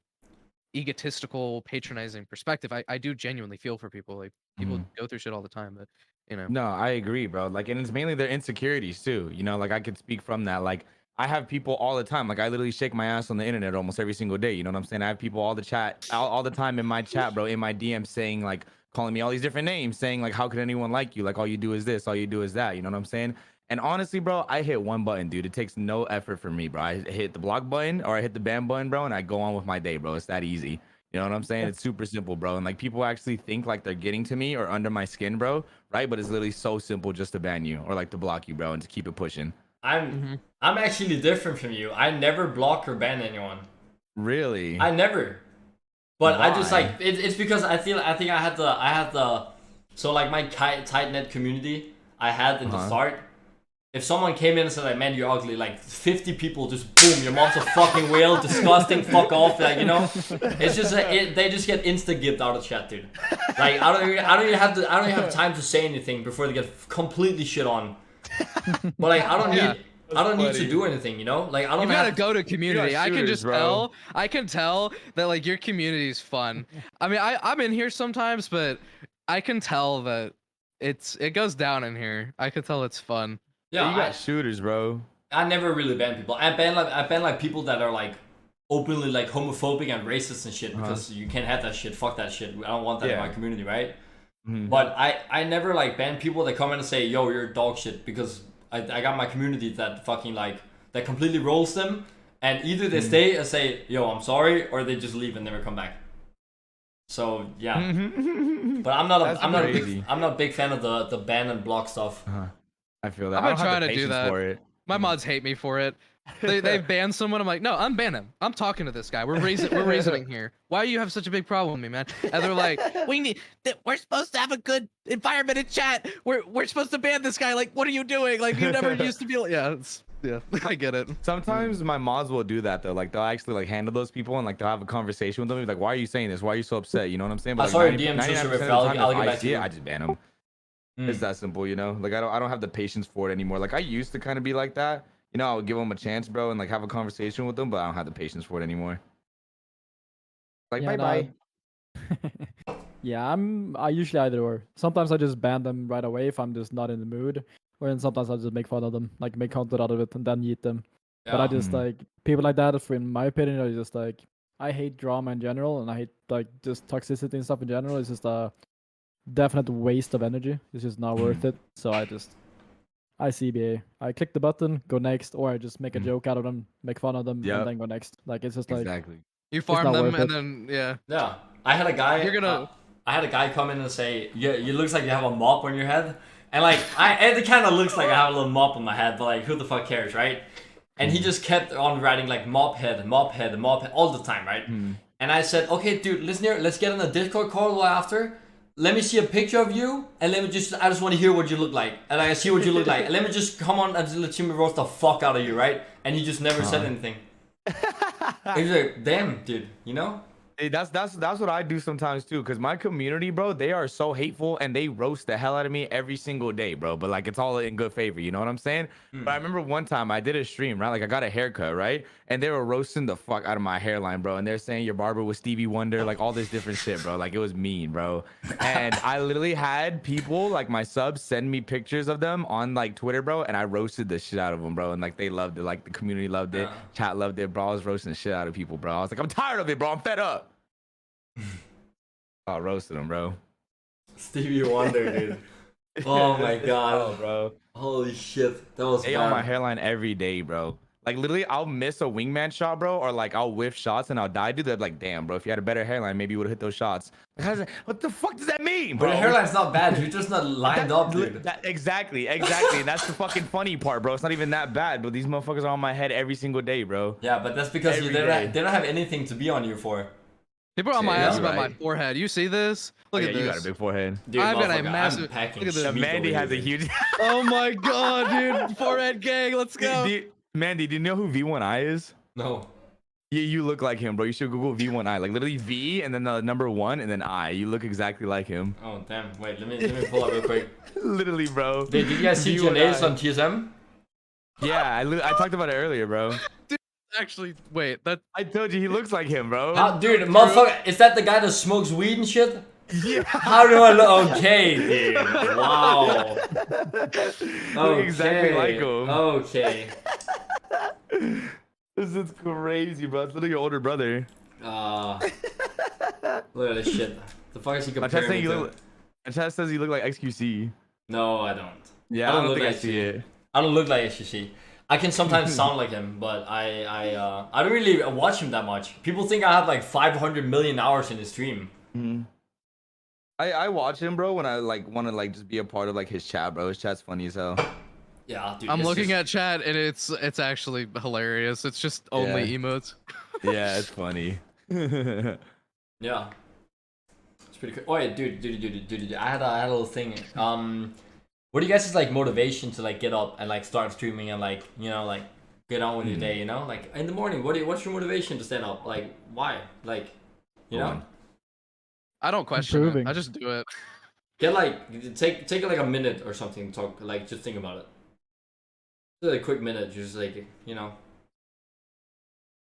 egotistical, patronizing perspective. I do genuinely feel for people. Like people go through shit all the time, but you know. No, I agree, bro. Like, and it's mainly their insecurities too. You know, like I could speak from that. Like, I have people all the time. Like, I literally shake my ass on the internet almost every single day. You know what I'm saying? I have people all the time in my chat, bro, in my DM saying like, calling me all these different names, saying like, how could anyone like you? Like, all you do is this, all you do is that. You know what I'm saying? And honestly, bro, I hit one button, dude. It takes no effort for me, bro. I hit the block button or I hit the ban button, bro, and I go on with my day, bro. It's that easy. You know what I'm saying? It's super simple, bro. And like people actually think like they're getting to me or under my skin, bro. Right? But it's literally so simple just to ban you or like to block you, bro, and to keep it pushing. I'm actually different from you. I never block or ban anyone. Really? I never. But Why? I just like it's because I think I had the so like my tight knit community I had in the start. If someone came in and said like, man, you're ugly, like 50 people just boom, your mom's a fucking whale, disgusting, fuck off, like, you know. It's just they just get insta gipped out of chat, dude. Like I don't even have time to say anything before they get completely shit on. But like I don't need to do anything, you know. Like I don't. You gotta go to community. I can shooters, just bro. tell. I can tell that like your community is fun. I mean, I'm in here sometimes, but I can tell that it goes down in here. I can tell it's fun. Yeah, you got shooters, bro. I never really ban people. I ban like people that are like openly like homophobic and racist and shit because you can't have that shit. Fuck that shit. I don't want that in my community, right? But I never like ban people that come in and say, yo, you're dog shit, because I got my community that fucking like that completely rolls them, and either they stay and say, yo, I'm sorry, or they just leave and never come back. So yeah. But I'm not a big fan of the ban and block stuff. I feel that. I'm I gonna don't have try the to do patience that. for it. My mods hate me for it. They've banned someone. I'm like, no, unban him. I'm talking to this guy. We're reasoning here. Why do you have such a big problem with me, man? And they're like, we're supposed to have a good environment in chat. We're supposed to ban this guy. Like, what are you doing? Like, you never used to be like, yeah, I get it. Sometimes my mods will do that though. Like they'll actually like handle those people and like they'll have a conversation with them. Like, why are you saying this? Why are you so upset? You know what I'm saying? But I like, saw your 90 DM, 99% sister, of if the I'll time, get if I back to see you. it, I just ban them. It's that simple, you know. Like I don't have the patience for it anymore. Like I used to kind of be like that. You know, I would give them a chance, bro, and like have a conversation with them, but I don't have the patience for it anymore. Like Yeah, bye. Yeah, I usually either or. Sometimes I just ban them right away if I'm just not in the mood, or then sometimes I just make fun of them, like make content out of it, and then yeet them. But I just like people like that. In my opinion, are just like I hate drama in general, and I hate like just toxicity and stuff in general. It's just a definite waste of energy. It's just not worth it. So I CBA. I click the button, go next, or I just make a joke out of them, make fun of them, and then go next. Like it's just like Exactly. You farm not them worth and it. then yeah. Yeah, I had a guy. You're gonna. I had a guy come in and say, "Yeah, it looks like you have a mop on your head," and like it kind of looks like I have a little mop on my head, but like who the fuck cares, right? And he just kept on writing like mop head all the time, right? And I said, "Okay, dude, listen here. Let's get on a Discord call after. Let me see a picture of you, and I just want to hear what you look like, and I see what you look like, and let me just come on and let you roast the fuck out of you, right?" And he just never said anything. He's like, "Damn, dude, you know." Hey, that's what I do sometimes too, because my community, bro, they are so hateful and they roast the hell out of me every single day, bro. But like it's all in good favor, you know what I'm saying? But I remember one time I did a stream, right? Like I got a haircut, right? And they were roasting the fuck out of my hairline, bro. And they're saying your barber was Stevie Wonder, like all this different shit, bro. Like it was mean, bro. And I literally had people like my subs send me pictures of them on like Twitter, bro. And I roasted the shit out of them, bro. And like they loved it, like the community loved it, chat loved it, bro. I was roasting the shit out of people, bro. I was like, I'm tired of it, bro. I'm fed up. I roasted him, bro. Stevie Wonder, dude. Oh my god, bro. Holy shit, that was They on my hairline every day, bro. Like literally, I'll miss a wingman shot, bro, or like I'll whiff shots and I'll die. Dude, they're like, damn, bro. If you had a better hairline, maybe you would have hit those shots. Like, what the fuck does that mean, bro? But your hairline's not bad. You're just not lined up, dude. Exactly. And that's the fucking funny part, bro. It's not even that bad, but these motherfuckers are on my head every single day, bro. Yeah, but that's because they don't have anything to be on you for. People are on my ass about right. my forehead. You see this? Look at Yeah, this. you got a big forehead. Dude, I've got a motherfucker, massive. I'm packing Look at this. meat Mande over has a here, dude. huge. Oh my god, dude! Forehead gang, let's go. Do Mandy, do you know who V1I is? No. You look like him, bro. You should Google V1I, like literally V and then the number 1 and then I. You look exactly like him. Oh damn! Wait, let me pull up real quick. Literally, bro. Did you guys see Janae's on TSM? Yeah, I talked about it earlier, bro. Actually, wait, that I told you he looks like him, bro. Oh, dude, motherfucker, is that the guy that smokes weed and shit? Yeah. How do I look? Okay, dude. Wow. Look exactly like him. Okay. This is crazy, bro. It's literally your older brother. Look at this shit. The fuck is he My comparing me to? chat says you look like XQC. No, I don't. Yeah, I don't think I see it. I don't look like HCC. I can sometimes sound like him, but I don't really watch him that much. People think I have like 500 million hours in his stream. Mm-hmm. I watch him, bro, when I like want to like just be a part of like his chat, bro. His chat's funny as hell. Yeah, dude. I'm looking at chat and it's actually hilarious. It's just only emotes. Yeah, it's funny. Yeah. It's pretty cool. Oh yeah, dude. I had a little thing. What do you guys' like motivation to like get up and like start streaming and like, you know, like get on with your day, you know? Like in the morning, what's your motivation to stand up? Like why? Like, you know? I don't question it. I just do it. Get like take like a minute or something to talk, like just think about it. Just a quick minute, just like, you know.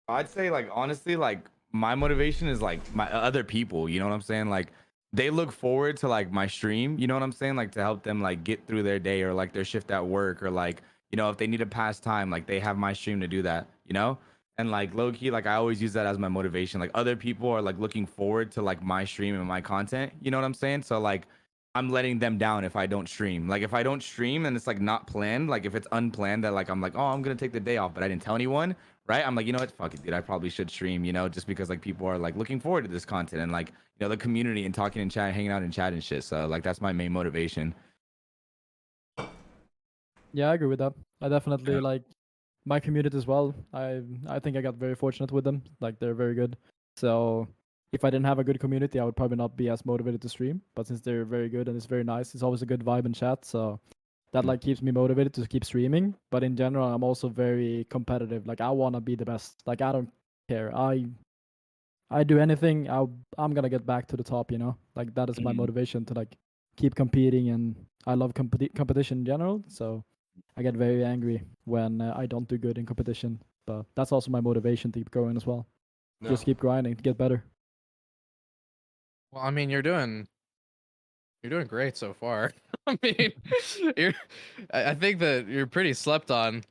I'd say like honestly, like my motivation is like my other people, you know what I'm saying? Like they look forward to like my stream, you know what I'm saying? Like to help them like get through their day or like their shift at work or like, you know, if they need to pass time, like they have my stream to do that, you know? And like low key, like I always use that as my motivation. Like other people are like looking forward to like my stream and my content, you know what I'm saying? So like I'm letting them down if I don't stream. Like if I don't stream and it's like not planned, like if it's unplanned that like I'm like, oh, I'm gonna take the day off, but I didn't tell anyone, right? I'm like, you know what, fuck it, dude. I probably should stream, you know, just because like people are like looking forward to this content and like, you know, the community and talking and chat, hanging out in chat and shit. So like that's my main motivation. Yeah, I agree with that. I definitely like my community as well. I think I got very fortunate with them. Like they're very good. So if I didn't have a good community, I would probably not be as motivated to stream. But since they're very good and it's very nice, it's always a good vibe in chat. So that like keeps me motivated to keep streaming. But in general, I'm also very competitive. Like I want to be the best. Like I don't care. I do anything. I'm gonna get back to the top. You know, like that is my motivation to like keep competing. And I love competition in general. So I get very angry when I don't do good in competition. But that's also my motivation to keep going as well. No. Just keep grinding to get better. Well, I mean, you're doing great so far. I mean, I think that you're pretty slept on.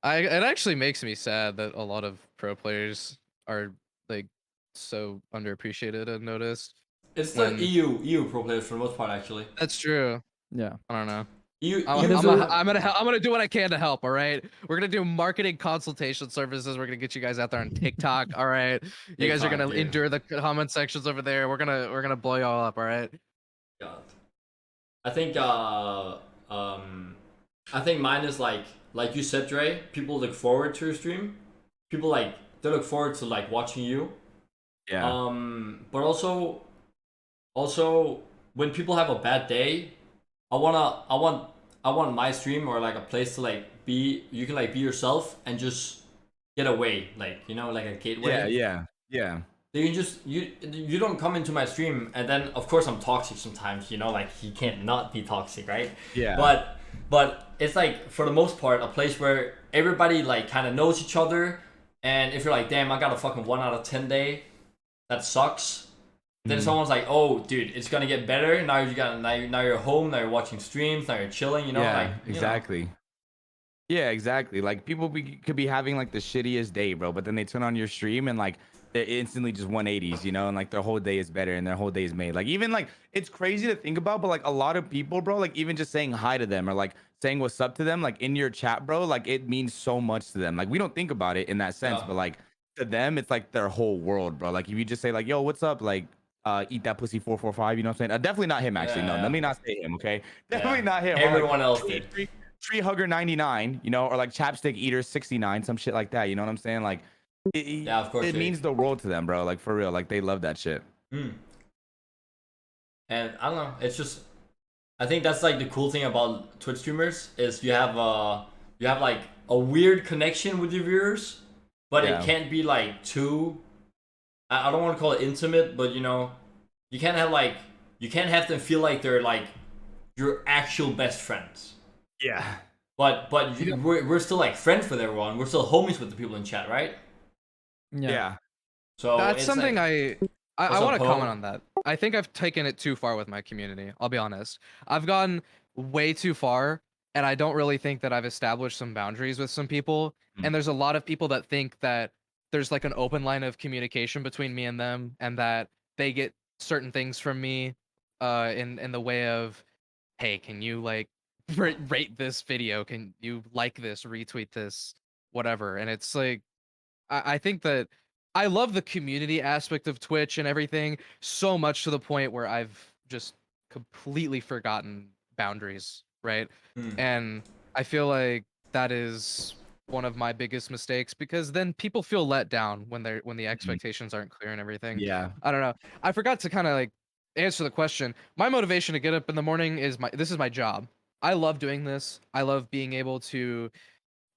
It actually makes me sad that a lot of pro players are like so underappreciated and noticed. It's the EU pro players for the most part, actually. That's true. Yeah. I don't know. I'm gonna do what I can to help. All right, we're gonna do marketing consultation services. We're gonna get you guys out there on TikTok. All right, you guys are gonna endure the comment sections over there. We're gonna blow y'all up. All right. God. I think mine is like you said, Dre. People look forward to your stream. People like they look forward to like watching you. Yeah. But also when people have a bad day, I want my stream or like a place to like be. You can like be yourself and just get away, like, you know, like a gateway. Yeah. You can just you don't come into my stream and then of course I'm toxic sometimes, you know, like he can't not be toxic, right? Yeah. But it's like for the most part a place where everybody like kind of knows each other, and if you're like, damn, I got a fucking 1 out of 10 day, that sucks. Then someone's like, oh, dude, it's gonna get better. Now you're home. Now you're watching streams. Now you're chilling. You know, yeah, like exactly. Yeah, exactly. Like people could be having like the shittiest day, bro, but then they turn on your stream and like they're instantly just 180s, you know, and like their whole day is better and their whole day is made. Like even like it's crazy to think about, but like a lot of people, bro, like even just saying hi to them or like saying what's up to them, like in your chat, bro, like it means so much to them. Like we don't think about it in that sense, but like to them, it's like their whole world, bro. Like if you just say like, yo, what's up, like. Eat that pussy 445, you know what I'm saying? Definitely not him, actually. No, let me not say him, okay? Definitely not him. Everyone else did. Tree hugger 99, you know, or like chapstick eater 69, some shit like that. You know what I'm saying? Like, yeah, of course. It means the world to them, bro. Like for real, like they love that shit. And I don't know. It's just, I think that's like the cool thing about Twitch streamers is you have like a weird connection with your viewers, but Yeah. it can't be like too. I don't want to call it intimate, but you know, you can't have them feel like they're like your actual best friends. Yeah. But we're still like friends with everyone. We're still homies with the people in chat, right? Yeah. So That's it's something like, I What's up, want to Poe? comment on that. I think I've taken it too far with my community. I'll be honest. I've gone way too far, and I don't really think that I've established some boundaries with some people. Mm. And there's a lot of people that think that there's like an open line of communication between me and them, and that they get certain things from me, in the way of, hey, can you like rate this video? Can you like this, retweet this, whatever? And it's like, I think that I love the community aspect of Twitch and everything so much to the point where I've just completely forgotten boundaries, right? Hmm. And I feel like that is one of my biggest mistakes, because then people feel let down when the expectations aren't clear and everything. Yeah. I don't know. I forgot to kind of like answer the question. My motivation to get up in the morning is this is my job. I love doing this. I love being able to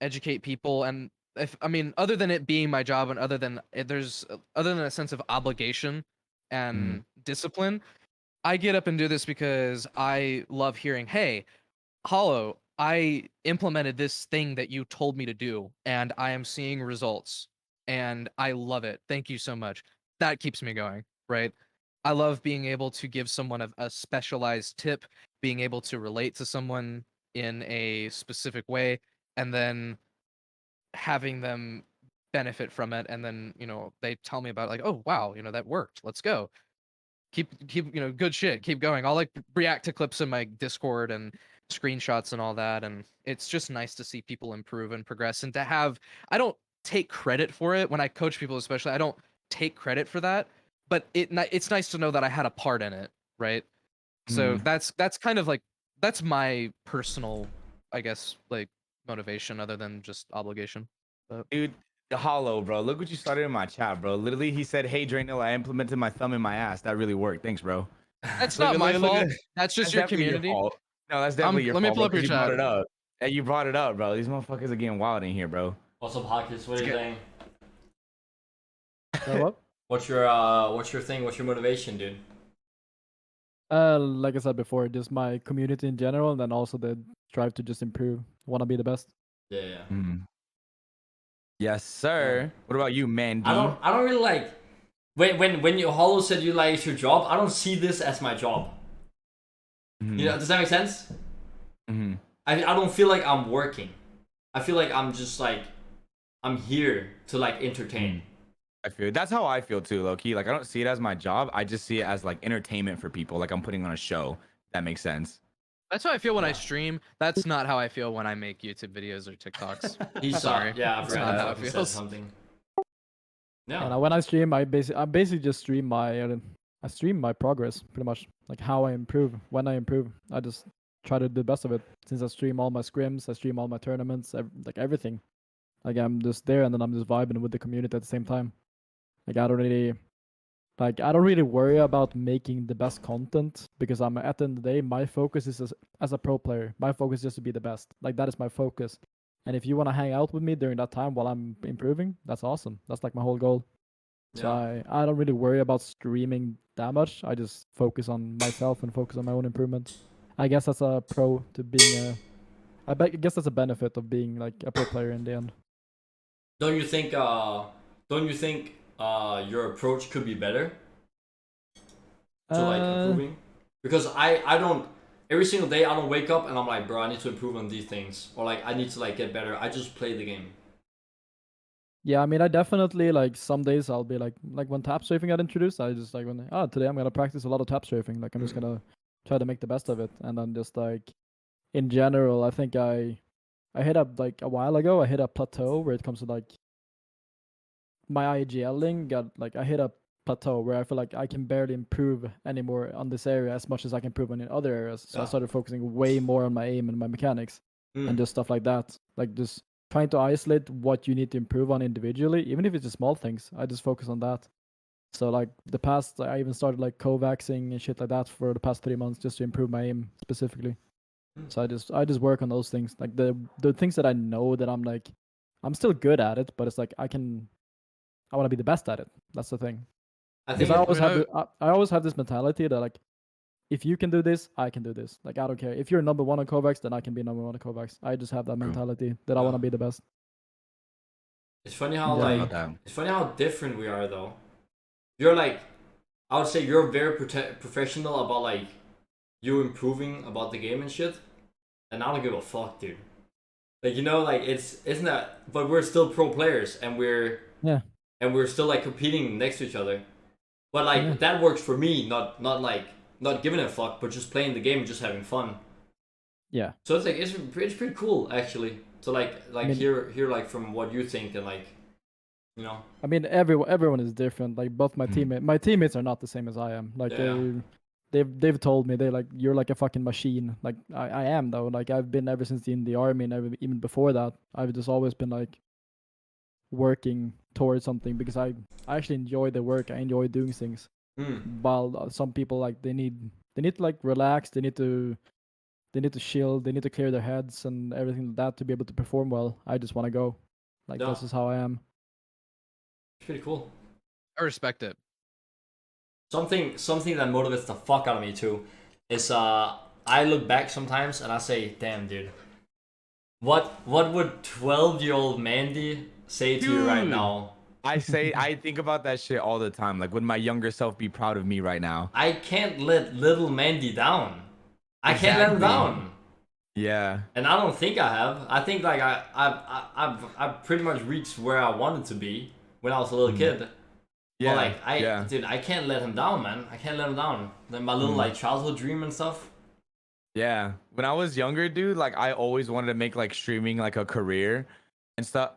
educate people, and if I mean, other than it being my job, and other than a sense of obligation and discipline, I get up and do this because I love hearing, hey, Hollow, I implemented this thing that you told me to do, and I am seeing results, and I love it. Thank you so much. That keeps me going, right? I love being able to give someone a specialized tip, being able to relate to someone in a specific way, and then having them benefit from it. And then, they tell me about it, like, oh, wow, that worked. Let's go. Keep, good shit. Keep going. I'll like react to clips in my Discord and screenshots and all that. And it's just nice to see people improve and progress, and to have, I don't take credit for it when I coach people, especially. I don't take credit for that, but it's nice to know that I had a part in it, right? So that's kind of like, that's my personal, I guess, like, motivation other than just obligation. But Dude, the Hollow, bro. Look what you started in my chat, bro. Literally, he said, "Hey, Draynilla, I implemented my thumb in my ass. That really worked. Thanks, bro." that's Look not at my look, look fault. at That's just That's your definitely your community. fault. No, that's definitely your Let me fault, pull bro, up your because you brought chat. it up. Hey, you brought it up, bro. These motherfuckers are getting wild in here, bro. What's up, Hakis? What are you saying? What? What's your thing? What's your motivation, dude? Like I said before, just my community in general, and then also the drive to just improve. Want to be the best. Yeah. Yes, sir. What about you, Mande? I don't really like when you Hollow said you like it's your job. I don't see this as my job. You know, does that make sense? I don't feel like I'm working. I feel like I'm just like, I'm here to like entertain. I feel that's how I feel too, low key. Like I don't see it as my job. I just see it as like entertainment for people. Like I'm putting on a show. That makes sense. That's how I feel when I stream. That's not how I feel when I make YouTube videos or TikToks. He's Sorry. Yeah, I That's forgot not how I it fucking said feels. something. And No. when I stream, I basically just stream I stream my progress pretty much, like how I improve, when I improve. I just try to do the best of it. Since I stream all my scrims, I stream all my tournaments, like everything. Like I'm just there, and then I'm just vibing with the community at the same time. Like I don't really worry about making the best content, because I'm at the end of the day, my focus is as a pro player. My focus is just to be the best. Like that is my focus. And if you want to hang out with me during that time while I'm improving, that's awesome. That's like my whole goal. So I don't really worry about streaming that much. I just focus on myself and focus on my own improvement. I guess that's a pro to being I guess that's a benefit of being like a pro player in the end. Don't you think your approach could be better to like improving? Because I don't, every single day I don't wake up and I'm like, bro, I need to improve on these things, or like I need to like get better. I just play the game. Yeah, I mean, I definitely, like, some days I'll be like when tap strafing got introduced, I just like, today I'm gonna practice a lot of tap strafing. Like I'm just gonna try to make the best of it, and then just like in general, I think I hit up like a while ago. I hit a plateau where it comes to like my IGLing got like I hit a plateau where I feel like I can barely improve anymore on this area as much as I can improve on in other areas. So I started focusing way more on my aim and my mechanics and just stuff like that. Like just trying to isolate what you need to improve on individually, even if it's just small things. I just focus on that. So like I even started like Kovaxing and shit like that for the past 3 months just to improve my aim specifically. So I just work on those things, like the things that I know that I'm still good at it, but it's like I want to be the best at it. That's the thing. I Because think I it, always I mean, have I always have this mentality that like if you can do this, I can do this. Like I don't care if you're number one on Kovacs, then I can be number one on Kovacs. I just have that True. mentality that I want to be the best. it's funny how Yeah. like About that. it's funny how different we are though. You're like, I would say you're very professional about like you improving about the game and shit, and I don't give a fuck, dude. Like like isn't that? But we're still pro players, and we're still like competing next to each other. But like Yeah. that works for me, not like not giving a fuck, but just playing the game and just having fun. Yeah. So it's like it's pretty cool actually. So like I mean- hear like from what you think and like I mean, everyone is different. Like both my teammates are not the same as I am. Like Yeah. they've told me like you're like a fucking machine. Like I am though. Like I've been ever since in the army and even before that. I've just always been like working towards something because I actually enjoy the work. I enjoy doing things. While some people like they need to like relax. They need to chill. They need to clear their heads and everything like that to be able to perform well. I just want to go. Like Yeah. this is how I am. It's pretty cool. I respect it. Something that motivates the fuck out of me too is I look back sometimes and I say, damn dude, what would 12-year-old Mande say to you right Dude. now? I think about that shit all the time. Like, would my younger self be proud of me right now? I can't let little Mande down. I can't let him Exactly. down. Yeah. And I don't think I have. I think like I've pretty much reached where I wanted to be when I was a little kid. Yeah. But like yeah. dude, I can't let him down, man. I can't let him down. Then my little like childhood dream and stuff. Yeah. When I was younger, dude, like I always wanted to make like streaming like a career and stuff.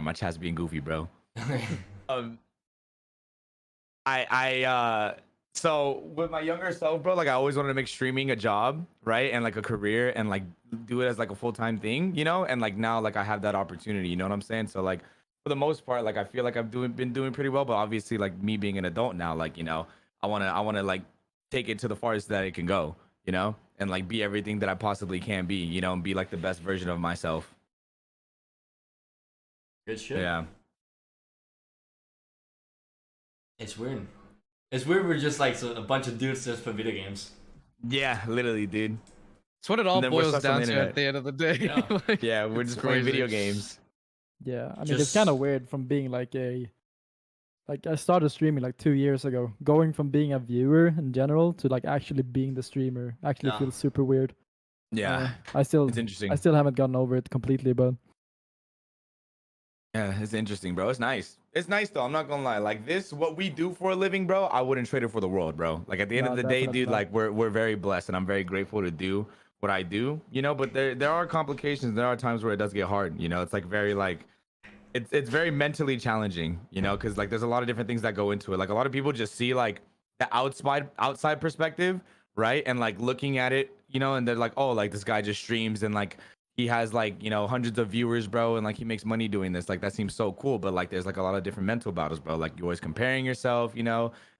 My chat's being goofy, bro. So with my younger self, bro, like I always wanted to make streaming a job, right? And like a career and like do it as like a full-time thing, And like now like I have that opportunity, you know what I'm saying? So like for the most part, like I feel like I've been doing pretty well, but obviously like me being an adult now, like, I wanna like take it to the farthest that it can go, and like be everything that I possibly can be, and be like the best version of myself. Good shit. Yeah. It's weird. It's weird we're just like a bunch of dudes just play video games. Yeah, literally, dude. It's what it all And then we're boils stuck on down the to at internet. the end of the day. Yeah. Like, Yeah, we're it's just playing video crazy. games. Yeah, I mean, Just- it's kind of weird from being like I started streaming like 2 years ago. Going from being a viewer in general to like actually being the streamer actually Yeah. feels super weird. Yeah. I still It's interesting. I still haven't gotten over it completely, but Yeah, it's interesting, bro. It's nice. It's nice though. I'm not gonna lie. Like this, what we do for a living, bro, I wouldn't trade it for the world, bro. Like at the end No, of the day, definitely dude, not. like we're very blessed and I'm very grateful to do what I do, But there are complications. There are times where it does get hard, It's like very like it's very mentally challenging, because like there's a lot of different things that go into it. Like a lot of people just see like the outside perspective, right? And like looking at it, and they're like, oh, like this guy just streams and like he has like hundreds of viewers, bro, and like he makes money doing this. Like that seems so cool, but like there's like a lot of different mental battles, bro. Like you're always comparing yourself,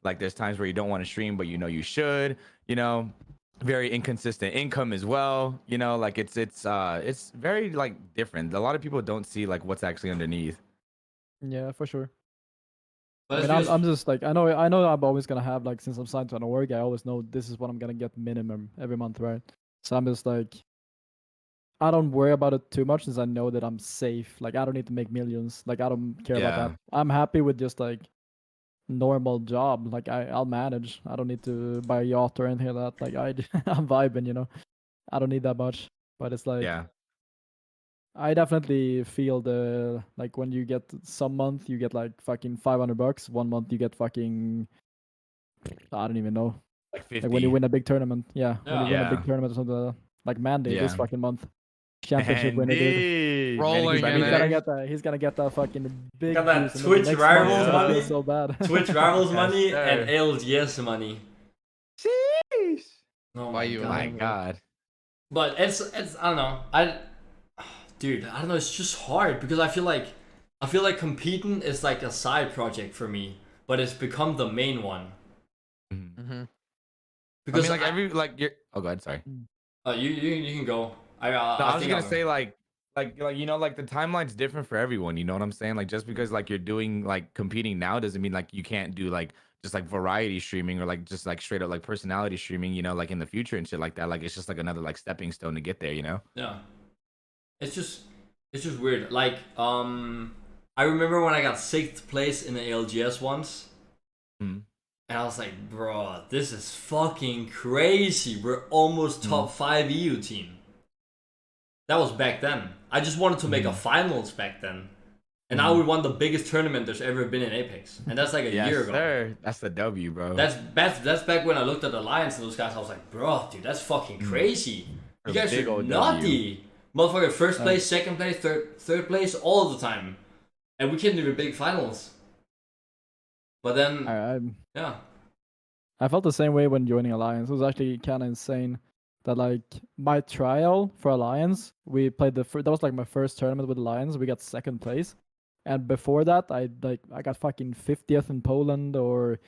like there's times where you don't want to stream but you should, very inconsistent income as well, like it's very like different. A lot of people don't see like what's actually underneath. yeah, for sure. But I it's mean, just- I'm just like I know I'm always gonna have like since I'm signed to an org, I always know this is what I'm gonna get minimum every month, right? So I'm just like I don't worry about it too much since I know that I'm safe. Like I don't need to make millions. Like I don't care about Yeah. that. I'm happy with just like normal job. Like I'll manage. I don't need to buy a yacht or anything like that. Like I'm vibing, I don't need that much. But it's like Yeah. I definitely feel the like when you get some month you get like fucking $500. One month you get fucking I don't even know. Like 50. Like when you win a big tournament. Yeah. When you win a Yeah. big tournament or something like Mande this Yeah. fucking month. Championship winner, dude. Andy. Rolling Manny, in Manny, it. He's gonna get that fucking big Got that juice, and then Twitch the next rivals month, it's gonna money. feel so bad. Twitch rivals Yes, money sir. and LGS money. Sheesh. Oh Why my you god. My God. But it's I don't know. Dude, I don't know, it's just hard because I feel like competing is like a side project for me, but it's become the main one. Mhm. Mhm. Because I mean, like every like you're. Oh, go ahead. Sorry. You can go. No, I was just gonna say like you know like the timeline's different for everyone. You know what I'm saying? Like just because like you're doing like competing now doesn't mean like you can't do like just like variety streaming or like just like straight up like personality streaming. You know, like in the future and shit like that. Like it's just like another like stepping stone to get there. You know? Yeah. It's just weird. Like I remember when I got 6th place in the ALGS once. Mm. And I was like, bro, this is fucking crazy. We're almost top 5 EU team. That was back then. I just wanted to make a finals back then. And now we won the biggest tournament there's ever been in Apex. And that's like a year ago. Sir. That's the W, bro. That's back when I looked at Alliance and those guys. I was like, bro, dude, that's fucking crazy. You guys are nutty. Motherfucker, first place, second place, third place, all the time. And we can't do big finals. But then, yeah. I felt the same way when joining Alliance. It was actually kind of insane that like my trial for Alliance, we played that was like my first tournament with Alliance. We got 2nd place, and before that, I got fucking 50th in Poland, or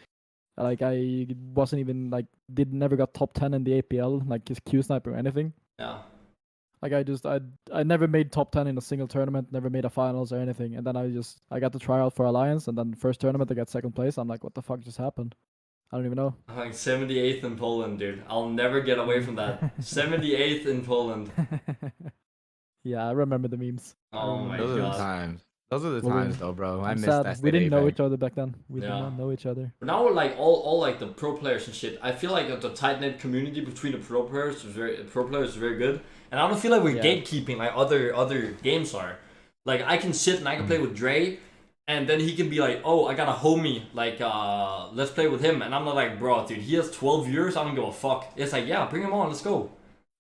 like I wasn't even like never got top 10 in the APL, like just Q sniper or anything. Yeah. Like I never made top 10 in a single tournament, never made a finals or anything, and then I got the trial for Alliance, and then first tournament I got 2nd place. I'm like, what the fuck just happened? I don't even know. I'm like 78th in Poland, dude. I'll never get away from that. 78th in Poland. Yeah, I remember the memes. Oh my Those god. are the times. Those are the times, though, bro. I I'm miss sad. that. We didn't know each other back then. We did not know each other. But now we're like all like the pro players and shit. I feel like the tight knit community between the pro players is very good. And I don't feel like we're gatekeeping like other games are. Like I can sit and I can play with Dre, and then he can be like, oh, I got a homie, like let's play with him. And I'm not like, bro, dude, he has 12 years. I don't give a fuck. It's like, yeah, bring him on. Let's go.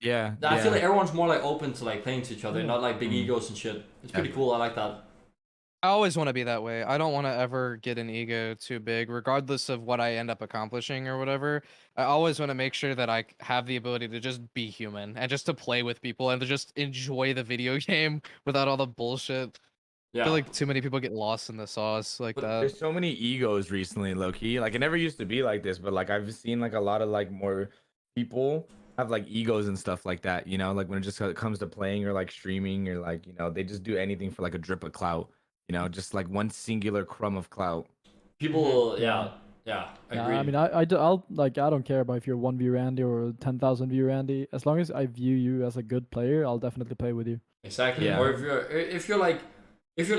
Yeah. I feel like everyone's more like open to like playing to each other, not like big egos and shit. It's pretty cool. I like that. I always want to be that way. I don't want to ever get an ego too big, regardless of what I end up accomplishing or whatever. I always want to make sure that I have the ability to just be human and just to play with people and to just enjoy the video game without all the bullshit. Yeah. I feel like too many people get lost in the sauce like that. There's so many egos recently, low key. Like it never used to be like this, but like I've seen like a lot of like more people have like egos and stuff like that. You know, like when it just comes to playing or like streaming or like they just do anything for like a drip of clout. You know, just like one singular crumb of clout. People, yeah, agree. I mean, I don't care about if you're 1v Randy or 10,000 view Randy. As long as I view you as a good player, I'll definitely play with you. Exactly. Yeah. Or if you're like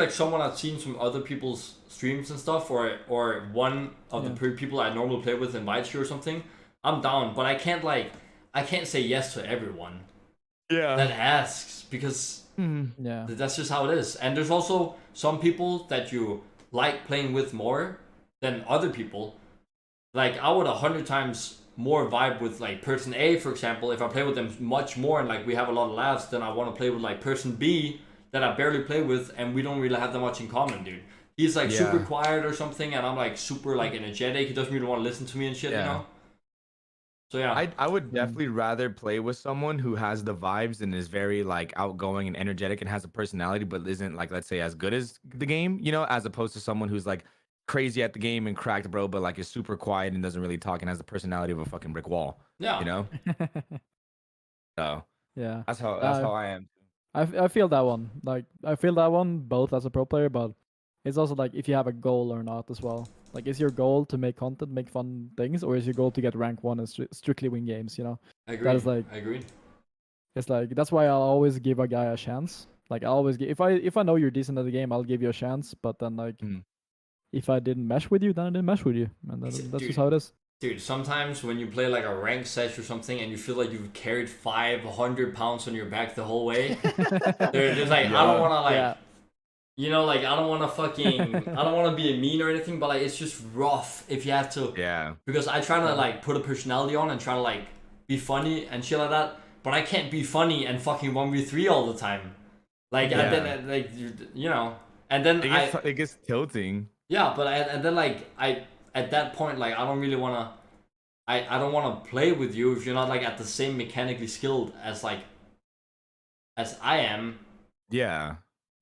someone I've seen from other people's streams and stuff, or one of the people I normally play with invites you or something, I'm down. But I can't say yes to everyone. Yeah. That asks, because that's just how it is. And there's also some people that you like playing with more than other people. Like I would 100 times more vibe with like person A, for example, if I play with them much more and like we have a lot of laughs, then I want to play with like person B that I barely play with and we don't really have that much in common, dude. He's like super quiet or something, and I'm like super like energetic. He doesn't really want to listen to me and shit, you know? So yeah, I would definitely rather play with someone who has the vibes and is very like outgoing and energetic and has a personality, but isn't like, let's say, as good as the game, as opposed to someone who's like crazy at the game and cracked, bro, but like is super quiet and doesn't really talk and has the personality of a fucking brick wall. Yeah. So yeah, that's how I am. I feel that one. Like I feel that one both as a pro player, but it's also like if you have a goal or not as well. Like, is your goal to make content, make fun things, or is your goal to get rank 1 and strictly win games? I agree. That is like, I agree. It's like that's why I'll always give a guy a chance. Like I always give, if I know you're decent at the game, I'll give you a chance. But then like, if I didn't mesh with you, then I didn't mesh with you, and that's just how it is. Dude, sometimes when you play like a rank sesh or something and you feel like you've carried 500 pounds on your back the whole way, there's like, I don't want to like, like I don't want to fucking, I don't want to be mean or anything, but like it's just rough if you have to. Yeah. Because I try to like put a personality on and try to like be funny and shit like that, but I can't be funny and fucking 1v3 all the time. Like, and then like, and then it gets tilting. Yeah, but and then like at that point, like I don't really wanna, I don't wanna play with you if you're not like at the same mechanically skilled as I am. Yeah.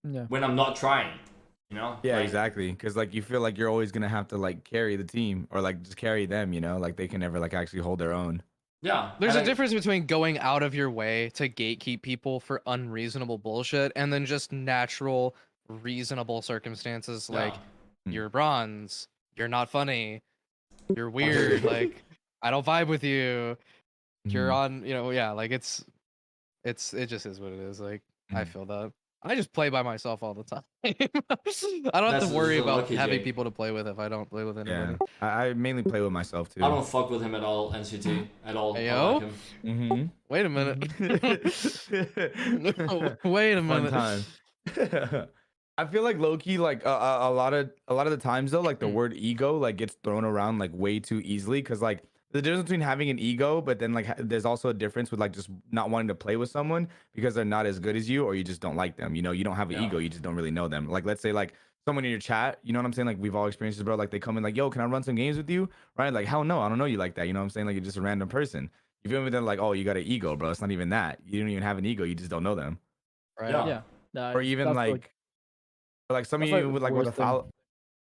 Yeah. When I'm not trying, Yeah, like, exactly. Because like you feel like you're always gonna have to like carry the team or like just carry them. Like they can never like actually hold their own. Yeah. There's and a I- difference between going out of your way to gatekeep people for unreasonable bullshit and then just natural, reasonable circumstances like Yeah. you're bronze, you're not funny, you're weird, like I don't vibe with you, you're Mhm. on, yeah, like it just is what it is. Like I Mhm. feel that. I just play by myself all the time. I don't have That's to worry so about lucky, having Jake. people to play with if I don't play with anybody. Yeah, I mainly play with myself I too. don't fuck with him at all, NCT. At all. Hey, I like yo? him. Mm-hmm. Wait a minute. Mm-hmm. Wait a Fun minute. time. I feel like low key, like a lot of the times though, like the word ego like gets thrown around like way too easily. Cause like the difference between having an ego, but then like there's also a difference with like just not wanting to play with someone because they're not as good as you or you just don't like them. You don't have an Yeah. ego, you just don't really know them. Like let's say like someone in your chat, you know what I'm saying? Like we've all experienced this, bro. Like they come in like, yo, can I run some games with you? Right? Like hell no, I don't know you like that. You know what I'm saying? Like you're just a random person. You feel me? They're like, oh, you got an ego, bro. It's not even that. You don't even have an ego. You just don't know them. Right. Yeah. Yeah. Or even That's like some of that's you like even with the like with a worst thing. follow.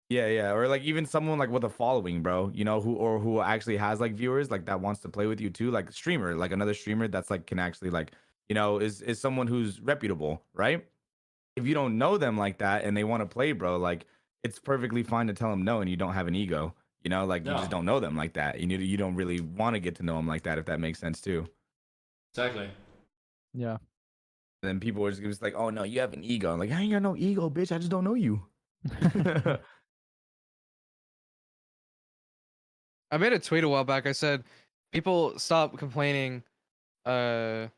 Yeah, yeah. Or like even someone like with a following, bro. Who actually has like viewers like that wants to play with you too. Like a streamer, like another streamer that's like can actually like is someone who's reputable, right? If you don't know them like that and they want to play, bro, like it's perfectly fine to tell them no and you don't have an ego. Like you Yeah. just don't know them like that. You don't really want to get to know them like that, if that makes sense too. Exactly. Yeah. And then people are just like, oh no, you have an ego. I'm like, I ain't got no ego, bitch. I just don't know you. I made a tweet a while back. I said, people stop complaining, or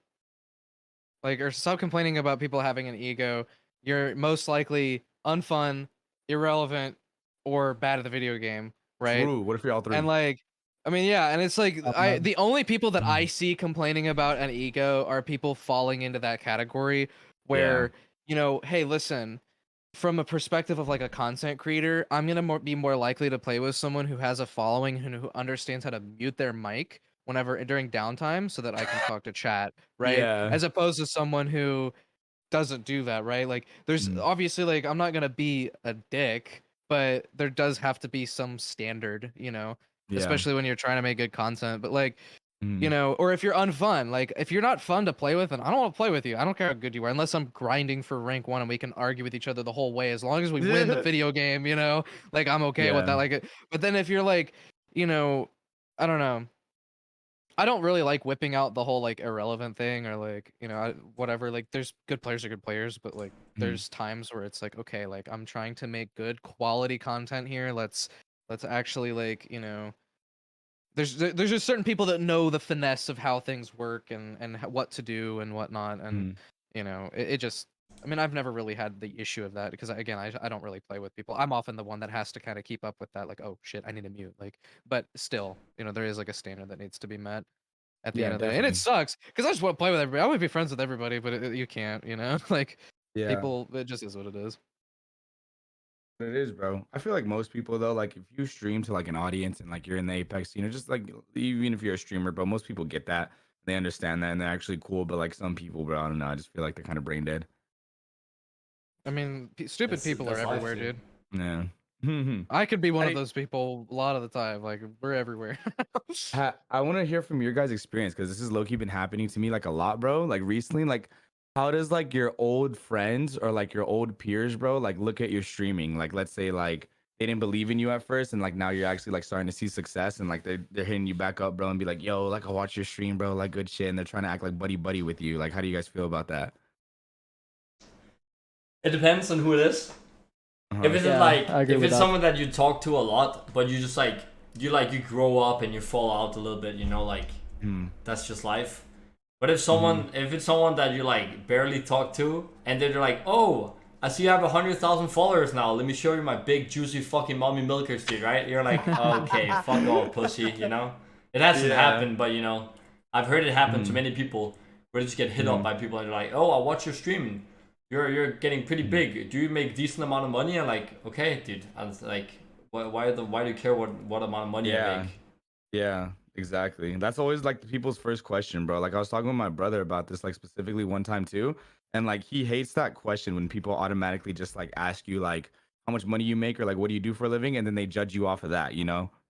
stop complaining about people having an ego. You're most likely unfun, irrelevant, or bad at the video game, right? True. What if you're all three? And I mean, yeah, and it's like Man. the only people that I see complaining about an ego are people falling into that category where, hey, listen, from a perspective of like a content creator, I'm gonna be more likely to play with someone who has a following and who understands how to mute their mic whenever during downtime so that I can talk to chat, right? Yeah. As opposed to someone who doesn't do that, right? Like there's obviously like I'm not gonna be a dick, but there does have to be some standard, Yeah. especially when you're trying to make good content. But like, Mm. or if you're unfun, like if you're not fun to play with, then I don't want to play with you. I don't care how good you are, unless I'm grinding for rank 1 and we can argue with each other the whole way. As long as we win the video game, like I'm okay with that. Yeah. Like, but then if you're like, I don't know. I don't really like whipping out the whole like irrelevant thing or like, whatever. Like there's good players are good players, but like there's times where it's like, okay, like I'm trying to make good quality content here. Let's actually like, there's just certain people that know the finesse of how things work and what to do and whatnot. And it just, I mean, I've never really had the issue of that because again, I don't really play with people. I'm often the one that has to kind of keep up with that. Like, oh shit, I need to mute. Like, but still, there is like a standard that needs to be met at the Yeah, end of the day. And it definitely. sucks because I just want to play with everybody. I want to be friends with everybody, but you can't, like Yeah. people, it just is what it is. It is, bro. I feel like most people though, like if you stream to like an audience and like you're in the Apex, just like even if you're a streamer, bro, most people get that. They understand that and they're actually cool. But like some people, bro, I don't know. I just feel like they're kind of brain dead. I mean, stupid people are That's life, everywhere, dude. dude. Yeah. I could be one of Hey. those people a lot of the time. Like we're everywhere. I want to hear from your guys' experience because this has low key been happening to me like a lot, bro. Like recently, like how does like your old friends or like your old peers, bro, like look at your streaming? Like let's say like they didn't believe in you at first, and like now you're actually like starting to see success, and like they're hitting you back up, bro, and be like, yo, like I watch your stream, bro, like good shit, and they're trying to act like buddy buddy with you. Like how do you guys feel about that? It depends on who it is. Uh-huh. If it's Yeah, like I agree if with it's that. someone that you talk to a lot, but you just like you grow up and you fall out a little bit, like that's just life. But if it's someone that you like barely talk to and they're like, oh, I see you have 100,000 followers now. Let me show you my big juicy fucking mommy milkers, dude. Right? You're like, okay, fuck off, pussy. It hasn't happened, but I've heard it happen to many people where they just get hit up by people and they're like, oh, I watch your stream. You're getting pretty big. Do you make decent amount of money? I'm like, okay, dude. I was like, why do you care what amount of money I make? Yeah, exactly. That's always like the people's first question, bro. Like I was talking with my brother about this, like specifically one time too, and like he hates that question when people automatically just like ask you like how much money you make or like what do you do for a living, and then they judge you off of that,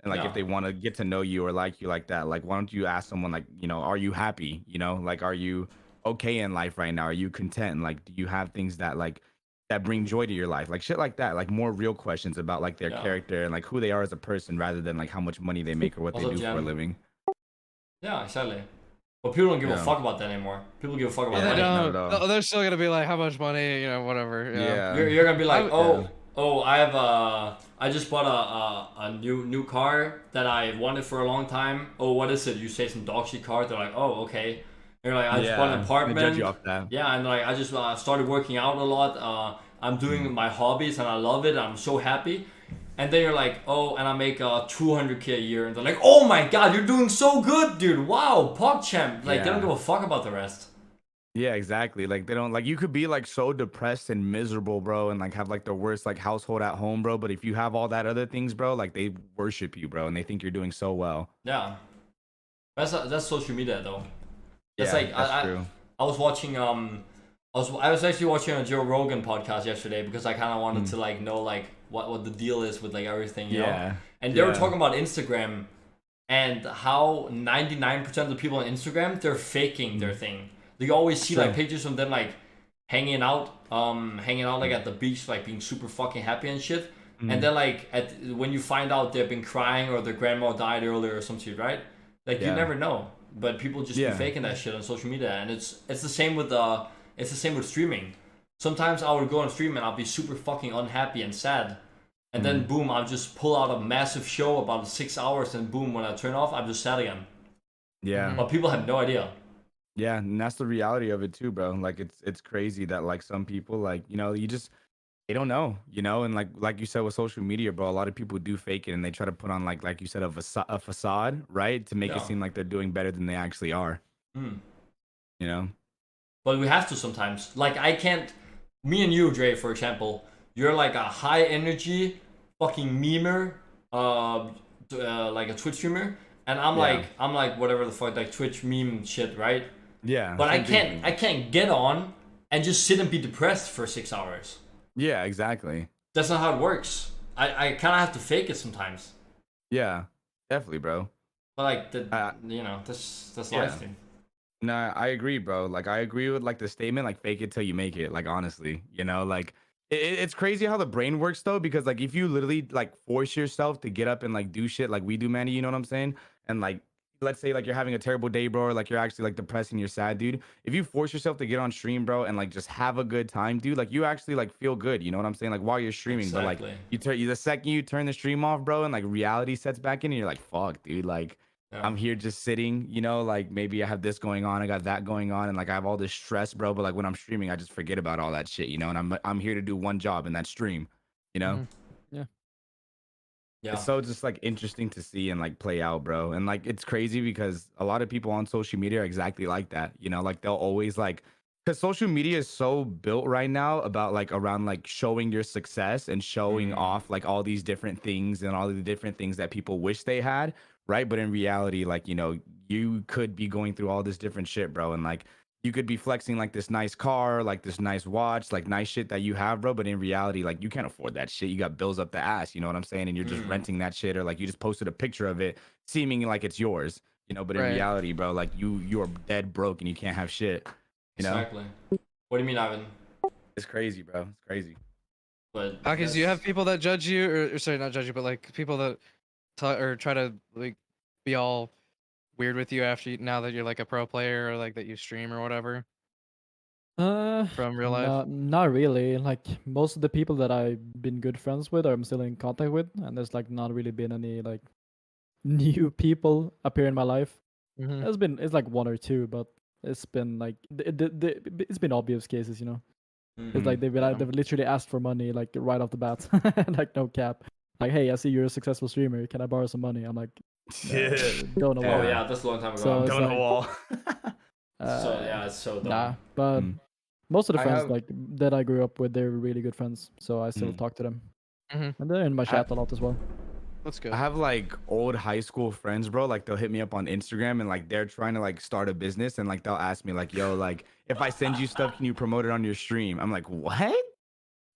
And like Yeah. if they want to get to know you or like you like that, like why don't you ask someone like, you know, are you happy? You know, like are you okay in life right now? Are you content? Like do you have things that like that bring joy to your life? Like shit like that. Like more real questions about like their Yeah. character and like who they are as a person rather than like how much money they make or what What's they up, do for a Jen? living. Yeah, exactly. But people don't give a Yeah. fuck about that anymore. People give a fuck about Yeah, They money. not at don't. all. They're still gonna be like, how much money, you know, whatever. Yeah. You're gonna be like, I- I just bought a new car that I wanted for a long time. Oh, what is it? You say some dog shit car. They're like, oh, okay. And you're like, I just bought an They apartment. judge you off that. Yeah, and like I just started working out a lot. I'm doing my hobbies and I love it. I'm so happy. And then you're like, oh, and I make 200K a year, and they're like, oh my god, you're doing so good, dude. Wow, PogChamp. Like they don't Yeah. give a fuck about the rest. Yeah, exactly. Like they don't like you could be like so depressed and miserable, bro, and like have like the worst like household at home, bro. But if you have all that other things, bro, like they worship you, bro, and they think you're doing so well. Yeah, that's social media though. That's Yeah, like that's true. I was watching I was actually watching a Joe Rogan podcast yesterday because I kind of wanted to like know like what the deal is with like everything, you know. Yeah. And they were talking about Instagram and how 99% of the people on Instagram they're faking their thing. You always see like pictures of them like hanging out like at the beach, like being super fucking happy and shit. And then like when you find out they've been crying or their grandma died earlier or some shit, right? Like you never know. But people just be faking that shit on social media, and it's the same with streaming. Sometimes I would go on stream and I'll be super fucking unhappy and sad. And then boom, I'll just pull out a massive show about 6 hours, and boom, when I turn off, I'm just sad again. Yeah. But people have no idea. Yeah, and that's the reality of it too, bro. Like it's crazy that like some people like, you know, they don't know, you know, and like you said with social media, bro, a lot of people do fake it and they try to put on like you said a facade, right? To make it seem like they're doing better than they actually are. You know? But we have to sometimes. Like I can't me and you, Dre, for example, you're like a high energy fucking memer, like a Twitch streamer, and I'm like whatever the fuck, like Twitch meme shit, right? Yeah. But I can't get on and just sit and be depressed for 6 hours. Yeah, exactly. That's not how it works. I kind of have to fake it sometimes. Yeah, definitely, bro. But like that's life, dude. No, I agree, bro. Like I agree with like the statement, like fake it till you make it. Like honestly, you know, like it's crazy how the brain works though, because like if you literally like force yourself to get up and like do shit like we do, Manny, you know what I'm saying? And like let's say like you're having a terrible day, bro, or like you're actually like depressed and you're sad, dude. If you force yourself to get on stream, bro, and like just have a good time, dude, like you actually like feel good, you know what I'm saying? Like while you're streaming, Exactly. but like the second you turn the stream off, bro, and like reality sets back in, and you're like, fuck, dude, like I'm here just sitting, you know, like maybe I have this going on, I got that going on, and like I have all this stress, bro. But like when I'm streaming, I just forget about all that shit, you know. And I'm here to do one job, and that's stream, you know. Yeah. It's so just like interesting to see and like play out, bro. And like it's crazy because a lot of people on social media are exactly like that, you know. Like they'll always like, because social media is so built right now about like around like showing your success and showing off like all these different things and all the different things that people wish they had, right? But in reality, like, you know, you could be going through all this different shit, bro. And like you could be flexing like this nice car, like this nice watch, like nice shit that you have, bro. But in reality, like you can't afford that shit. You got bills up the ass, you know what I'm saying? And you're just renting that shit, or like you just posted a picture of it seeming like it's yours, you know. But in reality, bro, like you're dead broke and you can't have shit, you know? Exactly. What do you mean, Ivan? It's crazy, bro. It's crazy. But Hakis, do you have people that judge you, or sorry, not judge you, but like people that or try to like be all weird with you after now that you're like a pro player, or like that you stream or whatever from real life? Not really. Like most of the people that I've been good friends with, I'm still in contact with, and there's like not really been any like new people appear in my life. It's like one or two, but it's been like it's been obvious cases, you know. It's like they've literally asked for money like right off the bat, like no cap. Like, hey, I see you're a successful streamer. Can I borrow some money? I'm like, don't know. Oh yeah, that's a long time ago. So Don't know all. So yeah, it's so dumb. Nah, but most of the I friends have- like that I grew up with, they're really good friends. So I still talk to them, and they're in my chat a lot as well. That's good. I have like old high school friends, bro. Like they'll hit me up on Instagram and like they're trying to like start a business, and like they'll ask me like, yo, like if I send you stuff, can you promote it on your stream? I'm like, what?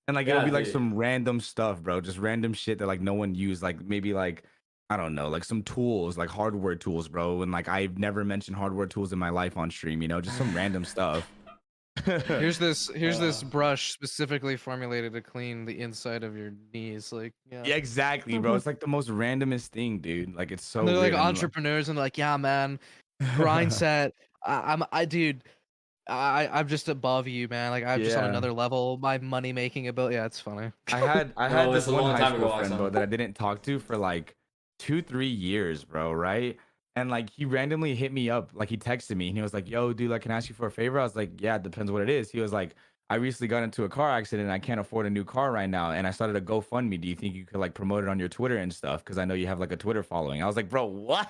And like it'll be like some random stuff, bro. Just random shit that like no one used. Like maybe like I don't know, like some tools, like hardware tools, bro. And like I've never mentioned hardware tools in my life on stream, you know, just some random stuff. Here's this brush specifically formulated to clean the inside of your knees. Like, yeah. Yeah, exactly, bro. It's like the most randomest thing, dude. Like it's so And they're like weird. I'm entrepreneurs and they're like, yeah, man, grind set. Dude, I'm just above you, man. Like I'm just on Yeah. another level. My money making ability. Yeah, it's funny. I had No, it's this a one long high time school ago, friend, bro, Oxen. that I didn't talk to for like 2-3 years, bro, right? And like he randomly hit me up, like he texted me and he was like, "Yo, dude, like can I ask you for a favor?" I was like, "Yeah, it depends what it is." He was like, "I recently got into a car accident and I can't afford a new car right now, and I started a GoFundMe. Do you think you could like promote it on your Twitter and stuff? Because I know you have like a Twitter following." I was like, "Bro, what?"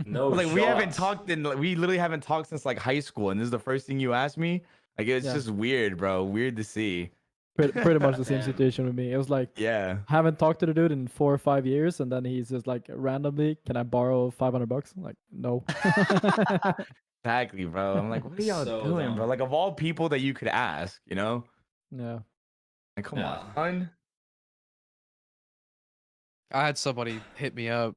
No Like we haven't shots. talked in we literally haven't talked since like high school, and this is the first thing you asked me. Like it's Yeah. just weird, bro. Weird to see. Pretty much the same Damn. situation with me. It was like Yeah. haven't talked to the dude in 4 or 5 years, and then he's just like randomly, "Can I borrow $500?" I'm like, no. Exactly, bro. I'm like, what are y'all So doing, bro? dumb. Like of all people that you could ask, you know? Yeah. Like, come on, Yeah. son. I had somebody hit me up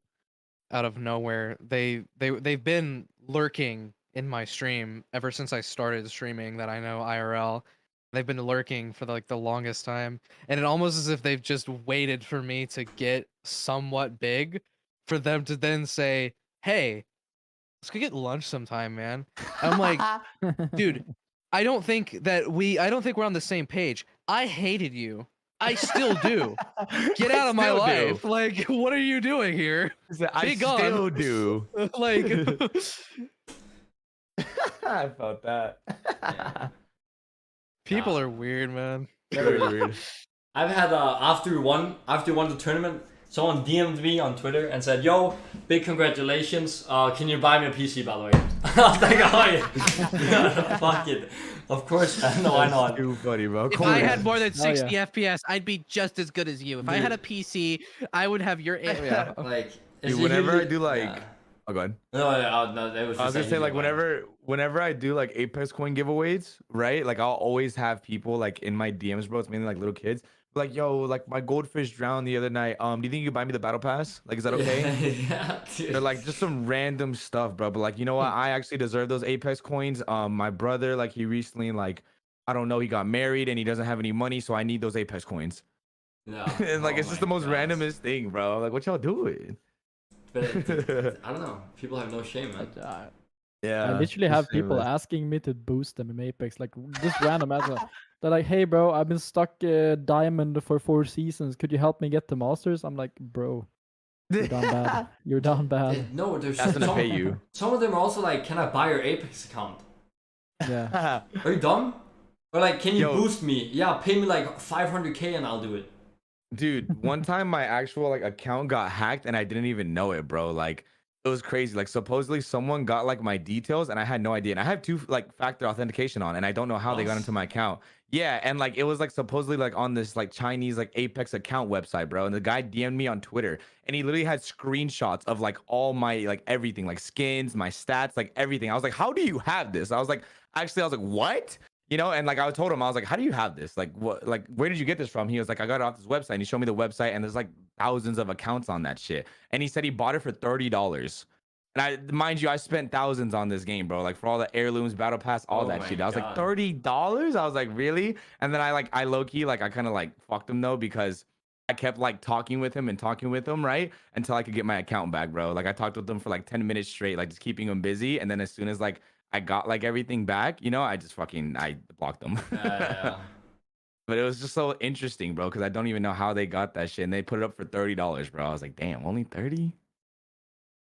out of nowhere. They've been lurking in my stream ever since I started streaming that I know IRL. They've been lurking for like the longest time. And it almost as if they've just waited for me to get somewhat big for them to then say, "Hey, let's go get lunch sometime, man." I'm like, dude, I don't think we're on the same page. I hated you. I still do. Get I out of my still do. life. Like, what are you doing here? He said, I Be gone. still do. Like, I felt that. Yeah. people are weird, man. Very weird. I've had after we won the tournament, someone DM'd me on Twitter and said, "Yo, big congratulations! Can you buy me a PC, by the way?" I was like, "Oh yeah, fuck it, of course." No, why not? Too funny, bro. If Cool. I had more than Oh, yeah. 60 FPS, I'd be just as good as you. If I had a PC, I would have your. Yeah. Like, Dude, is it whenever I really- do like, yeah. oh, go ahead. No, no, that was. I was just gonna say like easy one. whenever I do like Apex coin giveaways, right? Like I'll always have people like in my DMs, bro. It's mainly like little kids. Like, yo, like my goldfish drowned the other night. Do you think you could buy me the battle pass? Like, is that okay? Yeah, dude. They're like just some random stuff, bro. But like, you know what? I actually deserve those Apex coins. My brother, like, he recently, like, I don't know, he got married and he doesn't have any money, so I need those Apex coins. No. And like, Oh it's just my the most God. randomest thing, bro. Like, what y'all doing? But I don't know. People have no shame, man. I Yeah. literally have same people as- asking me to boost them in Apex, like just random ads. They're like, "Hey, bro, I've been stuck diamond for 4 seasons. Could you help me get to masters?" I'm like, "Bro, you're down bad. You're down bad." No, there's That's gonna some, pay you. some of them are also like, "Can I buy your Apex account?" Yeah. Are you dumb? Or like, "Can you Yo. boost me?" Yeah, pay me like 500k and I'll do it. Dude, one time my actual like account got hacked and I didn't even know it, bro. Like it was crazy. Like supposedly someone got like my details and I had no idea. And I have 2 like factor authentication on and I don't know how they got Nice. into my account. Yeah, and like it was like supposedly like on this like Chinese like Apex account website, bro. And the guy DM'd me on Twitter and he literally had screenshots of like all my like everything, like skins, my stats, like everything. I was like, "How do you have this?" I was like, "What?" You know, and like I told him, I was like, "How do you have this? Like, what? Like, where did you get this from?" He was like, "I got it off this website." And he showed me the website, and there's like thousands of accounts on that shit. And he said he bought it for $30. And mind you, I spent thousands on this game, bro. Like for all the heirlooms, battle pass, all Oh that my shit. I was like, God. $30. I was like, really? And then I low key, like I kind of like fucked him though because I kept like talking with him, right, until I could get my account back, bro. Like I talked with him for like 10 minutes straight, like just keeping him busy. And then as soon as like I got like everything back, you know, I blocked them. Yeah. But it was just so interesting, bro, because I don't even know how they got that shit. And they put it up for $30, bro. I was like, damn, only 30?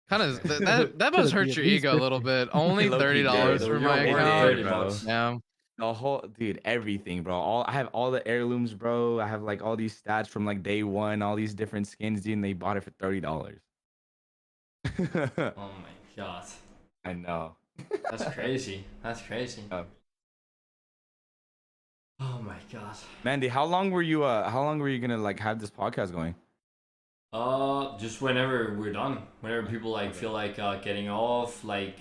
Kind of that must Should've hurt been your at least ego a little bit. Only Low-key $30 did. for You're my only account. 30 bro. bucks. Yeah. The whole dude, everything, bro. I have all the heirlooms, bro. I have like all these stats from like day one, all these different skins, dude, and they bought it for $30. Oh my God. I know. That's crazy. That's crazy. Oh. Oh my God. Mandy, how long were you gonna like have this podcast going? Just whenever we're done. Whenever people like feel like getting off, like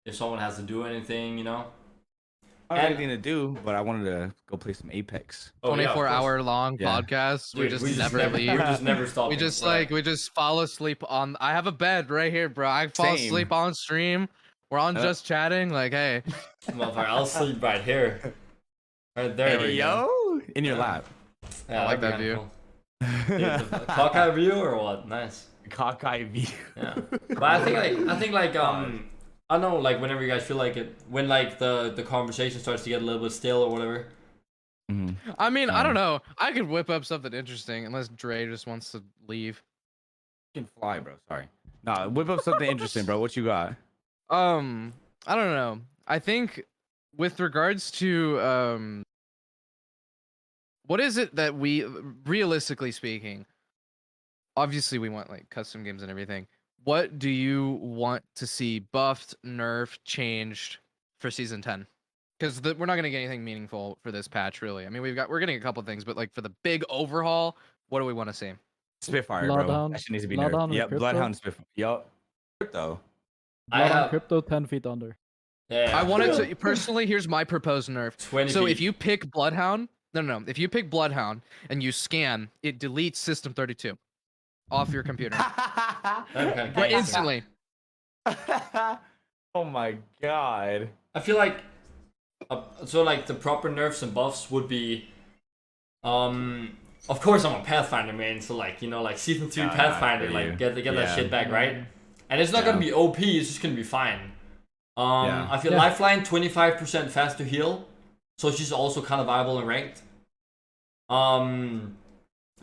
if someone has to do anything, you know. I don't have And- anything to do, but I wanted to go play some Apex. Oh, yeah, of 24 course. hour long Yeah. podcasts. Dude, we just never leave. We just never stop. We just we just fall asleep on. I have a bed right here, bro. I fall Same. asleep on stream. We're on just chatting. Like, hey, Motherfucker, I'll sleep right here. Right there. Hey, we go. yo, in your Yeah. lap. Yeah, I like that'd that be view. kinda cool. Dude, the cockeye view or what? Nice. Cockeye view. Yeah. But I think like I don't know, like whenever you guys feel like it, when like the conversation starts to get a little bit stale or whatever. Mhm. I mean, I don't know. I could whip up something interesting unless Dre just wants to leave. You can fly, bro. Sorry. Nah, whip up something interesting, bro. What you got? I don't know. I think with regards to what is it that we realistically speaking, obviously we want like custom games and everything. What do you want to see buffed, nerfed, changed for season 10? Because we're not gonna get anything meaningful for this patch, really. I mean, we're getting a couple things, but like for the big overhaul, what do we want to see? Spitfire, bro. Bloodhound- That shit needs to be Bloodhound nerfed. with Yep, crypto? Bloodhound Spitfire. Yup. Crypto. I Blood on have crypto 10 feet under. yeah, I want it to personally. Here's my proposed nerf. 20 So feet. if you pick Bloodhound, no, if you pick Bloodhound and you scan, it deletes System 32 off your computer. That'd be kinda But gangster. instantly. Oh my god. I feel like so like the proper nerfs and buffs would be of course I'm a Pathfinder main, so like, you know, like season 3 Nah, Pathfinder, for like you. get that Yeah. shit back, right? And it's not gonna be OP, it's just gonna be fine. Yeah. I feel Yeah. Lifeline 25% faster heal, so she's also kind of viable and ranked.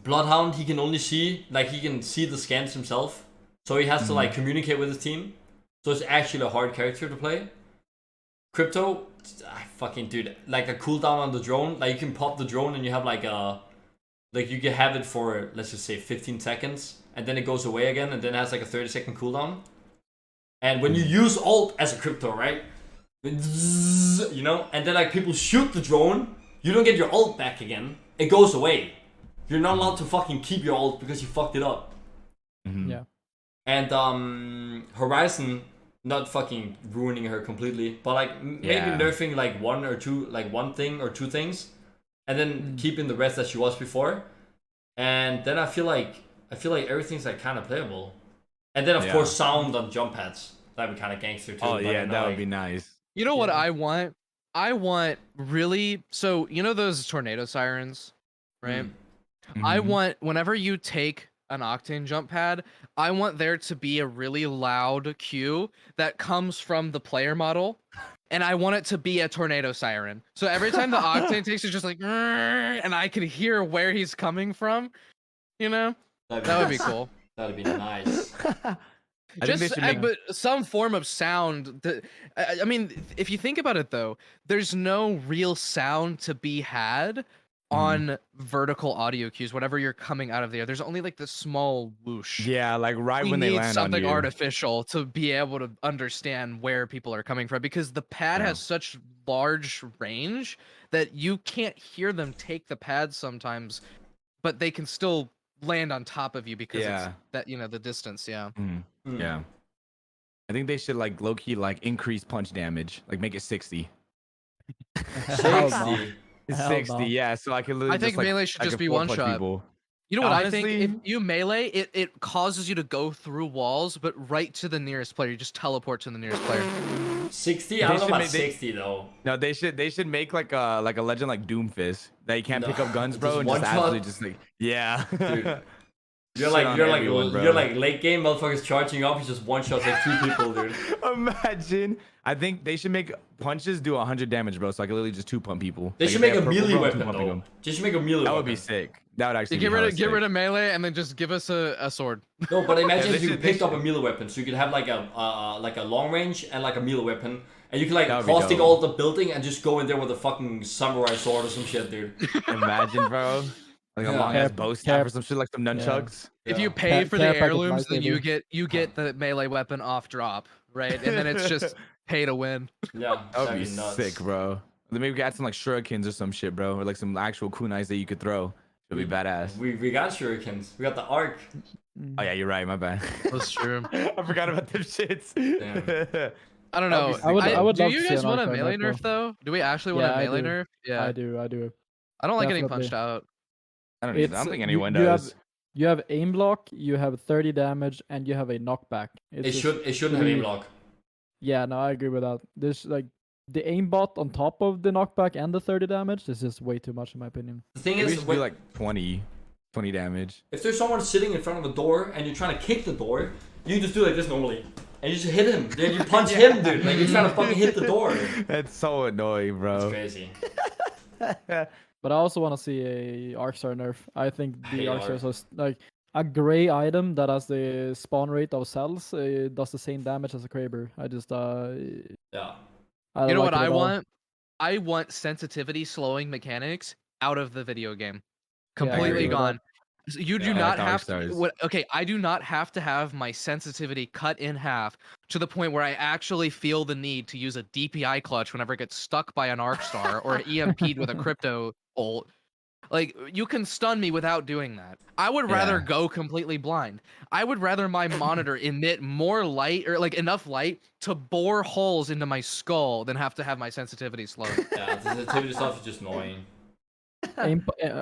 Bloodhound, he can only see, like he can see the scans himself, so he has to like communicate with his team. So it's actually a hard character to play. Crypto, fucking dude, like a cooldown on the drone, like you can pop the drone and you have like you can have it for, let's just say 15 seconds, and then it goes away again, and then it has like a 30-second cooldown. And when you use ult as a crypto, right? You know, and then like people shoot the drone, you don't get your ult back again. It goes away. You're not allowed to fucking keep your ult because you fucked it up. Mhm. Yeah. And Horizon, not fucking ruining her completely, but like maybe Yeah. nerfing like one thing or two things, and then keeping the rest as she was before. And then I feel like everything's like kind of playable. And then of Yeah. course sound on jump pads. That'd be kind of gangster too. Oh but, yeah, you know, that would like- be nice. You know what Yeah. I want? I want really. So you know those tornado sirens, right? I Mhm. want whenever you take an Octane jump pad, I want there to be a really loud cue that comes from the player model, and I want it to be a tornado siren. So every time the Octane takes, it's just like, "Grrr," and I can hear where he's coming from. You know, that would be cool. That'd be nice. I think they should make- but some form of sound. I mean, if you think about it, though, there's no real sound to be had on vertical audio cues. Whenever you're coming out of the air, there's only like this small whoosh. Yeah, like right We when they need land something on you. artificial to be able to understand where people are coming from, because the pad Yeah. has such large range that you can't hear them take the pad sometimes, but they can still land on top of you because Yeah. it's that, you know, the distance. Yeah. Mhm. Mm. Yeah. I think they should like low key like increase punch damage, like make it 60. Hell no. 60. It's Hell 60, no. yeah. So I can literally I think just, like, melee should I just can be four one punch shot. people. You know what I think? If Honestly- you melee, it causes you to go through walls, but right to the nearest player. You just teleport to the nearest player. 60? I They don't know should about make- they- 60 though. No, they should make like a legend like Doomfist that you can't pick No, up guns, bro, just and just one shot? absolutely just like yeah. Dude. You're Shit like on you're like everyone, bro. you're like late game motherfuckers charging up. He's just one shot like 2 people, dude. Imagine. I think they should make punches do 100 damage, bro. So I can literally just two pump people. They Like, should if make a have purple, melee bro, weapon two-pumping though. them. Just make a melee That weapon. would be sick. That would actually You be get rid hella of get sick. rid of melee and then just give us a sword. No, but imagine Yeah, if they you should- they picked up a should. melee weapon, so you could have like a long range and like a melee weapon, and you could like That would be caustic dope. all the building and just go in there with a fucking samurai sword or some shit, dude. Imagine, bro. Like a Yeah. long ass Cap- bow staff or cap- some shit, like some nunchucks. If Yeah. you pay Ca- for the care package heirlooms, then you lightsaber. get the melee weapon off drop, right? And then it's just pay to win. Yeah, That would that'd be nuts. sick, bro. Then maybe we got some like shurikens or some shit, bro, or like some actual kunais that you could throw. It'd be badass. We got shurikens. We got the arc. Oh yeah, you're right. My bad. That's true. I forgot about them shits. Damn. I don't That would know. be sick, I would do love you to see guys an want a archer melee nerf, nerf though? Do we actually want Yeah, a I melee do. nerf? Yeah. I do. I don't like getting Definitely. punched out. I don't either. I It's don't think you, anyone you have does. you have aim block, you have 30 damage, and you have a knockback. It's It shouldn't have aim lock. Yeah, no, I agree with that. There's like the aimbot on top of the knockback and the 30 damage is just way too much in my opinion. The thing Maybe we is, should do like 20 damage. if there's someone sitting in front of a door and you're trying to kick the door, you just do like this normally. And you just hit him. Then you punch him, dude. Like you're trying to fucking hit the door. That's so annoying, It's bro. crazy. But I also want to see a Arcstar nerf. I think I the hate Arcstar Arc. is like a gray item that has the spawn rate of cells does the same damage as a Kraber. I just Yeah. I don't You know like what it I at all. want? I want sensitivity slowing mechanics out of the video game. Yeah, I Completely agree with that. gone. So you do Yeah, I not like have to. Arcstars. Okay, I do not have to have my sensitivity cut in half to the point where I actually feel the need to use a DPI clutch whenever it gets stuck by an arc star or EMP'd with a crypto ult. Like, you can stun me without doing that. I would rather Yeah. go completely blind. I would rather my monitor emit more light or like enough light to bore holes into my skull than have to have my sensitivity slowed. Yeah, the sensitivity stuff is just annoying. I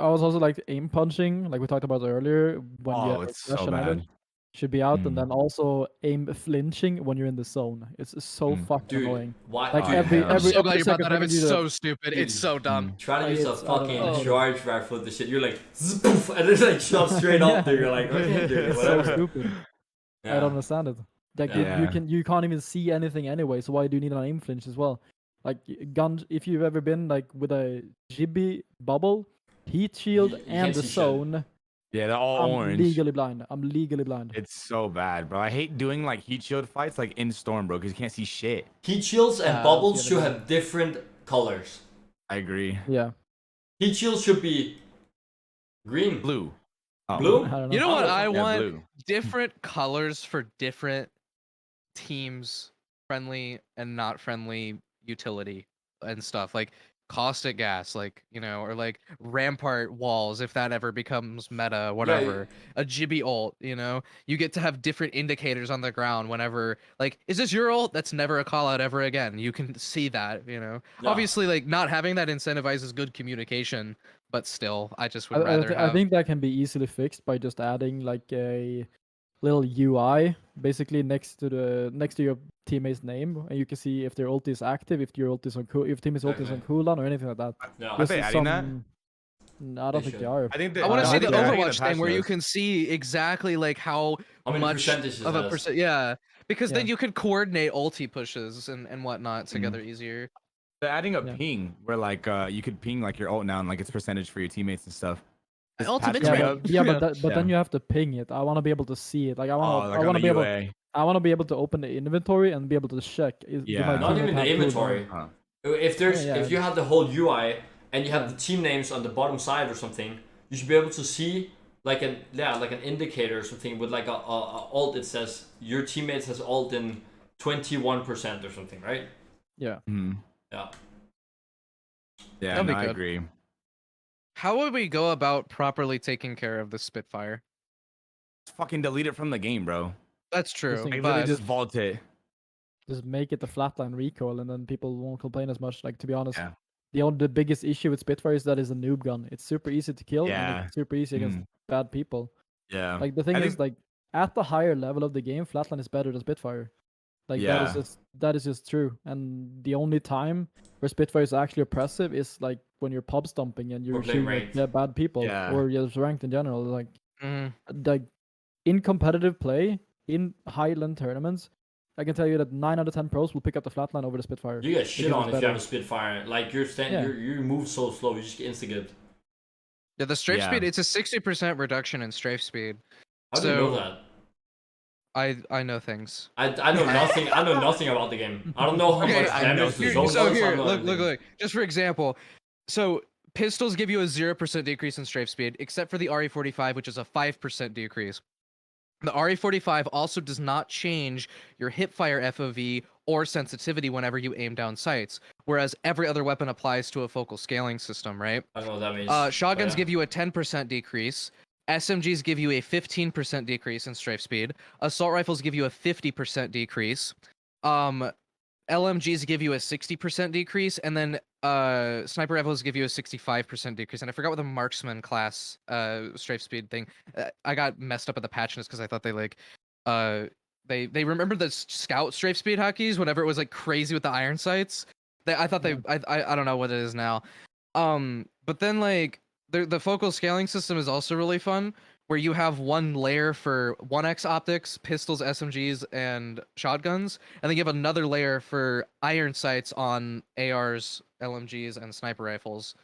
was also like aim punching, like we talked about earlier, when you Oh, have a it's flash so and item, bad. should be out, and Mm. then also aim flinching when you're in the zone. It's so Mm. fucking Dude, annoying. why? Like dude, every yeah. I'm every so every glad you brought second that up. freaking It's do that. so stupid. It's so dumb. Try to Like, use a it's- I don't fucking know. charge rifle with the shit. You're like, poof, and it's like shot straight up there. You're like, okay, dude, It's so whatever. stupid. I don't understand it. Like Yeah. you can't even see anything anyway. So why do you need an aim flinch as well? Like gun, if you've ever been like with a Jibby bubble, heat shield, You and can't the see shit. zone, Yeah, they're all I'm orange. legally blind. I'm legally blind. It's so bad, bro. I hate doing like heat shield fights like in Storm, bro, because you can't see shit. Heat shields and Yeah, bubbles that's should the other have different colors. I agree. Yeah. Heat shields should be green. Blue. Oh. Blue? I don't know. You know what I Yeah, want? blue. Different colors for different teams, friendly and not friendly utility and stuff. Like caustic gas, like, you know, or like rampart walls if that ever becomes meta, whatever. A Jibby ult, you know, you get to have different indicators on the ground whenever, like, is this your ult? That's never a call out ever again. You can see that, you know. Yeah. Obviously, like, not having that incentivizes good communication, but still, I just would I rather have. think that can be easily fixed by just adding like a little UI basically next to your teammate's name, and you can see if their ult is active, if your ult is on if teammate's ult is on cooldown or anything like that. Yeah. Are they adding that? No, I don't think should. they are. I think they, I want to I see think the they're adding it in Overwatch patch thing where you notes. can see exactly like how How many much percentages of it a has. percent. Yeah, because then Yeah. you could coordinate ulti pushes and whatnot together easier. They're adding a Yeah. ping where like you could ping like your ult now and like it's percentage for your teammates and stuff. This Ultimate patch Yeah, coming Right. up- but, yeah, Yeah. but, but then Yeah. you have to ping it. I want to be able to see it. Like I Oh, want to, like I on want to the be able, UA. I want to be able to open the inventory and be able to check. Do Yeah. my Not teammate even the have cooldown? inventory. Huh. If there's Yeah, yeah. if you have the whole UI and you have Yeah. the team names on the bottom side or something, you should be able to see like an indicator or something with like a alt that says your teammates has alt in 21% or something, right? Yeah. Mhm. Yeah. Yeah, That'd be no, I good. agree. How would we go about properly taking care of the Spitfire? Just fucking delete it from the game, bro. That's true, thing- Like literally but just vault it. Just make it the flatline recoil, and then people won't complain as much. Like to be honest, Yeah. the biggest issue with Spitfire is that it's a noob gun. It's super easy to kill, and Yeah. it's super easy against bad people. Yeah. Like the thing I is, think- like at the higher level of the game, flatline is better than Spitfire. Like Yeah. that is just true. And the only time where Spitfire is actually oppressive is like when you're pub stomping and you're Or playing shooting like, ranked. yeah, bad people, Yeah. or just ranked in general. Like mm, in competitive play in Highland tournaments, I can tell you that 9 out of 10 pros will pick up the flatline over the Spitfire. You get shit Because on it's if you have better. a Spitfire. Like Yeah. you move so slow, you just get insta-gibbed. yeah, the strafe Yeah. speed. It's a 60% reduction in strafe speed. How do you know So- that? I know things. I know nothing. I know nothing about the game. I don't know how Okay, much I know damage the things. zone So does. I here, don't know look, anything. look. Just for example, so pistols give you a 0% decrease in strafe speed, except for the RE45, which is a 5% decrease. The RE45 also does not change your hipfire FOV or sensitivity whenever you aim down sights, whereas every other weapon applies to a focal scaling system, right? I don't know what that means. Shotguns but give you a 10% decrease. SMGs give you a 15% decrease in strafe speed. Assault rifles give you a 50% decrease. LMGs give you a 60% decrease, and then sniper rifles give you a 65% decrease. And I forgot what the marksman class strafe speed thing. I got messed up at the patch because I thought they like they remembered the scout strafe speed Hakis whenever it was like crazy with the iron sights. I thought they I don't know what it is now. But then like the focal scaling system is also really fun, where you have one layer for 1x optics, pistols, SMGs, and shotguns, and then you have another layer for iron sights on ARs, LMGs, and sniper rifles.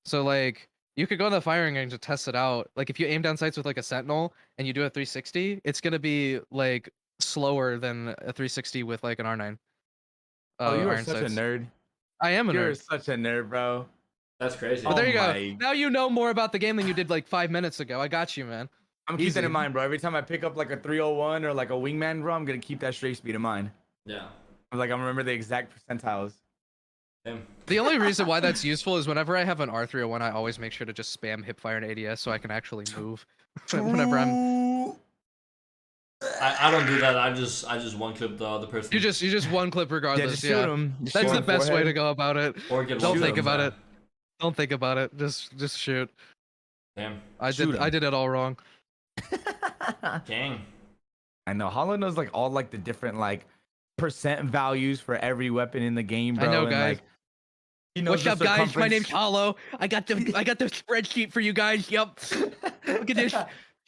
So like you could go to the firing range to test it out. Like if you aim down sights with like a sentinel and you do a 360, it's gonna be like slower than a 360 with like an R9. Oh, you are iron such sights. a nerd. I am a You're nerd. such a nerd, bro. That's crazy. But there you go. my- Now you know more about the game than you did like 5 minutes ago. I got you, man. I'm keeping that Easy. in mind, bro. Every time I pick up like a 301 or like a wingman, bro, I'm gonna keep that strafe speed in mind. Yeah. I'm like, I remember the exact percentiles. Damn. The only reason why that's useful is whenever I have an R301, I always make sure to just spam hipfire and ADS so I can actually move whenever I'm. I don't do that. I just one clip the other person. You just one clip Yeah, regardless. just Yeah, shoot him. that's the best way to go about it. or get Don't one think clip, about yeah. it. Don't think about it. Just shoot. Damn. I Shoot did 'em. I did it all wrong. Gang. I know. Hollow knows like all like the different like percent values for every weapon in the game, bro. I know, and, guys. like, he knows What's the up, guys? My circumference- name's Hollow. I got the spreadsheet for you guys. Yup. Look at this.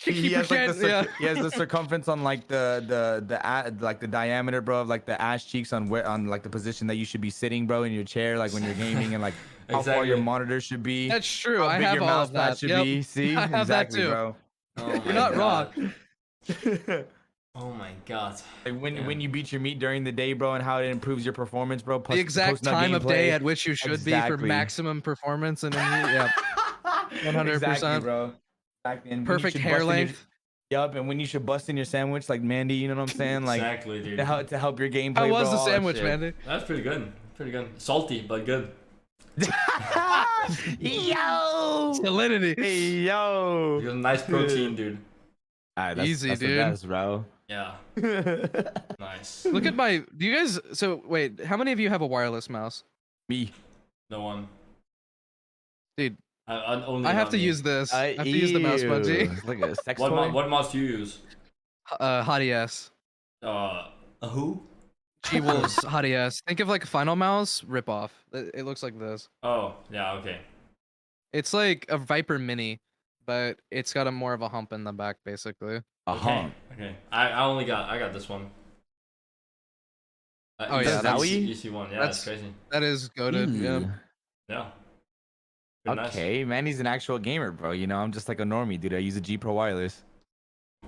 He has like 60%. the Yeah. he has the circumference on like like the diameter, bro, of like the ass cheeks on where on like the position that you should be sitting, bro, in your chair, like when you're gaming, and like how far your Exactly. monitor should be. That's true. How I big have your all mouse of pad that. should Yep. be. See, I have that exactly, too. bro. Oh my not god. wrong. Oh my god. Like when Yeah. when you beat your meat during the day, bro, and how it improves your performance, bro. The exact time of day at which you should be for Exactly. maximum performance and yeah. 100%. Exactly, bro. Exactly. And when you Perfect should hair bust in your- length. Yup, and when you should bust in your sandwich, like Mandy, you know what I'm saying? Like Exactly, dude. to help your gameplay. How was bro, the all that sandwich, shit. Mandy? That's pretty good. Pretty good. Salty, but good. Yo. Salinity. Hey yo. You got a nice protein, dude. Alright, that's, Easy, that's dude. The best, bro. Yeah. Nice. Look at my. Do you guys? So wait, how many of you have a wireless mouse? Me. No one. Dude, Only I have not to me. use this. I have to use the mouse bungee. It's like a sex What toy. what mouse do you use? Hot ES. A who? G Wolves Hot ES. Think of like a Final Mouse ripoff. It looks like this. Oh, yeah, okay. It's like a Viper Mini, but it's got a more of a hump in the back, basically. Uh-huh. Okay. I got this one. Oh, yeah, that's- easy one. Yeah, that's crazy. That is goated. Yeah. Yeah. Good, nice. Okay, man, he's an actual gamer, bro. You know, I'm just like a normie, dude. I use a G Pro wireless.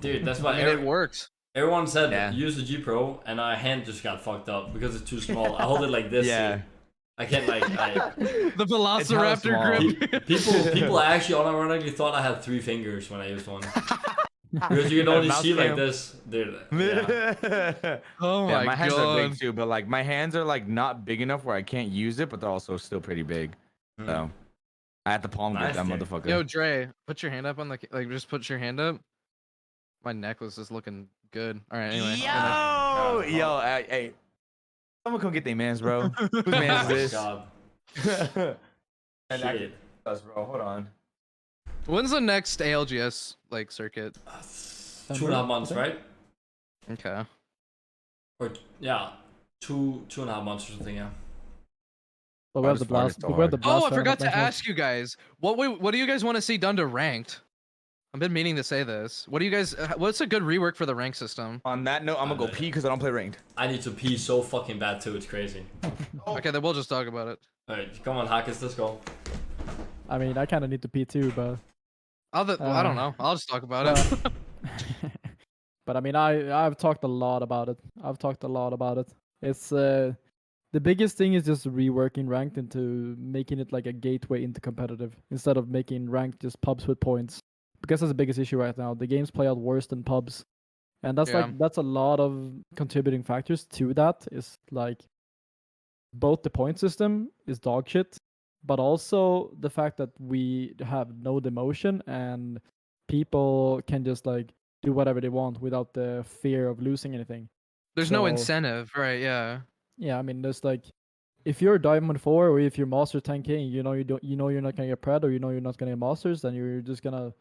Dude, that's why I mean, it works. everyone said Yeah. use the G Pro, and my hand just got fucked up because it's too small. I hold it like this. Yeah. Dude. I can't like. The Velociraptor small. grip. People actually unironically thought I had 3 fingers when I used one. Because you can only Mouse see like cam. this, dude. Yeah. Oh Yeah, my, my hands are god. big too, but like my hands are like not big enough where I can't use it, but they're also still pretty big. Hmm. So I had to palm grip Nice, that dude. motherfucker. Yo, Dre, put your hand up on the like. Just put your hand up. My necklace is looking good. All right. Anyway. Yo, Yeah. hey, someone come get their mans, bro. Whose Oh man's my this? god. And that- Shit. us, bro. Hold on. When's the next ALGS like circuit? 2.5 months, right? Okay. Or yeah, 2.5 months or something. Yeah. But we have Hardest the part blast. is the We have the hard. blast. Oh, I round forgot of to benchmarks. ask you guys. What do you guys want to see done to ranked? I've been meaning to say this. What do you guys? What's a good rework for the rank system? On that note, I'm gonna go pee because I don't play ranked. I need to pee so fucking bad too. It's crazy. Okay, then we'll just talk about it. All right, come on, Hakis, let's go. I mean, I kind of need to pee too, but I don't know. I'll just talk about it. but I mean, I've talked a lot about it. It's the biggest thing is just reworking ranked into making it like a gateway into competitive instead of making ranked just pubs with points, because that's the biggest issue right now. The games play out worse than pubs, and that's Yeah. that's a lot of contributing factors to that. Is like both the point system is dog shit, but also the fact that we have no demotion and people can just like do whatever they want without the fear of losing anything. There's no So- incentive, right? Yeah. Yeah, I mean, there's like, if you're Diamond 4 or if you're Master 10K, and you know you're not gonna get Pred or you know you're not gonna get Masters, then you're just gonna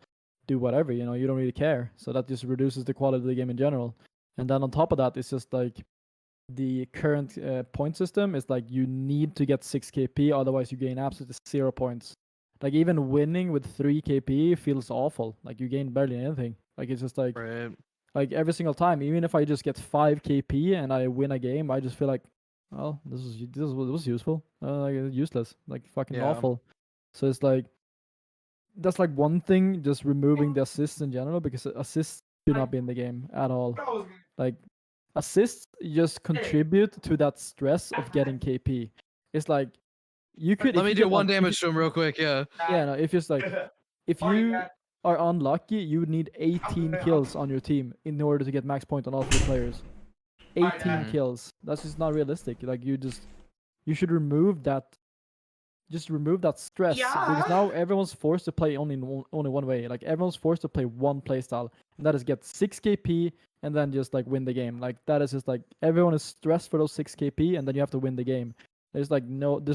do whatever. You know, you don't really care. So that just reduces the quality of the game in general. And then on top of that, it's just like the current point system is like you need to get 6 KP, otherwise you gain absolutely 0 points. Like even winning with 3 KP feels awful. Like you gain barely anything. Like it's just like Right. like every single time, even if I just get 5 KP and I win a game, I just feel like, well, this was useful. Like useless, like fucking Yeah. awful. So it's like that's like one thing, just removing the assists in general, because assists should not be in the game at all. Like assists just contribute to that stress of getting KP. It's like you could Let if me you do get one damage to him real quick. Yeah. yeah, no, if it's like if you are unlucky, you would need 18 kills on your team in order to get max point on all 3 players. 18 Mhm. kills. That's just not realistic. Like you should remove that. Just remove that stress because now everyone's forced to play only only one way. Like everyone's forced to play one playstyle, and that is get 6 KP and then just like win the game. Like that is just like everyone is stressed for those 6 KP, and then you have to win the game. There's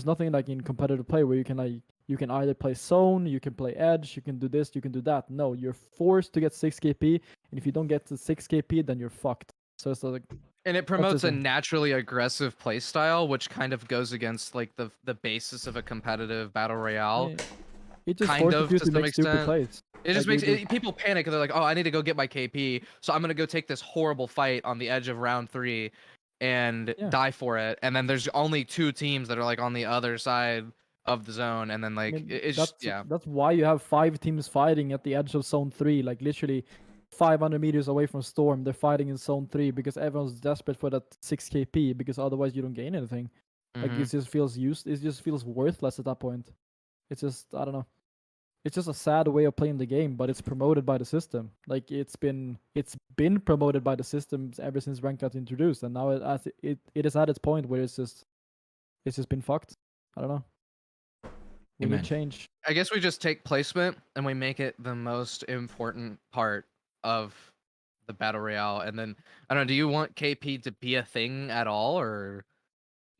nothing like in competitive play where you can either play zone, you can play edge, you can do this, you can do that. No, you're forced to get 6 KP, and if you don't get to 6 KP, then you're fucked. So it's like And it promotes a just naturally aggressive playstyle, which kind of goes against like the basis of a competitive battle royale. yeah, it just Kind forces of you to to some make stupid extent. plays. It just Like, makes people panic. They're like, "Oh, I need to go get my KP, so I'm gonna go take this horrible fight on the edge of round 3, and Yeah. die for it." And then there's only 2 teams that are like on the other side of the zone, and then I like mean, it's just yeah. that's why you have 5 teams fighting at the edge of zone 3, like literally 500 meters away from Storm. They're fighting in zone 3 because everyone's desperate for that 6 KP, because otherwise you don't gain anything. Like Mhm. it just feels worthless at that point. It's just I don't know. It's just a sad way of playing the game, but it's promoted by the system. Like it's been promoted by the systems ever since rank got introduced, and now it is at its point where it's just been fucked. I don't know. We Amen. need change. I guess we just take placement and we make it the most important part of the battle royale. And then I don't know. Do you want KP to be a thing at all, or?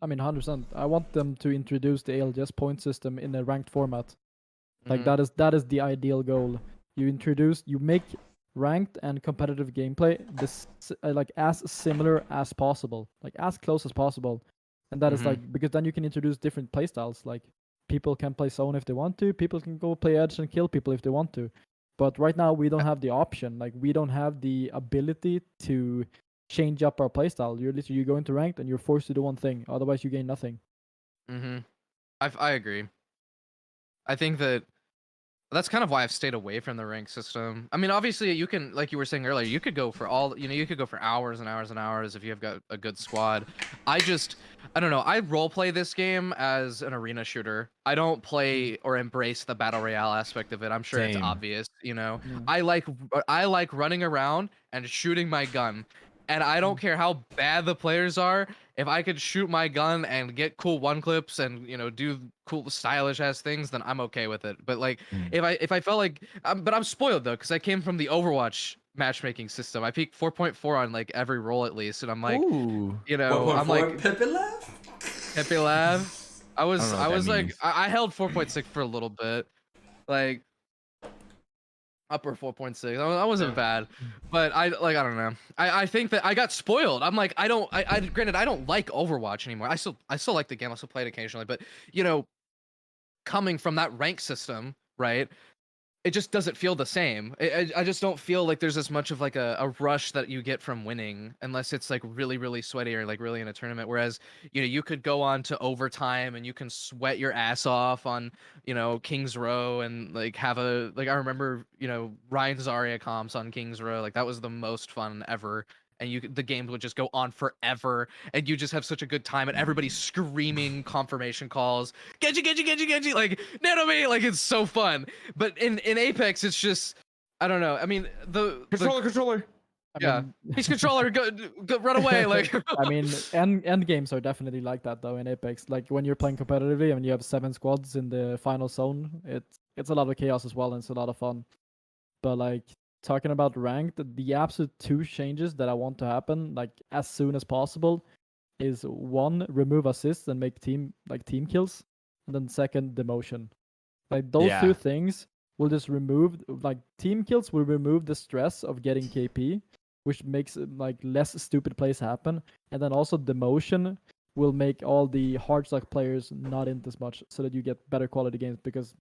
I mean, 100%. I want them to introduce the ALGS point system in a ranked format. Like Mhm. that is the ideal goal. You make ranked and competitive gameplay like as similar as possible, like as close as possible, and that is Mhm. like because then you can introduce different playstyles. Like people can play zone if they want to, people can go play edge and kill people if they want to. But right now we don't have the option. Like we don't have the ability to change up our playstyle. You go into ranked and you're forced to do one thing. Otherwise, you gain nothing. Mhm. I agree. I think that that's kind of why I've stayed away from the rank system. I mean, obviously, you can, like you were saying earlier, you could go for you could go for hours and hours and hours if you have got a good squad. I don't know. I role play this game as an arena shooter. I don't play or embrace the battle royale aspect of it. I'm sure it's Same. obvious, you know. Yeah. I like running around and shooting my gun. And I don't care how bad the players are. If I could shoot my gun and get cool one clips and do cool stylish ass things, then I'm okay with it. But like Mm. if I felt like but I'm spoiled though because I came from the Overwatch matchmaking system. I peaked 4.4 on like every roll at least, and I'm like, Ooh. I'm 1.4 like Pepe Laugh? Happy Lav. I I don't was know I what that was like means. I held 4.6 for a little bit, like upper 4.6. I wasn't bad, but I don't know. I think that I got spoiled. I'm like I granted I don't like Overwatch anymore. I still like the game. I still play it occasionally, but coming from that rank system, right? It just doesn't feel the same. I just don't feel like there's as much of like a rush that you get from winning unless it's like really really sweaty or like really in a tournament. Whereas you could go on to overtime and you can sweat your ass off on Kings Row and like have a like I remember Ryan Zarya comps on Kings Row, like that was the most fun ever. And the games would just go on forever, and you just have such a good time, and everybody's screaming confirmation calls, Genji, Genji, Genji, Genji, like nano me, like it's so fun. But in Apex, it's just I don't know. I mean the Controller. I yeah, mean, he's controller, go run away, like I mean, end games are definitely like that though in Apex. Like when you're playing competitively and you have 7 squads in the final zone, it's a lot of chaos as well, and it's a lot of fun. But like talking about ranked, the absolute 2 changes that I want to happen like as soon as possible is one, remove assists and make team kills, and then second, demotion. Like those Yeah. two things will just remove, like team kills will remove the stress of getting KP, which makes like less stupid plays happen, and then also demotion will make all the hard stock players not in as much, so that you get better quality games. Because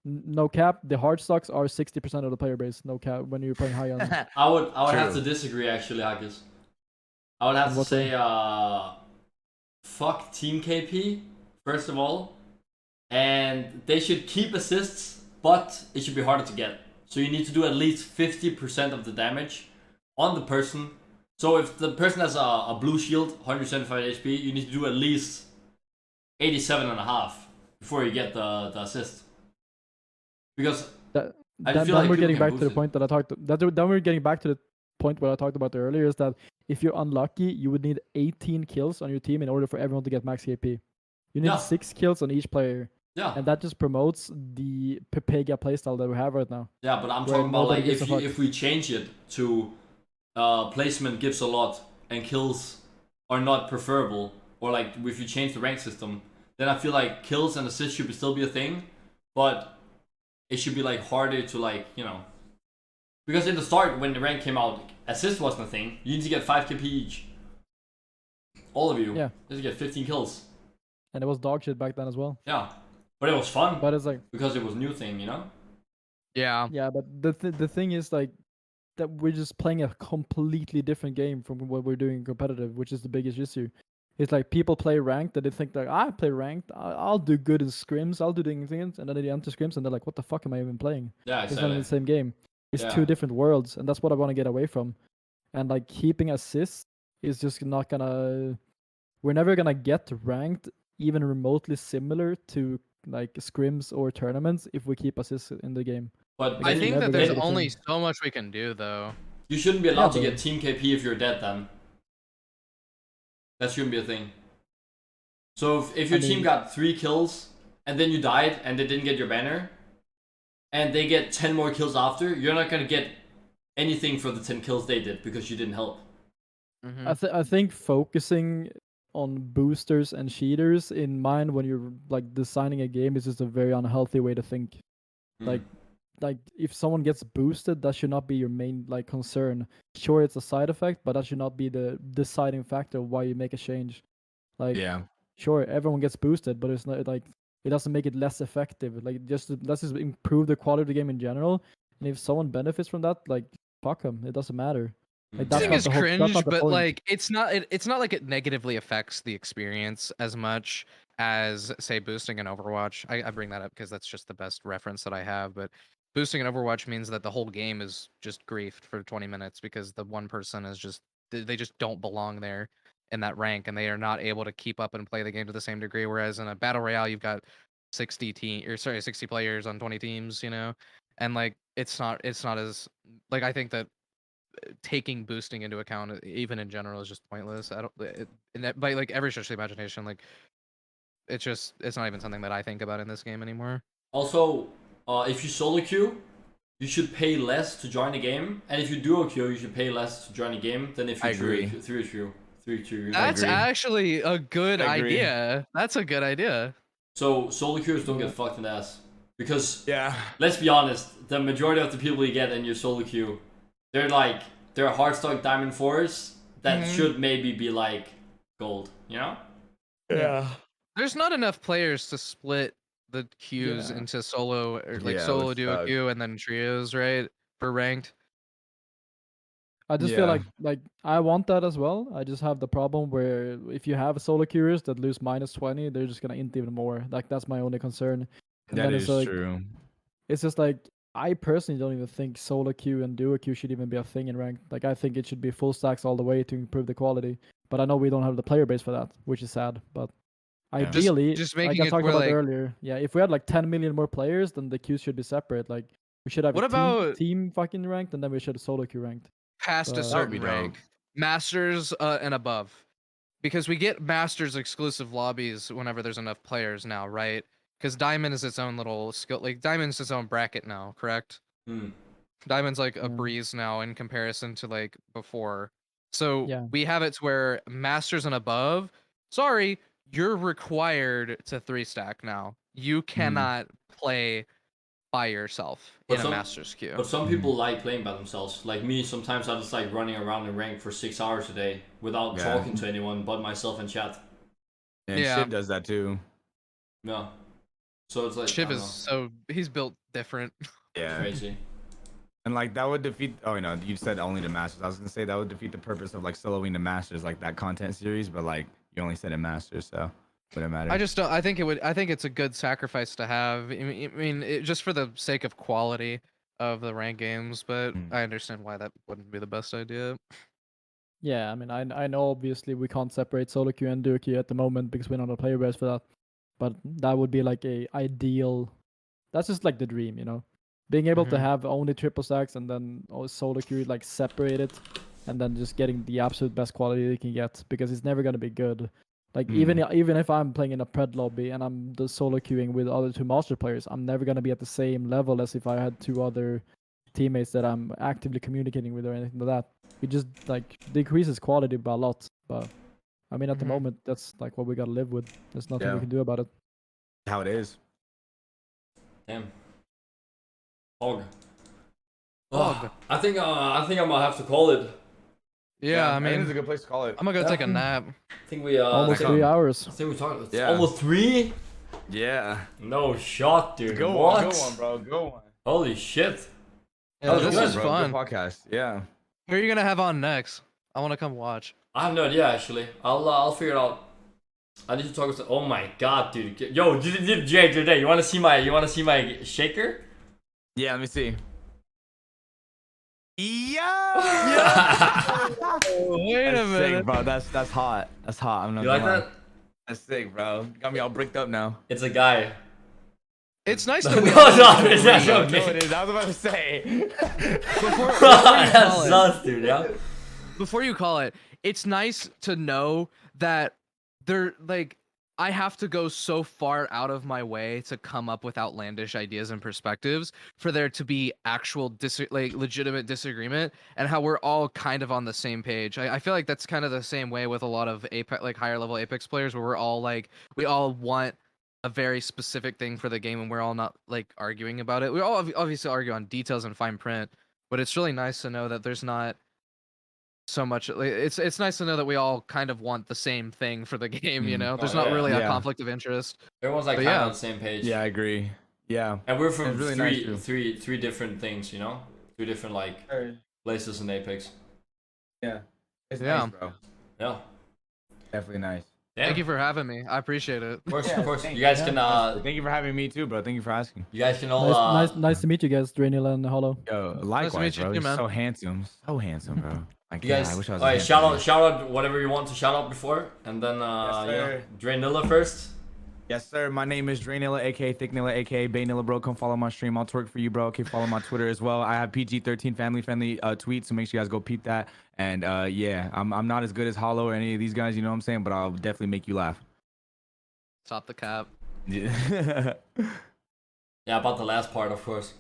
no cap, the hard stocks are 60% of the player base. No cap when you're playing high end. I would have True. to disagree actually, Hakis. I would have In to what way? say fuck Team KP first of all, and they should keep assists, but it should be harder to get. So you need to do at least 50% of the damage on the person. So if the person has a blue shield, 175 HP, you need to do at least 87.5 before you get the assist. Because That, I then, feel then like we're people getting can back to boost the it. point that I talked. Then we're getting back to the point where I talked about earlier, is that if you're unlucky, you would need 18 kills on your team in order for everyone to get max KP. You need Yeah. 6 kills on each player, Yeah. and that just promotes the Pepega playstyle that we have right now. Yeah, but I'm Where talking about nobody like gives a fuck. if we change it to placement gives a lot and kills are not preferable, or like if you change the rank system, then I feel like kills and assists should still be a thing, but it should be like harder to like, you know, because in the start when the rank came out, assist wasn't a thing. You need to get 5 KP each. All of you. Yeah. You need to get 15 kills. And it was dog shit back then as well. Yeah. But it was fun But it's like, because it was a new thing, you know? Yeah. yeah, but the thing is like that we're just playing a completely different game from what we're doing competitive, which is the biggest issue. It's like people play ranked and they think like, I play ranked, I'll do good in scrims, I'll do things, and then they enter scrims and they're like, what the fuck am I even playing? Yeah, It's not in exactly. the same game. It's Yeah. two different worlds, and that's what I want to get away from. And like keeping assists is just not gonna. We're never gonna get ranked even remotely similar to like scrims or tournaments if we keep assists in the game. But Like, I it's think never that gonna there's be the only same. so much we can do, though. you shouldn't be allowed to but- get team KP if you're dead then. That shouldn't be a thing. So if your team mean- got 3 kills and then you died and they didn't get your banner, and they get 10 more kills after, you're not gonna get anything for the 10 kills they did because you didn't help. Mhm. I think focusing on boosters and cheaters in mind when you're like designing a game is just a very unhealthy way to think. Mm. Like if someone gets boosted, that should not be your main like concern. Sure, it's a side effect, but that should not be the deciding factor of why you make a change. Like, Yeah. sure, everyone gets boosted, but it's not like it doesn't make it less effective. Like let's just improve the quality of the game in general. And if someone benefits from that, like fuck them. It doesn't matter. Like, This that's thing not is the whole- that's cringe, not the but point. like it's not like it negatively affects the experience as much as say boosting in Overwatch. I bring that up because that's just the best reference that I have. But boosting in Overwatch means that the whole game is just griefed for 20 minutes because the one person is just they just don't belong there in that rank, and they are not able to keep up and play the game to the same degree. Whereas in a battle royale, you've got 60 players on 20 teams, you know, and like it's not as like I think that taking boosting into account even in general is just pointless. I don't by like every stretch of the imagination, like it's not even something that I think about in this game anymore. Also, if you solo queue, you should pay less to join the game, and if you duo queue, you should pay less to join the game than if you I agree. three queue. That's agree. actually a good I agree. idea. That's a good idea. So solo queuers don't get fucked in the ass because Yeah. let's be honest, the majority of the people you get in your solo queue, they're hard stock diamond 4s that should maybe be like gold, you know? Yeah. There's not enough players to split the queues Yeah. into solo or like Yeah, it solo would duo suck. queue and then trios, right? For ranked. I just feel Yeah. like I want that as well. I just have the problem where if you have solo queuers that lose -20, they're just gonna int even more. Like that's my only concern. And That then is it's like true. it's just like I personally don't even think solo queue and duo queue should even be a thing in ranked. Like I think it should be full stacks all the way to improve the quality. But I know we don't have the player base for that, which is sad. But Yeah. ideally, just like making I it talked where, about like- earlier, yeah, if we had like 10 million more players, then the queues should be separate. Like we should have What a team, about- team fucking ranked, and then we should have solo queue ranked. Past a That certain would be rank. dope. Masters and above. Because we get Masters exclusive lobbies whenever there's enough players now, right? Because Diamond is its own little skill. Like Diamond's its own bracket now, correct? Hmm. Diamond's like a Yeah. breeze now in comparison to like before. So Yeah. we have it to where masters and above, sorry, you're required to 3-stack now. You cannot play by yourself But in a some- master's queue. But some people like playing by themselves. Like me, sometimes I just like running around in rank for 6 hours a day without Yeah. talking to anyone but myself in chat. And Yeah. shit does that too. Yeah. So it's like Shiv I is don't so he's built different. know, Yeah. crazy. And like that would defeat. Oh, you said only the masters. I was gonna say that would defeat the purpose of like soloing the masters, like that content series. But like you only said it masters, so wouldn't matter. I just don't. I think it would. I think it's a good sacrifice to have. Just for the sake of quality of the rank games. But I understand why that wouldn't be the best idea. Yeah, I mean, I know obviously we can't separate solo queue and duo queue at the moment because we're not a player base for that. But that would be like a ideal. That's just like the dream, you know, being able to Mhm. have only triple stacks and then solo queue like separated, and then just getting the absolute best quality you can get because it's never gonna be good. Like even if I'm playing in a pred lobby and I'm the solo queuing with other 2 master players, I'm never gonna be at the same level as if I had 2 other teammates that I'm actively communicating with or anything like that. It just like decreases quality by a lot. But I mean, at the Mhm. moment, that's like what we gotta live with. There's nothing Yeah. we can do about it. how it is. Damn. Hog. Hog. I think I'm gonna have to call it. Yeah, I think it's mean, a good place to call it. I'm gonna go take a nap. I think we Almost I 3 think, hours. I think we talked. It's Yeah. almost 3. Yeah. No shot, dude. Go what? one, bro. Go one. Holy shit. Yeah, was this good, is bro. fun. Good podcast. Yeah. Who are you gonna have on next? I want to come watch. I have no idea actually. I'll figure it out. I need to talk to. Oh my god, dude. Yo, Jay, you wanna see my shaker? Yeah. Let me see. Yeah. Oh, wait a That's sick, minute. bro. That's hot. That's hot. I'm not You like gonna lie. that? That's sick, bro. Got me all bricked up now. It's a guy. It's nice No, that we it's not No, okay. it is. I was about to say. That's sus, dude. Yeah. Before you call it, it's nice to know that they're like I have to go so far out of my way to come up with outlandish ideas and perspectives for there to be actual legitimate disagreement, and how we're all kind of on the same page. I feel like that's kind of the same way with a lot of Apex, like higher level Apex players, where we're all like we all want a very specific thing for the game, and we're all not like arguing about it. We all obviously argue on details and fine print, but it's really nice to know that there's not so much. Like, it's nice to know that we all kind of want the same thing for the game. You know, there's not yeah. really a Yeah. conflict of interest. Everyone's like But kind of yeah. on the same page. Yeah, I agree. Yeah. And we're from It's really nice, too. three different things, you know? 3 different like places in Apex. Yeah. It's Yeah. nice, bro. Yeah. Definitely nice. Yeah. Thank you for having me. I appreciate it. Of course, Yeah, of course. thank You guys you. can Thank you for having me too, bro. Thank you for asking. you guys can all Nice to meet you guys, Draynilla and Hollow. Yo, likewise, meet you bro. too, He's man. so handsome. So handsome, bro. Like, You yeah, guys, I wish I was. alright, as handsome shout out whatever you want to shout out before, and then sir. Draynilla first. Yes, sir. My name is Draynilla, aka Thicknilla, aka Baynilla, bro. Come follow my stream. I'll twerk for you, bro. Okay, follow my Twitter as well. I have PG-13 family-friendly tweets, so make sure you guys go peep that. And yeah, I'm not as good as Hollow or any of these guys, you know what I'm saying? But I'll definitely make you laugh. Stop the cap. Yeah. Yeah, about the last part, of course.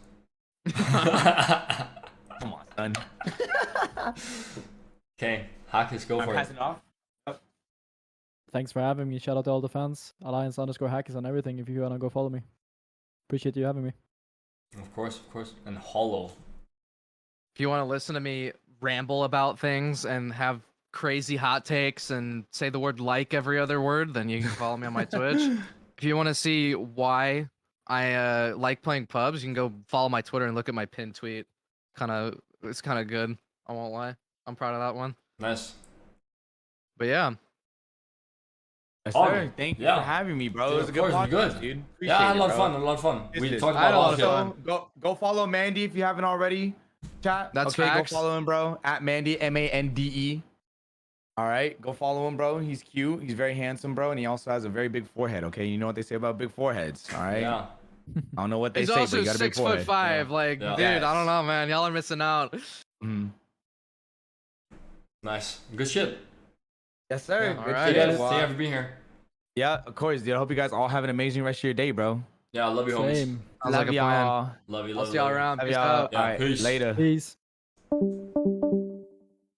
Come on, son. Okay, Hakis, go I'm for it. passing off. Thanks for having me. Shout out to all the fans. Alliance_Hakis on everything. If you wanna go follow me, appreciate you having me. Of course. And Hollow. If you want to listen to me ramble about things and have crazy hot takes and say the word like every other word, then you can follow me on my Twitch. If you want to see why I like playing pubs, you can go follow my Twitter and look at my pinned tweet. It's kind of good. I won't lie. I'm proud of that one. Nice. But yeah, Yes, Oh, sir. Thank you yeah. for having me, bro. Dude, it was a of good course, podcast, good. dude. Appreciate Yeah, I had it, a lot of bro. fun. A lot of fun. We This talked is- I had about a lot all of shit. fun. Go follow Mandy if you haven't already. Chat. That's okay, facts. Go follow him, bro. At Mandy, Mande. All right, go follow him, bro. He's cute. He's very handsome, bro, and he also has a very big forehead. Okay, you know what they say about big foreheads. All right. Yeah. I don't know what they he's say, but also you got a big 6'5". forehead. Like, Yeah. dude, I don't know, man. Y'all are missing out. Mhm. Nice. Good shit. Yes, sir. Yeah, Good alright. shit. See you guys. Well, Thank you for being here. yeah, of course, dude. I hope you guys all have an amazing rest of your day, bro. Yeah, I love you, homies. Same. Sounds like a plan. y'all. Love you, I'll love see y'all you. around. Love Peace y'all. out. Yeah, All right, peace. later. Peace.